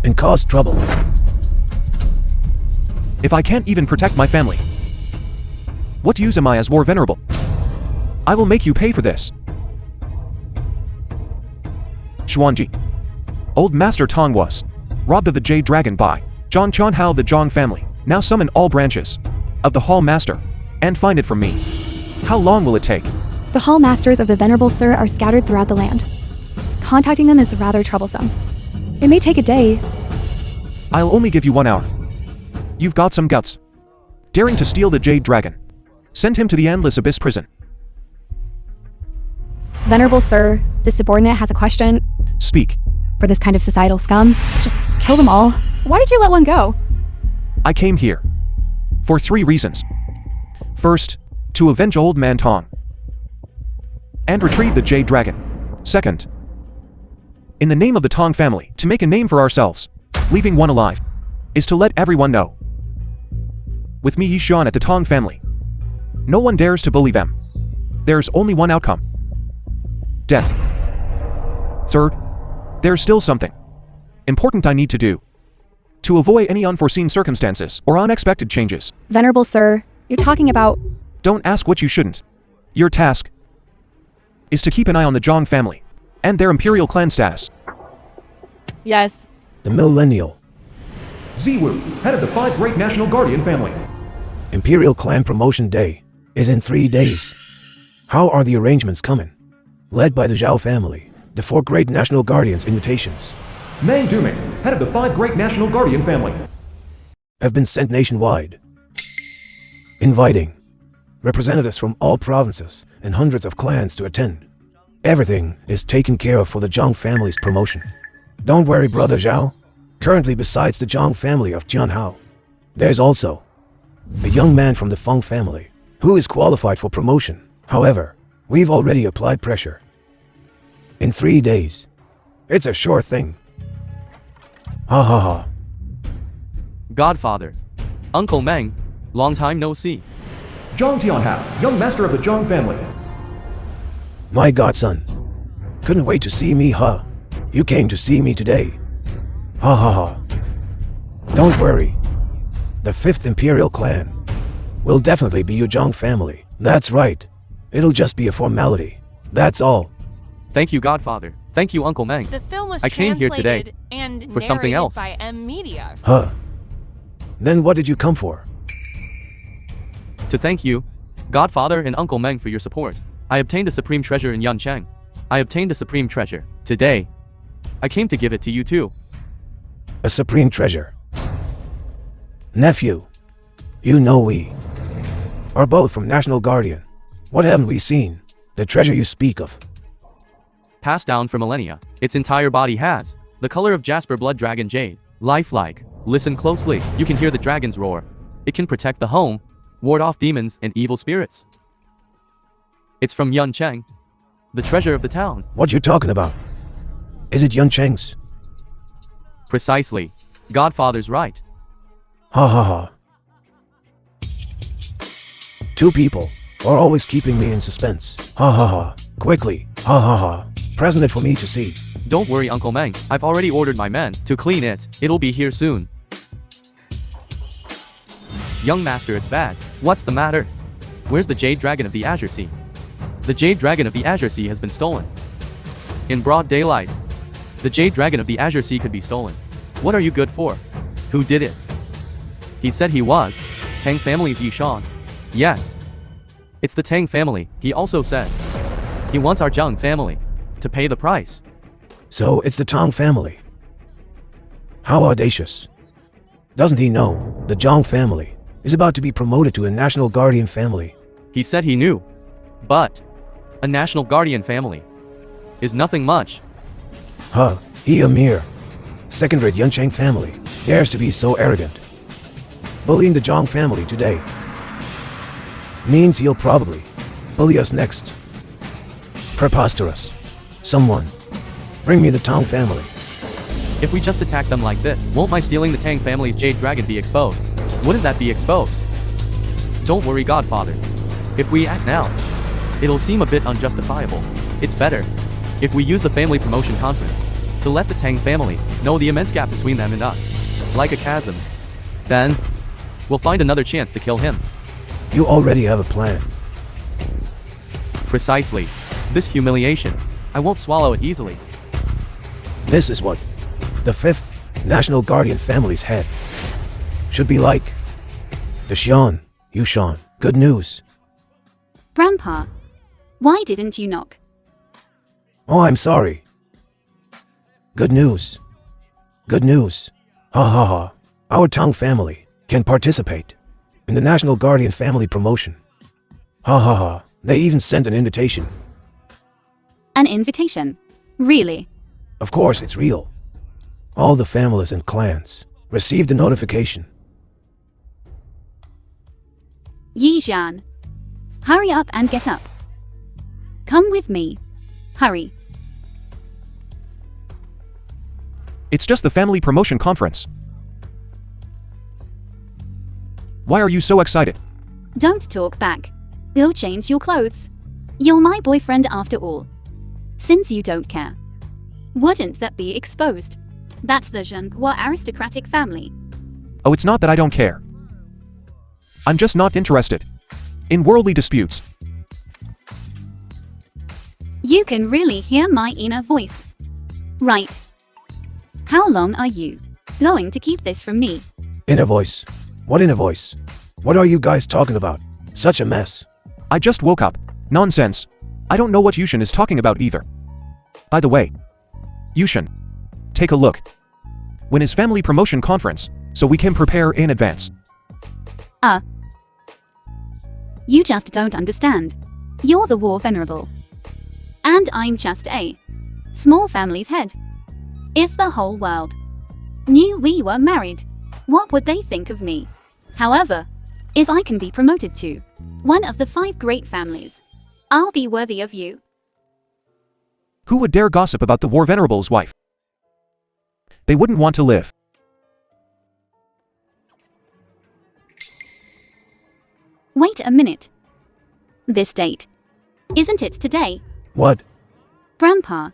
C: and cause trouble.
F: If I can't even protect my family, what use am I as war venerable? I will make you pay for this. Xuanji. Old Master Tang was robbed of the Jade Dragon by Zhang Chuanhao. The Zhang family now summon all branches of the Hall Master and find it from me. How long will it take?
E: The hall masters of the venerable sir are scattered throughout the land. Contacting them is rather troublesome. It may take a day.
F: I'll only give you 1 hour. You've got some guts. Daring to steal the Jade Dragon. Send him to the Endless Abyss prison.
E: Venerable sir, this subordinate has a question.
F: Speak.
E: For this kind of societal scum, just kill them all. Why did you let one go?
F: I came here for 3 reasons. First, to avenge old man Tang and retrieve the Jade Dragon. Second, in the name of the Tang family, to make a name for ourselves, leaving one alive, is to let everyone know. With me Yishan at the Tang family, no one dares to bully them. There's only one outcome. Death. Third, there's still something important I need to do to avoid any unforeseen circumstances or unexpected changes.
E: Venerable sir, you're talking about...
F: Don't ask what you shouldn't. Your task is to keep an eye on the Zhang family and their Imperial clan status.
E: Yes.
C: The millennial
F: Ziwu, head of the 5 great National Guardian family.
C: Imperial clan promotion day is in 3 days. How are the arrangements coming? Led by the Giàu family, the 4 great National Guardians invitations
F: Meng Duming, head of the 5 great National Guardian family.
C: have been sent nationwide, inviting representatives from all provinces and hundreds of clans to attend. Everything is taken care of for the Zhang family's promotion. Don't worry, brother Zhao. Currently, besides the Zhang family of Jianhao, there's also a young man from the Feng family who is qualified for promotion. However, we've already applied pressure. In 3 days, it's a sure thing. Ha ha ha.
A: Godfather. Uncle Meng, long time no see.
F: Zhang Tianhao, young master of the Zhang family.
C: My godson. Couldn't wait to see me, huh? You came to see me today. Ha ha ha. Don't worry. The 5th Imperial clan will definitely be your Zhang family. That's right. It'll just be a formality. That's all.
A: Thank you, Godfather. Thank you, Uncle Meng.
G: The film was
A: I came here today
G: translated and
A: for something
G: narrated
A: else.
G: by M Media.
C: Huh. Then what did you come for?
A: To thank you, Godfather and Uncle Meng, for your support. I obtained a supreme treasure in Yancheng. I obtained a supreme treasure. Today, I came to give it to you too.
C: A supreme treasure. Nephew, you know we are both from National Guardian. What haven't we seen? The treasure you speak of.
A: Passed down for millennia, its entire body has the color of jasper blood dragon jade. Lifelike. Listen closely. You can hear the dragon's roar. It can protect the home, ward off demons and evil spirits. It's from Yancheng, the treasure of the town.
C: What you talking about? Is it Yancheng's?
A: Precisely. Godfather's right.
C: Ha ha ha. 2 people are always keeping me in suspense. Ha ha ha. Quickly. Ha ha ha. Present it for me to see.
A: Don't worry, Uncle Meng. I've already ordered my men to clean it. It'll be here soon. Young master, it's bad. What's the matter? Where's the Jade Dragon of the Azure Sea? The Jade Dragon of the Azure Sea has been stolen. In broad daylight, the Jade Dragon of the Azure Sea could be stolen. What are you good for? Who did it? He said he was Tang family's Yishan. Yes. It's the Tang family. He also said he wants our Zhang family to pay the price.
C: So it's the Tang family. How audacious. Doesn't he know the Zhang family is about to be promoted to a National Guardian family?
A: He said he knew. But a National Guardian family is nothing much.
C: Huh, he a mere second-rate Yancheng family dares to be so arrogant. Bullying the Zhang family today means he'll probably bully us next. Preposterous. Someone, bring me the Tang family.
A: If we just attack them like this, won't my stealing the Tang family's Jade Dragon be exposed? Wouldn't that be exposed? Don't worry, Godfather. If we act now, it'll seem a bit unjustifiable. It's better if we use the family promotion conference to let the Tang family know the immense gap between them and us, like a chasm. Then, we'll find another chance to kill him.
C: You already have a plan.
A: Precisely. This humiliation, I won't swallow it easily.
C: This is what the 5th National Guardian family's head should be like. The Xuan, Yushan. Good news.
B: Grandpa, why didn't you knock?
C: Oh, I'm sorry. Good news. Good news. Ha ha ha. Our Tang family can participate in the National Guardian family promotion. Ha ha ha. They even sent an invitation.
B: An invitation? Really?
C: Of course, it's real. All the families and clans received a notification.
B: Yizhan, hurry up and get up. Come with me. Hurry.
F: It's just the family promotion conference. Why are you so excited?
B: Don't talk back. Go change your clothes. You're my boyfriend after all. Since you don't care, wouldn't that be exposed? That's the Zhenghua aristocratic family.
F: Oh, it's not that I don't care. I'm just not interested in worldly disputes.
B: You can really hear my inner voice. Right. How long are you going to keep this from me?
C: Inner voice? What inner voice? What are you guys talking about? Such a mess.
F: I just woke up. Nonsense. I don't know what Yushan is talking about either. By the way, Yushan, take a look. When is family promotion conference, so we can prepare in advance?
B: You just don't understand. You're the war venerable. And I'm just a small family's head. If the whole world knew we were married, what would they think of me? However, if I can be promoted to one of the 5 great families, I'll be worthy of you.
F: Who would dare gossip about the war venerable's wife? They wouldn't want to live.
B: Wait a minute. This date. Isn't it today?
C: What?
B: Grandpa,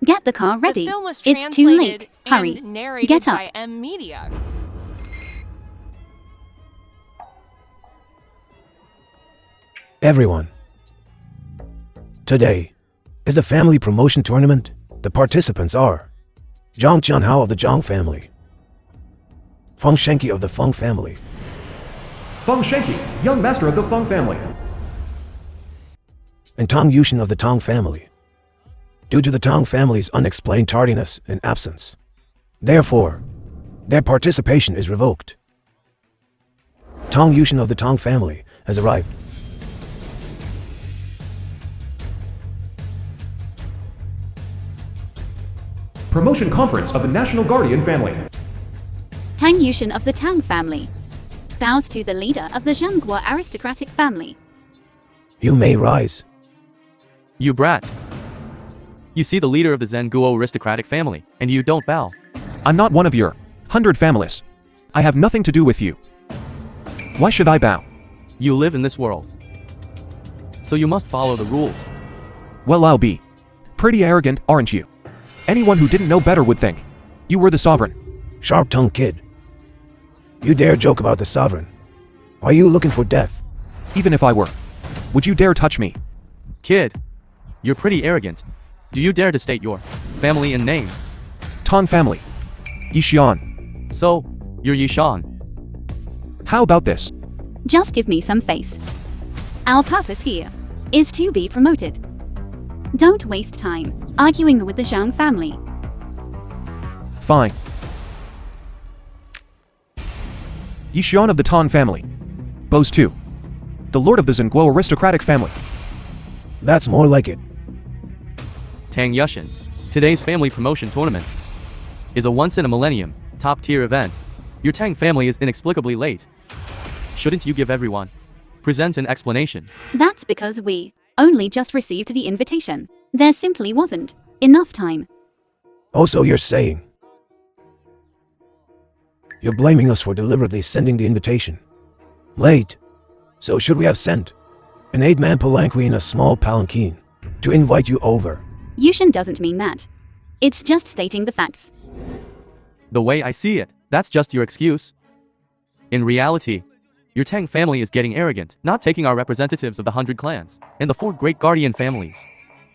B: get the car ready.
G: The film was
B: It's too late.
G: translated
B: Hurry.
G: and narrated
B: Get up.
G: by M Media.
C: Everyone. Today is the family promotion tournament. The participants are Zhang Jianhao of the Zhang family, Feng Shenki of the Feng family,
F: Feng Shenki, young master of the Feng family.
C: and Tang Yushan of the Tang family. Due to the Tang family's unexplained tardiness and absence, therefore, their participation is revoked. Tang Yushan of the Tang family has arrived.
F: Promotion conference of the National Guardian family.
B: Tang Yushan of the Tang family bows to the leader of the Zhenghua aristocratic family.
C: You may rise.
A: You brat. You see the leader of the Zhenguo aristocratic family, and you don't bow.
F: I'm not one of your 100 families. I have nothing to do with you. Why should I bow?
A: You live in this world, so you must follow the rules.
F: Well, I'll be pretty arrogant, aren't you? Anyone who didn't know better would think you were the sovereign.
C: Sharp-tongued kid. You dare joke about the sovereign? Are you looking for death?
F: Even if I were, would you dare touch me?
A: Kid, you're pretty arrogant. Do you dare to state your family and name?
F: Tang family. Yishan.
A: So, you're Yishan.
F: How about this?
B: Just give me some face. Our purpose here is to be promoted. Don't waste time arguing with the Zhang family.
F: Fine. Yishan of the Tang family. Bows too. The lord of the Zhenguo aristocratic family.
C: That's more like it.
A: Tang Yushan. Today's family promotion tournament is a once-in-a-millennium, top-tier event. Your Tang family is inexplicably late. Shouldn't you give everyone present an explanation?
B: That's because we only just received the invitation. There simply wasn't enough time.
C: Also, you're saying you're blaming us for deliberately sending the invitation late. So should we have sent An 8-man palanquin in a small palanquin to invite you over.
B: Yushin doesn't mean that. It's just stating the facts.
A: The way I see it, that's just your excuse. In reality, your Tang family is getting arrogant, not taking our representatives of the 100 clans and the 4 great guardian families.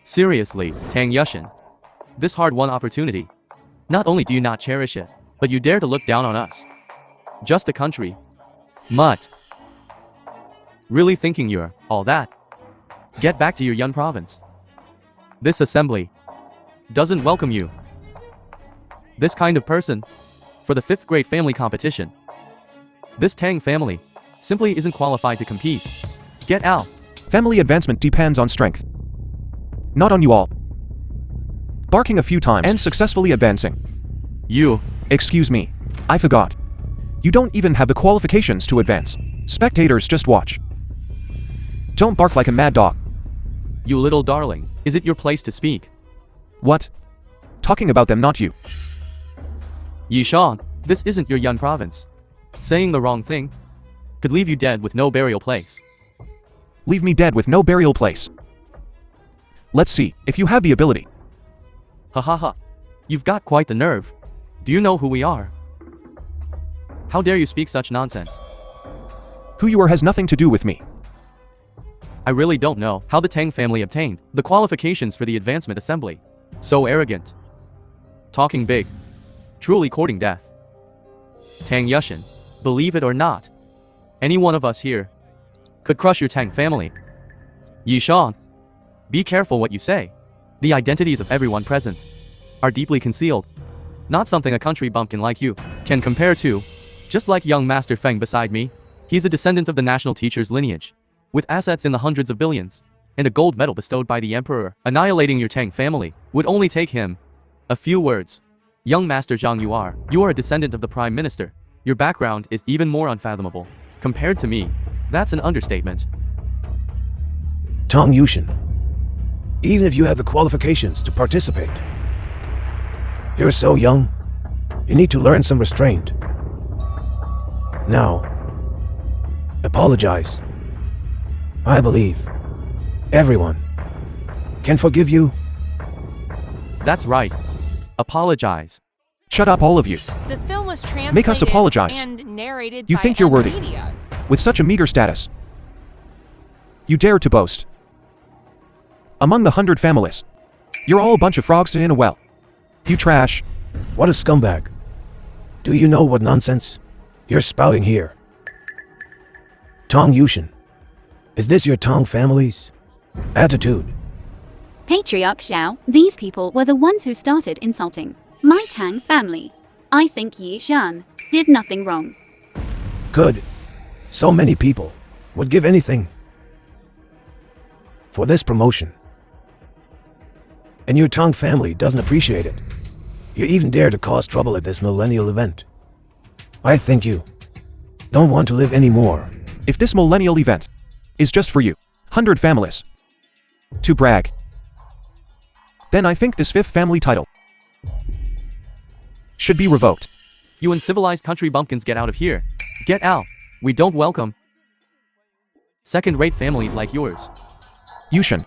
A: Seriously, Tang Yushin. This hard-won opportunity. Not only do you not cherish it, but you dare to look down on us. Just a country. Mutt. Really thinking you're all that? Get back to your Yun province. This assembly doesn't welcome you. This kind of person, for the 5th grade family competition. This Tang family simply isn't qualified to compete. Get out.
F: Family advancement depends on strength. Not on you all. Barking a few times and successfully advancing.
A: You.
F: Excuse me. I forgot. You don't even have the qualifications to advance. Spectators just watch. Don't bark like a mad dog.
A: You little darling, is it your place to speak?
F: What? Talking about them, not you.
A: Yishan, this isn't your Yun province. Saying the wrong thing could leave you dead with no burial place.
F: Leave me dead with no burial place. Let's see if you have the ability.
A: Ha ha ha. You've got quite the nerve. Do you know who we are? How dare you speak such nonsense?
F: Who you are has nothing to do with me.
A: I really don't know how the Tang family obtained the qualifications for the advancement assembly. So arrogant. Talking big. Truly courting death. Tang Yushin, believe it or not, any one of us here could crush your Tang family. Yishan, be careful what you say. The identities of everyone present are deeply concealed. Not something a country bumpkin like you can compare to. Just like young Master Feng beside me, he's a descendant of the national teacher's lineage, with assets in the hundreds of billions, and a gold medal bestowed by the emperor. Annihilating your Tang family would only take him a few words. Young Master Zhang, you are a descendant of the Prime Minister. Your background is even more unfathomable. Compared to me, that's an understatement.
C: Tang Yushin, even if you have the qualifications to participate, you're so young, you need to learn some restraint. Now, apologize. I believe everyone can forgive you.
A: That's right. Apologize.
F: Shut up, all of you.
G: The film was translated
F: Make us apologize.
G: and narrated
F: You
G: by
F: think you're worthy?
G: Media.
F: With such a meager status. You dare to boast. Among the 100 families. You're all a bunch of frogs in a well. You trash.
C: What a scumbag. Do you know what nonsense you're spouting here? Tang Yushin, is this your Tang family's attitude?
B: Patriarch Xiao, these people were the ones who started insulting my Tang family. I think Yi Shan did nothing wrong.
C: Good. So many people would give anything for this promotion. And your Tang family doesn't appreciate it. You even dare to cause trouble at this millennial event. I think you don't want to live anymore.
F: If this millennial event is just for you, 100 families, to brag, then I think this 5th family title should be revoked.
A: You uncivilized country bumpkins, get out of here. Get out. We don't welcome second-rate families like yours.
F: Yushin,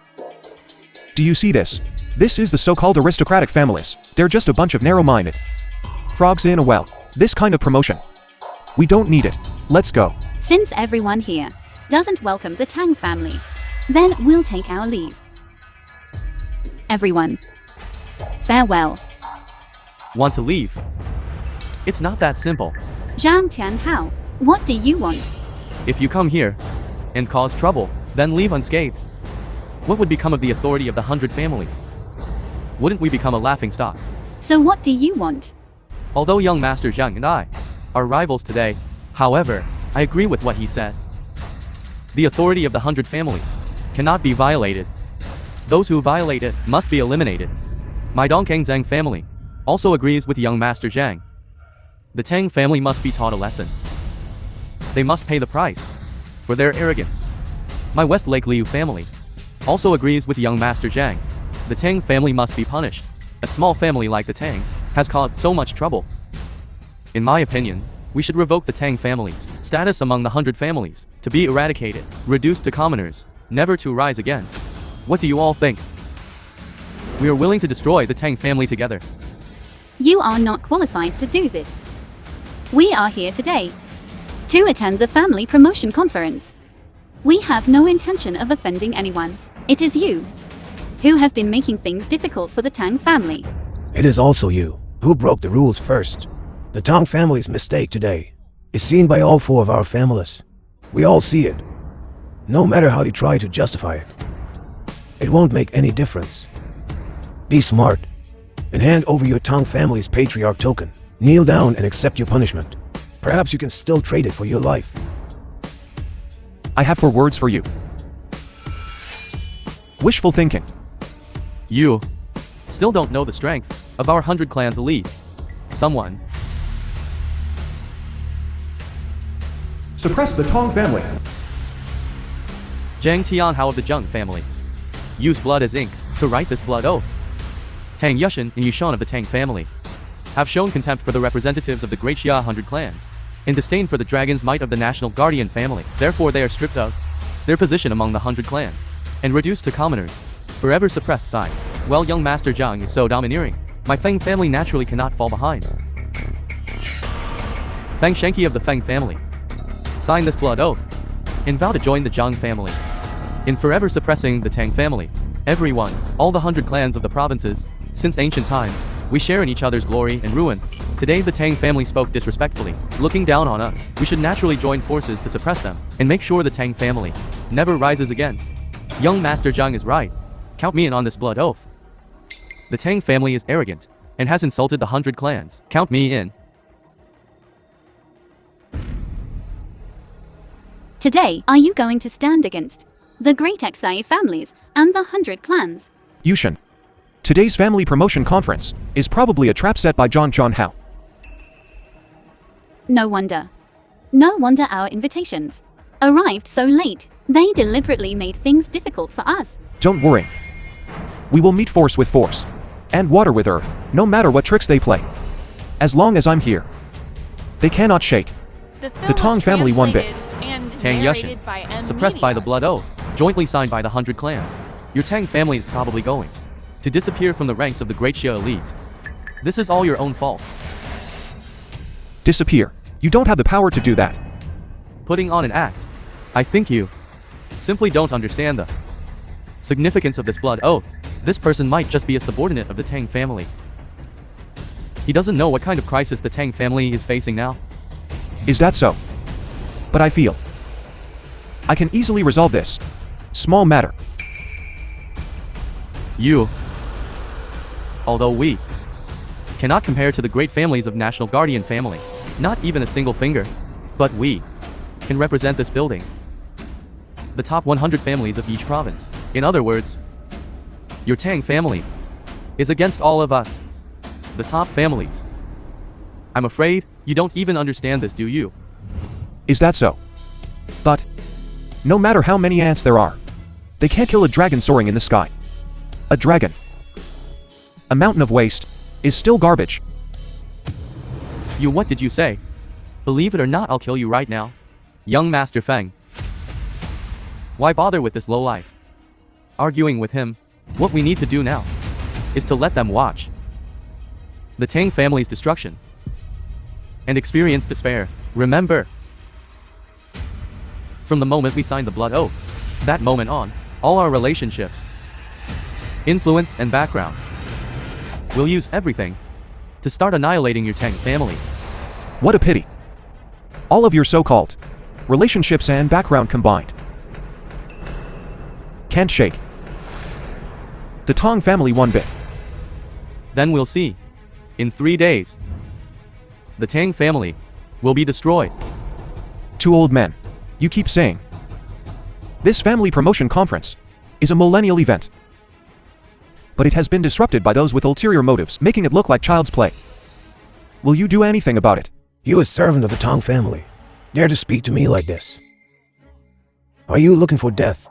F: do you see this? This is the so-called aristocratic families. They're just a bunch of narrow-minded frogs in a well. This kind of promotion, we don't need it. Let's go.
B: Since everyone here doesn't welcome the Tang family, then we'll take our leave. Everyone, farewell.
A: Want to leave? It's not that simple.
B: Zhang Tianhao, what do you want?
A: If you come here and cause trouble, then leave unscathed. What would become of the authority of the 100 families? Wouldn't we become a laughingstock?
B: So what do you want?
A: Although young Master Zhang and I are rivals today, however, I agree with what he said. The authority of the 100 families cannot be violated. Those who violate it must be eliminated. My Dongkang Zhang family also agrees with young Master Zhang. The Tang family must be taught a lesson. They must pay the price for their arrogance. My West Lake Liu family also agrees with young Master Zhang. The Tang family must be punished. A small family like the Tangs has caused so much trouble. In my opinion, we should revoke the Tang family's status among the 100 families to be eradicated, reduced to commoners. never to rise again. What do you all think? We are willing to destroy the Tang family together.
B: You are not qualified to do this. We are here today to attend the family promotion conference. We have no intention of offending anyone. It is you who have been making things difficult for the Tang family.
C: It is also you who broke the rules first. The Tang family's mistake today is seen by all 4 of our families. We all see it. No matter how they try to justify it, it won't make any difference. Be smart and hand over your Tang family's patriarch token. Kneel down and accept your punishment. Perhaps you can still trade it for your life.
F: I have 4 words for you. Wishful thinking.
A: You still don't know the strength of our 100 clans elite. Someone
F: Suppress the Tang family.
A: Zhang Tianhao of the Zheng family. Use blood as ink to write this blood oath. Tang Yushan and Yushan of the Tang family have shown contempt for the representatives of the Great Xia 100 clans, and disdain for the dragon's might of the National Guardian family. Therefore they are stripped of their position among the 100 clans, and reduced to commoners, forever suppressed side. Well, young Master Zhang is so domineering, my Feng family naturally cannot fall behind. Feng Shenki of the Feng family. Sign this blood oath, and vow to join the Zhang family in forever suppressing the Tang family. Everyone, all the 100 clans of the provinces, since ancient times, we share in each other's glory and ruin. Today the Tang family spoke disrespectfully, looking down on us. We should naturally join forces to suppress them, and make sure the Tang family never rises again. Young Master Zhang is right. Count me in on this blood oath. The Tang family is arrogant, and has insulted the 100 clans. Count me in.
B: Today, are you going to stand against the Great Xia families and the 100 clans?
F: Yushan. Today's family promotion conference is probably a trap set by Zhang Hao.
B: No wonder. No wonder our invitations arrived so late. They deliberately made things difficult for us.
F: Don't worry. We will meet force with force, and water with earth, no matter what tricks they play. As long as I'm here, they cannot shake.
G: The
F: Tang family won bit.
A: Tang Yushan, suppressed by the blood oath, jointly signed by the 100 clans. Your Tang family is probably going to disappear from the ranks of the Great Xia elite. This is all your own fault.
F: Disappear. You don't have the power to do that.
A: Putting on an act. I think you simply don't understand the significance of this blood oath. This person might just be a subordinate of the Tang family. He doesn't know what kind of crisis the Tang family is facing now.
F: Is that so? But I feel I can easily resolve this small matter.
A: You, although we cannot compare to the great families of National Guardian family, not even a single finger, but we can represent this building, the top 100 families of each province. In other words, your Tang family is against all of us, the top families. I'm afraid you don't even understand this, do you?
F: Is that so? But no matter how many ants there are, they can't kill a dragon soaring in the sky. A dragon, a mountain of waste, is still garbage.
A: You, what did you say? Believe it or not, I'll kill you right now. Young Master Feng. Why bother with this lowlife? Arguing with him. What we need to do now is to let them watch the Tang family's destruction and experience despair. Remember, from the moment we signed the blood oath, that moment on, all our relationships, influence and background, we'll use everything to start annihilating your Tang family.
F: What a pity. All of your so-called relationships and background combined can't shake the Tang family one bit.
A: Then we'll see. In 3 days, the Tang family will be destroyed.
F: 2 old men. You keep saying this family promotion conference is a millennial event, but it has been disrupted by those with ulterior motives, making it look like child's play. Will you do anything about it?
C: You, a servant of the Tang family, dare to speak to me like this? Are you looking for death?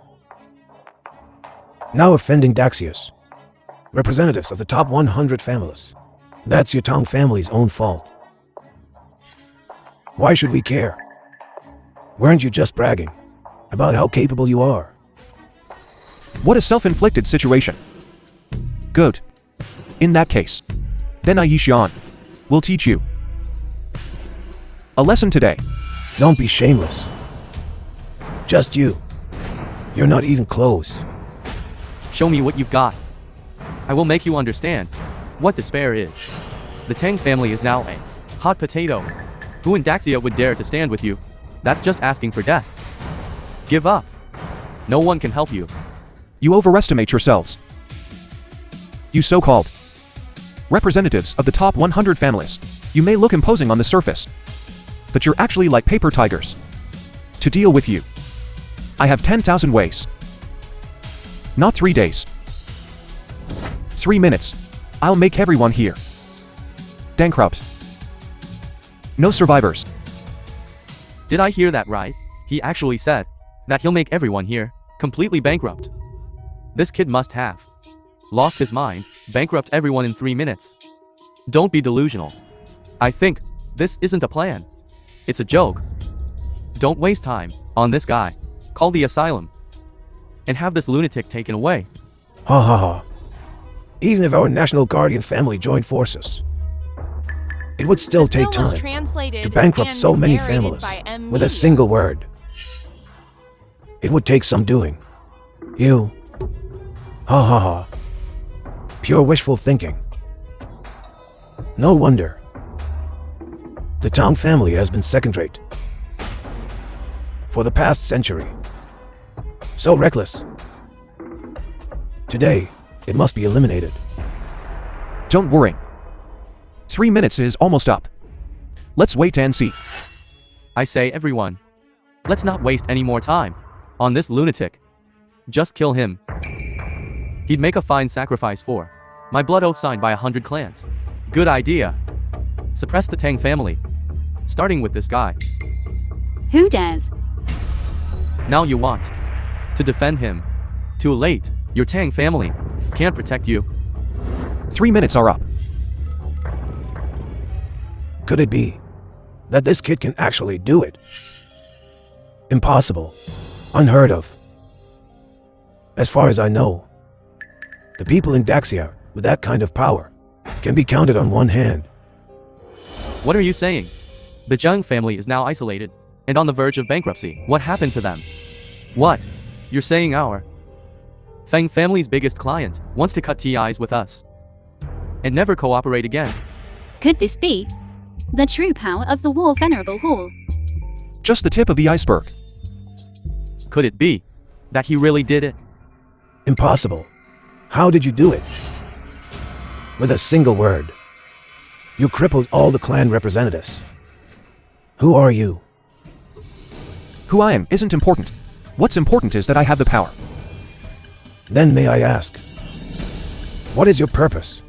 C: Now offending Daxius, representatives of the top 100 families. That's your Tang family's own fault. Why should we care? Weren't you just bragging about how capable you are?
F: What a self-inflicted situation. Good. In that case, then I Xuan will teach you a lesson today.
C: Don't be shameless. Just you. You're not even close.
A: Show me what you've got. I will make you understand what despair is. The Tang family is now a hot potato. Who in Daxia would dare to stand with you? That's just asking for death. Give up. No one can help you.
F: You overestimate yourselves. You so-called representatives of the top 100 families. You may look imposing on the surface, but you're actually like paper tigers. To deal with you, I have 10,000 ways. Not 3 days. 3 minutes. I'll make everyone here bankrupt. No survivors.
A: Did I hear that right? He actually said that he'll make everyone here completely bankrupt. This kid must have lost his mind. Bankrupt everyone in 3 minutes. Don't be delusional. I think this isn't a plan. It's a joke. Don't waste time on this guy. Call the asylum and have this lunatic taken away.
C: Ha ha ha. Even if our national guardian family joined forces, it would still take
G: Film was
C: time
G: translated
C: to bankrupt
G: and
C: so many
G: narrated
C: families
G: by M.
C: with a
G: Media.
C: single word. It would take some doing. You. Ha ha ha. Pure wishful thinking. No wonder. The Tang family has been second-rate for the past century. So reckless. Today, it must be eliminated.
F: Don't worry. 3 minutes is almost up. Let's wait and see.
A: I say everyone, let's not waste any more time on this lunatic. Just kill him. He'd make a fine sacrifice for my blood oath signed by 100 clans. Good idea. Suppress the Tang family, starting with this guy.
B: Who dares?
A: Now you want to defend him. Too late. Your Tang family can't protect you.
F: 3 minutes are up.
C: Could it be that this kid can actually do it? Impossible. Unheard of. As far as I know, the people in Daxia with that kind of power can be counted on one hand.
A: What are you saying? The Zhang family is now isolated and on the verge of bankruptcy. What happened to them? What? You're saying our Feng family's biggest client wants to cut ties with us and never cooperate again.
B: Could this be the true power of the war venerable hall?
F: Just the tip of the iceberg.
A: Could it be that he really did it?
C: Impossible. How did you do it? With a single word. You crippled all the clan representatives. Who are you?
F: Who I am isn't important. What's important is that I have the power.
C: Then may I ask, what is your purpose?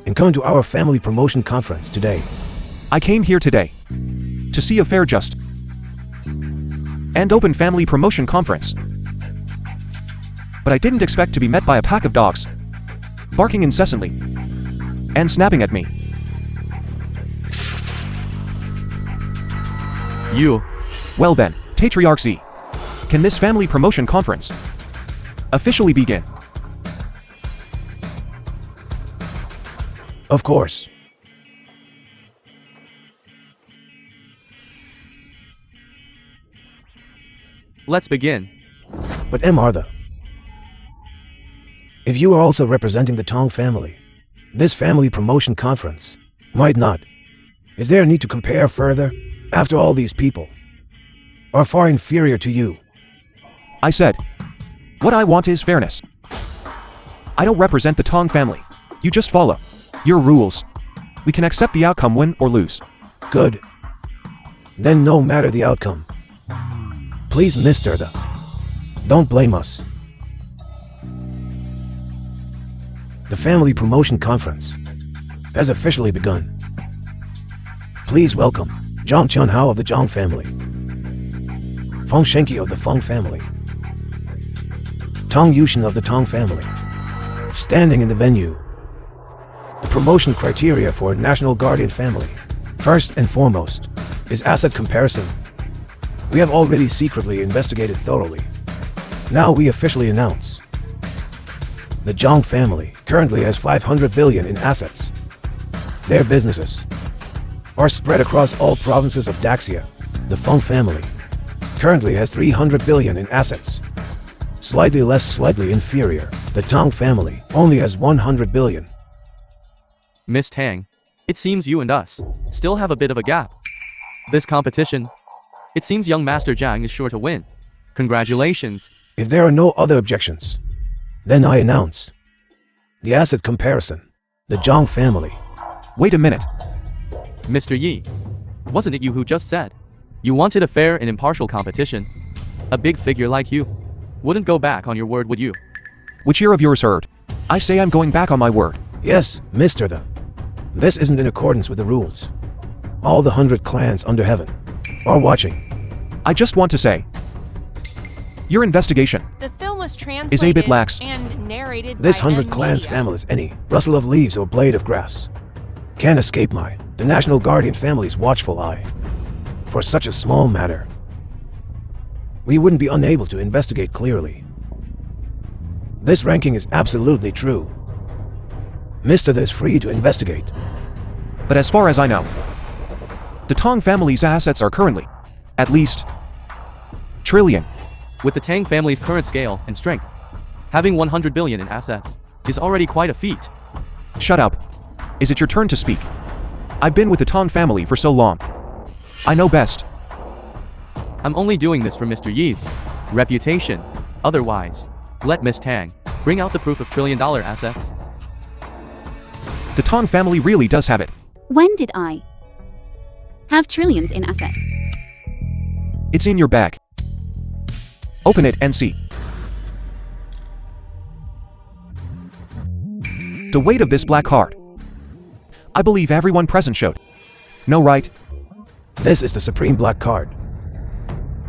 C: In coming to our family promotion conference today,
F: I came here today to see a fair, just, and open family promotion conference. But I didn't expect to be met by a pack of dogs, barking incessantly and snapping at me.
A: You.
F: Well then, Patriarchy. Can this family promotion conference officially begin?
C: of course.
A: Let's begin.
C: But Martha, if you are also representing the Tang family, this family promotion conference might not. Is there a need to compare further? After all, these people are far inferior to you.
F: I said, what I want is fairness. I don't represent the Tang family. You just follow your rules. We can accept the outcome, win or lose.
C: Good. Then no matter the outcome, please, Mr. Don't blame us. The family promotion conference has officially begun. Please welcome Zhang Chunhao of the Zhang family, Feng Shenki of the Feng family, Tang Yushin of the Tang family. Standing in the venue, the promotion criteria for a national guardian family, first and foremost, is asset comparison. We have already secretly investigated thoroughly. Now we officially announce. The Zhang family currently has 500 billion in assets. Their businesses are spread across all provinces of Daxia. The Feng family currently has 300 billion in assets. Slightly less, slightly inferior. The Tang family only has 100 billion.
A: Miss Tang, it seems you and us still have a bit of a gap. This competition, it seems young Master Zhang is sure to win. Congratulations.
C: If there are no other objections, then I announce the asset comparison. The Zhang family.
F: Wait a minute.
A: Mr. Yi, wasn't it you who just said you wanted a fair and impartial competition? A big figure like you wouldn't go back on your word, would you?
F: Which ear of yours heard? I say I'm going back on my word.
C: Yes, Mr. The. This isn't in accordance with the rules. All the 100 clans under heaven are watching.
F: I just want to say, your investigation
G: The film was translated
F: is a bit lax.
G: and narrated
C: This
G: by
C: 100
G: M
C: clans
G: Media.
C: families, any rustle of leaves or blade of grass, can't escape the National Guardian family's watchful eye. For such a small matter, we wouldn't be unable to investigate clearly. This ranking is absolutely true. Mr. The is free to investigate.
F: But as far as I know, the Tang family's assets are currently, at least, trillion.
A: With the Tang family's current scale and strength, having 100 billion in assets is already quite a feat.
F: Shut up. Is it your turn to speak? I've been with the Tang family for so long. I know best.
A: I'm only doing this for Mr. Yi's reputation. Otherwise, let Miss Tang bring out the proof of trillion-dollar assets.
F: The Tang family really does have it.
B: When did I have trillions in assets?
F: It's in your bag. Open it and see. The weight of this black card. I believe everyone present showed. No, right?
C: This is the Supreme Black Card.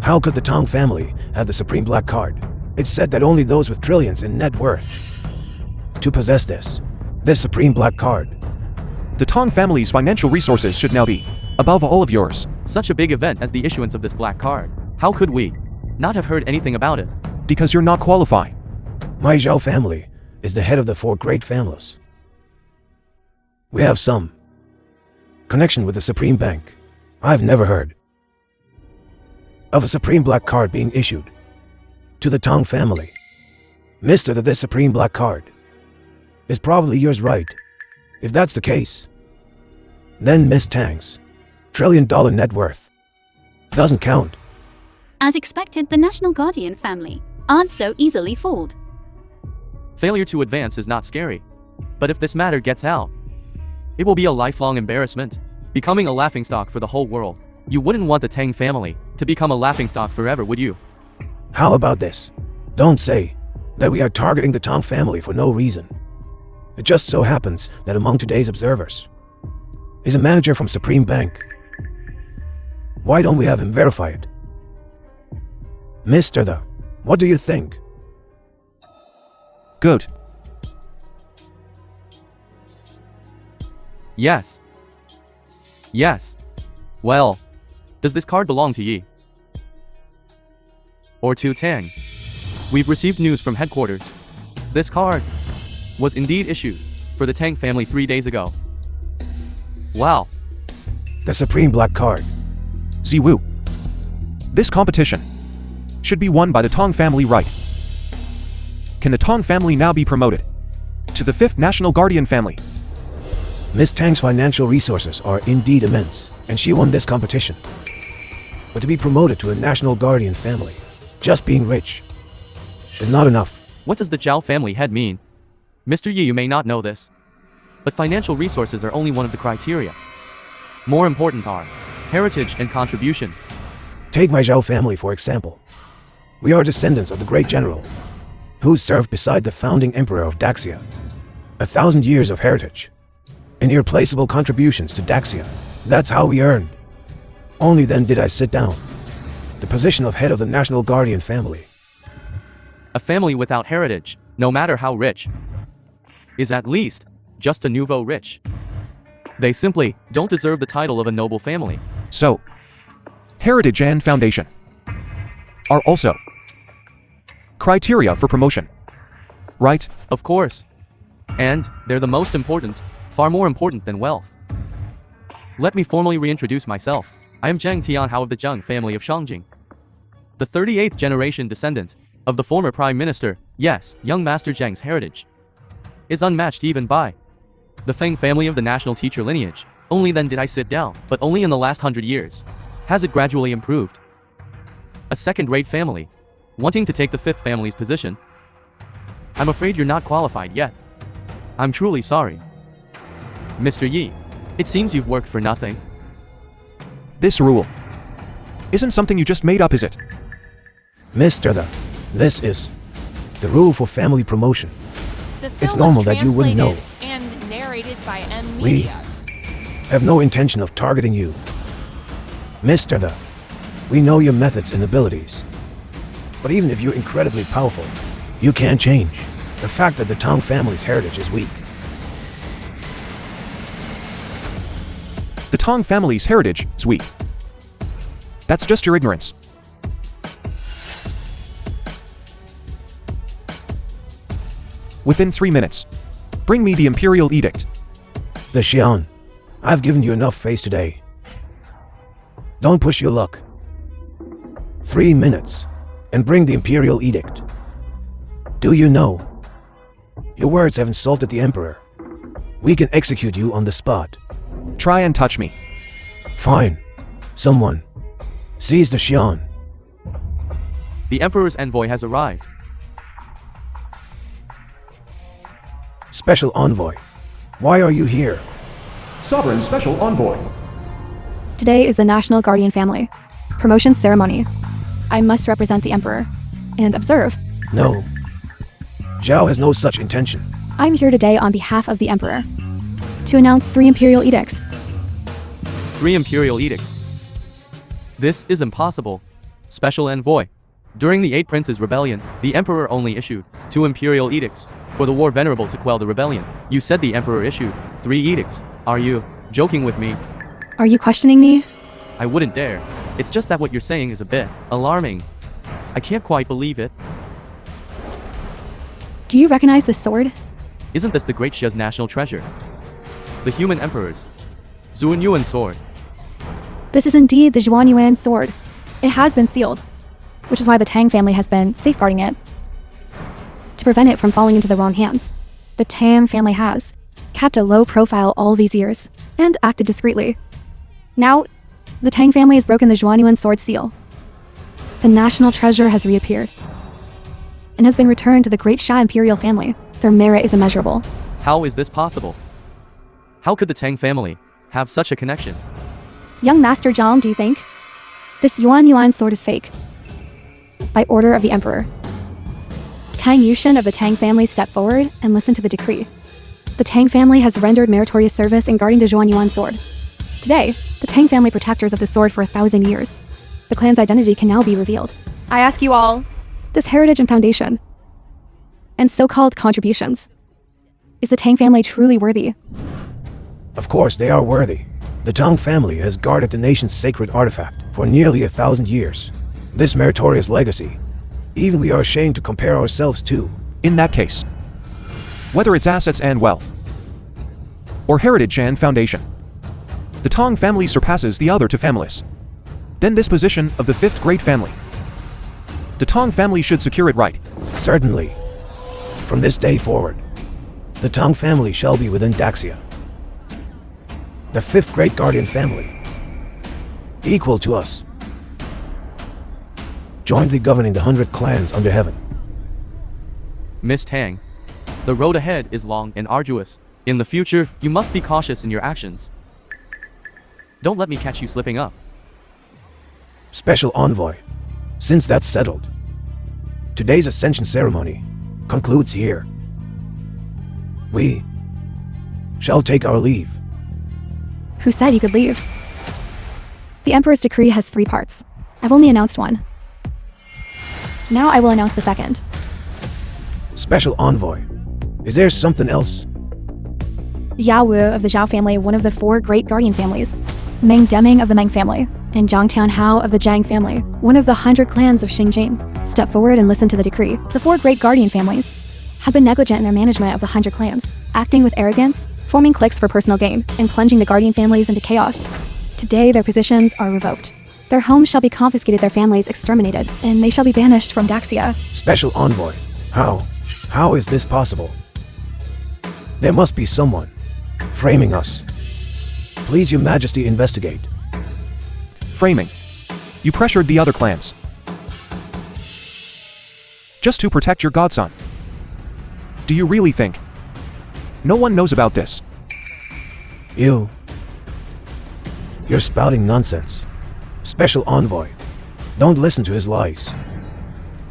C: How could the Tang family have the Supreme Black Card? It's said that only those with trillions in net worth to possess this Supreme Black Card.
F: The Tang family's financial resources should now be above all of yours.
A: Such a big event as the issuance of this black card. How could we not have heard anything about it?
F: Because you're not qualified.
C: My Zhao family is the head of the 4 great families. We have some connection with the Supreme Bank. I've never heard of a Supreme Black Card being issued to the Tang family. Mr. This Supreme Black Card is probably yours, right? If that's the case, then Miss Tang's trillion-dollar net worth doesn't count.
B: As expected, the National Guardian family aren't so easily fooled.
A: Failure to advance is not scary. But if this matter gets out, it will be a lifelong embarrassment, becoming a laughingstock for the whole world. You wouldn't want the Tang family to become a laughingstock forever, would you?
C: How about this? Don't say that we are targeting the Tang family for no reason. It just so happens that among today's observers is a manager from Supreme Bank. Why don't we have him verify it? Mr. The, what do you think?
F: Good.
A: Yes. Yes. Well, does this card belong to Yi? Or to Tang? We've received news from headquarters. This card was indeed issued for the Tang family 3 days ago. Wow.
C: The Supreme Black Card.
F: Ziwu. This competition should be won by the Tang family, right? Can the Tang family now be promoted to the 5th National Guardian family?
C: Miss Tang's financial resources are indeed immense, and she won this competition. But to be promoted to a National Guardian family, just being rich is not enough.
A: What does the Zhao family head mean? Mr. Yi, you may not know this, but financial resources are only one of the criteria. More important are heritage and contribution.
C: Take my Zhao family for example. We are descendants of the great general who served beside the founding emperor of Daxia. 1,000 years of heritage and irreplaceable contributions to Daxia. That's how we earned. Only then did I sit down the position of head of the National Guardian family.
A: A family without heritage, no matter how rich, is at least just a nouveau rich. They simply don't deserve the title of a noble family.
F: So, heritage and foundation. are also criteria for promotion. Right?
A: Of course. And they're the most important, far more important than wealth. Let me formally reintroduce myself. I am Zheng Tianhao of the Zheng family of Shangjing. The 38th generation descendant of the former prime minister. Yes, young Master Zheng's heritage is unmatched even by the Feng family of the national teacher lineage. Only then did I sit down, but only in the last 100 years has it gradually improved. A second-rate family, wanting to take the fifth family's position. I'm afraid you're not qualified yet. I'm truly sorry. Mr. Yi, it seems you've worked for nothing.
F: This rule isn't something you just made up, is it?
C: This is the rule for family promotion.
G: The film
C: It's normal
G: was
C: that you wouldn't know.
G: translated and narrated by M
C: We
G: Media.
C: have no intention of targeting you. We know your methods and abilities. But even if you're incredibly powerful, you can't change the fact that the Tang family's heritage is weak.
F: The Tang family's heritage is weak. That's just your ignorance. Within 3 minutes, bring me the Imperial Edict.
C: The Xian, I've given you enough face today. Don't push your luck. 3 minutes, and bring the Imperial Edict. Do you know? Your words have insulted the Emperor. We can execute you on the spot.
F: Try and touch me.
C: Fine. Someone, seize the Xian.
A: The Emperor's envoy has arrived.
C: Special Envoy, why are you here?
F: Sovereign Special Envoy.
E: Today is the National Guardian Family promotion ceremony. I must represent the Emperor and observe.
C: No. Giàu has no such intention.
E: I'm here today on behalf of the Emperor to announce 3 Imperial Edicts.
A: 3 Imperial Edicts. This is impossible. Special Envoy. During the 8 Princes' Rebellion, the Emperor only issued 2 Imperial Edicts for the war venerable to quell the rebellion. You said the Emperor issued 3 edicts. Are you joking with me?
E: Are you questioning me?
A: I wouldn't dare. It's just that what you're saying is a bit alarming. I can't quite believe it.
E: Do you recognize this sword?
A: Isn't this the Great Xia's national treasure? The human emperor's Zuan Yuan sword.
E: This is indeed the Zhuan Yuan sword. It has been sealed, which is why the Tang family has been safeguarding it to prevent it from falling into the wrong hands. The Tang family has kept a low profile all these years and acted discreetly. Now, the Tang family has broken the Zhuan Yuan sword seal. The national treasure has reappeared and has been returned to the Great Xia Imperial family. Their merit is immeasurable.
A: How is this possible? How could the Tang family have such a connection?
E: Young Master Zhang, do you think? This Yuan Yuan sword is fake. By order of the Emperor. Tang Yushin of the Tang family stepped forward and listened to the decree. The Tang family has rendered meritorious service in guarding the Zhuan Yuan sword. Today, the Tang family protectors of the sword for 1,000 years. The clan's identity can now be revealed. I ask you all, this heritage and foundation, and so-called contributions, is the Tang family truly worthy?
C: Of course they are worthy. The Tang family has guarded the nation's sacred artifact for nearly 1,000 years. This meritorious legacy, even we are ashamed to compare ourselves to.
F: In that case, whether it's assets and wealth, or heritage and foundation, the Tang family surpasses the other 2 families. Then this position of the 5th great family, the Tang family should secure it right.
C: Certainly. From this day forward, the Tang family shall be within Daxia. The 5th great guardian family, equal to us, jointly governing the 100 clans under heaven.
A: Miss Tang, the road ahead is long and arduous. In the future, you must be cautious in your actions. Don't let me catch you slipping up.
C: Special Envoy, since that's settled, today's ascension ceremony concludes here. We shall take our leave.
E: Who said you could leave? The Emperor's decree has 3 parts. I've only announced 1. Now I will announce the second.
C: Special Envoy, is there something else?
E: Yao Wu of the Zhao family, one of the 4 great guardian families. Meng Deming of the Meng family, and Zhangtian Hao of the Zhang family, one of the 100 clans of Xingjing, step forward and listen to the decree. The 4 great guardian families have been negligent in their management of the 100 clans, acting with arrogance, forming cliques for personal gain, and plunging the guardian families into chaos. Today, their positions are revoked. Their homes shall be confiscated, their families exterminated, and they shall be banished from Daxia.
C: Special envoy. How? How is this possible? There must be someone framing us. Please, Your Majesty, investigate.
F: Framing. You pressured the other clans. Just to protect your godson. Do you really think no one knows about this?
C: You're spouting nonsense. Special envoy. Don't listen to his lies.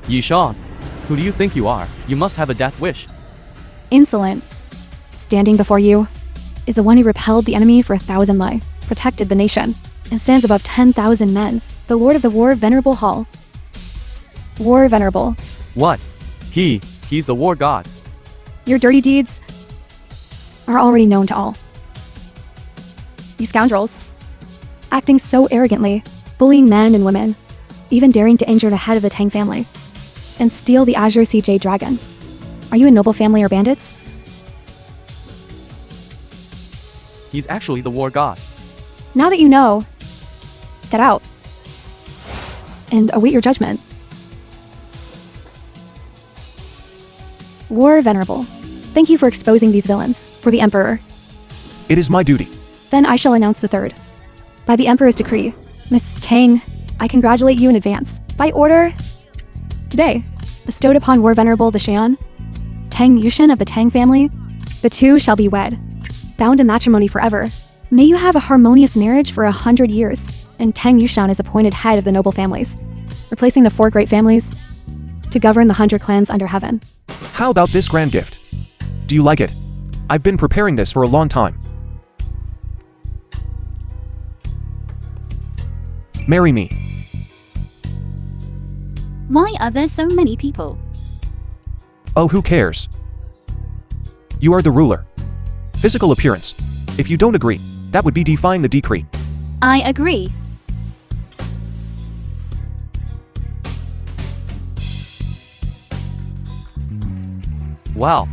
A: Yishan, who do you think you are? You must have a death wish.
E: Insolent. Standing before you is the one who repelled the enemy for 1,000 li, protected the nation, and stands above 10,000 men, the Lord of the War, Venerable Hall. War Venerable.
A: What? He's the war god.
E: Your dirty deeds are already known to all. You scoundrels, acting so arrogantly, bullying men and women, even daring to injure the head of the Tang family, and steal the Azure CJ dragon. Are you a noble family or bandits?
A: He's actually the war god.
E: Now that you know, get out and await your judgment. War Venerable, thank you for exposing these villains for the Emperor.
F: It is my duty.
E: Then I shall announce the third. By the Emperor's decree, Miss Tang, I congratulate you in advance. By order, today, bestowed upon War Venerable the Xian, Tang Yushin of the Tang family, the two shall be wed, bound in matrimony forever. May you have a harmonious marriage for 100 years, and Tang Yushan is appointed head of the noble families, replacing the 4 great families to govern the 100 clans under heaven.
F: How about this grand gift? Do you like it? I've been preparing this for a long time. Marry me.
B: Why are there so many people?
F: Oh, who cares? You are the ruler. Physical appearance. If you don't agree, that would be defying the decree.
B: I agree.
A: Wow,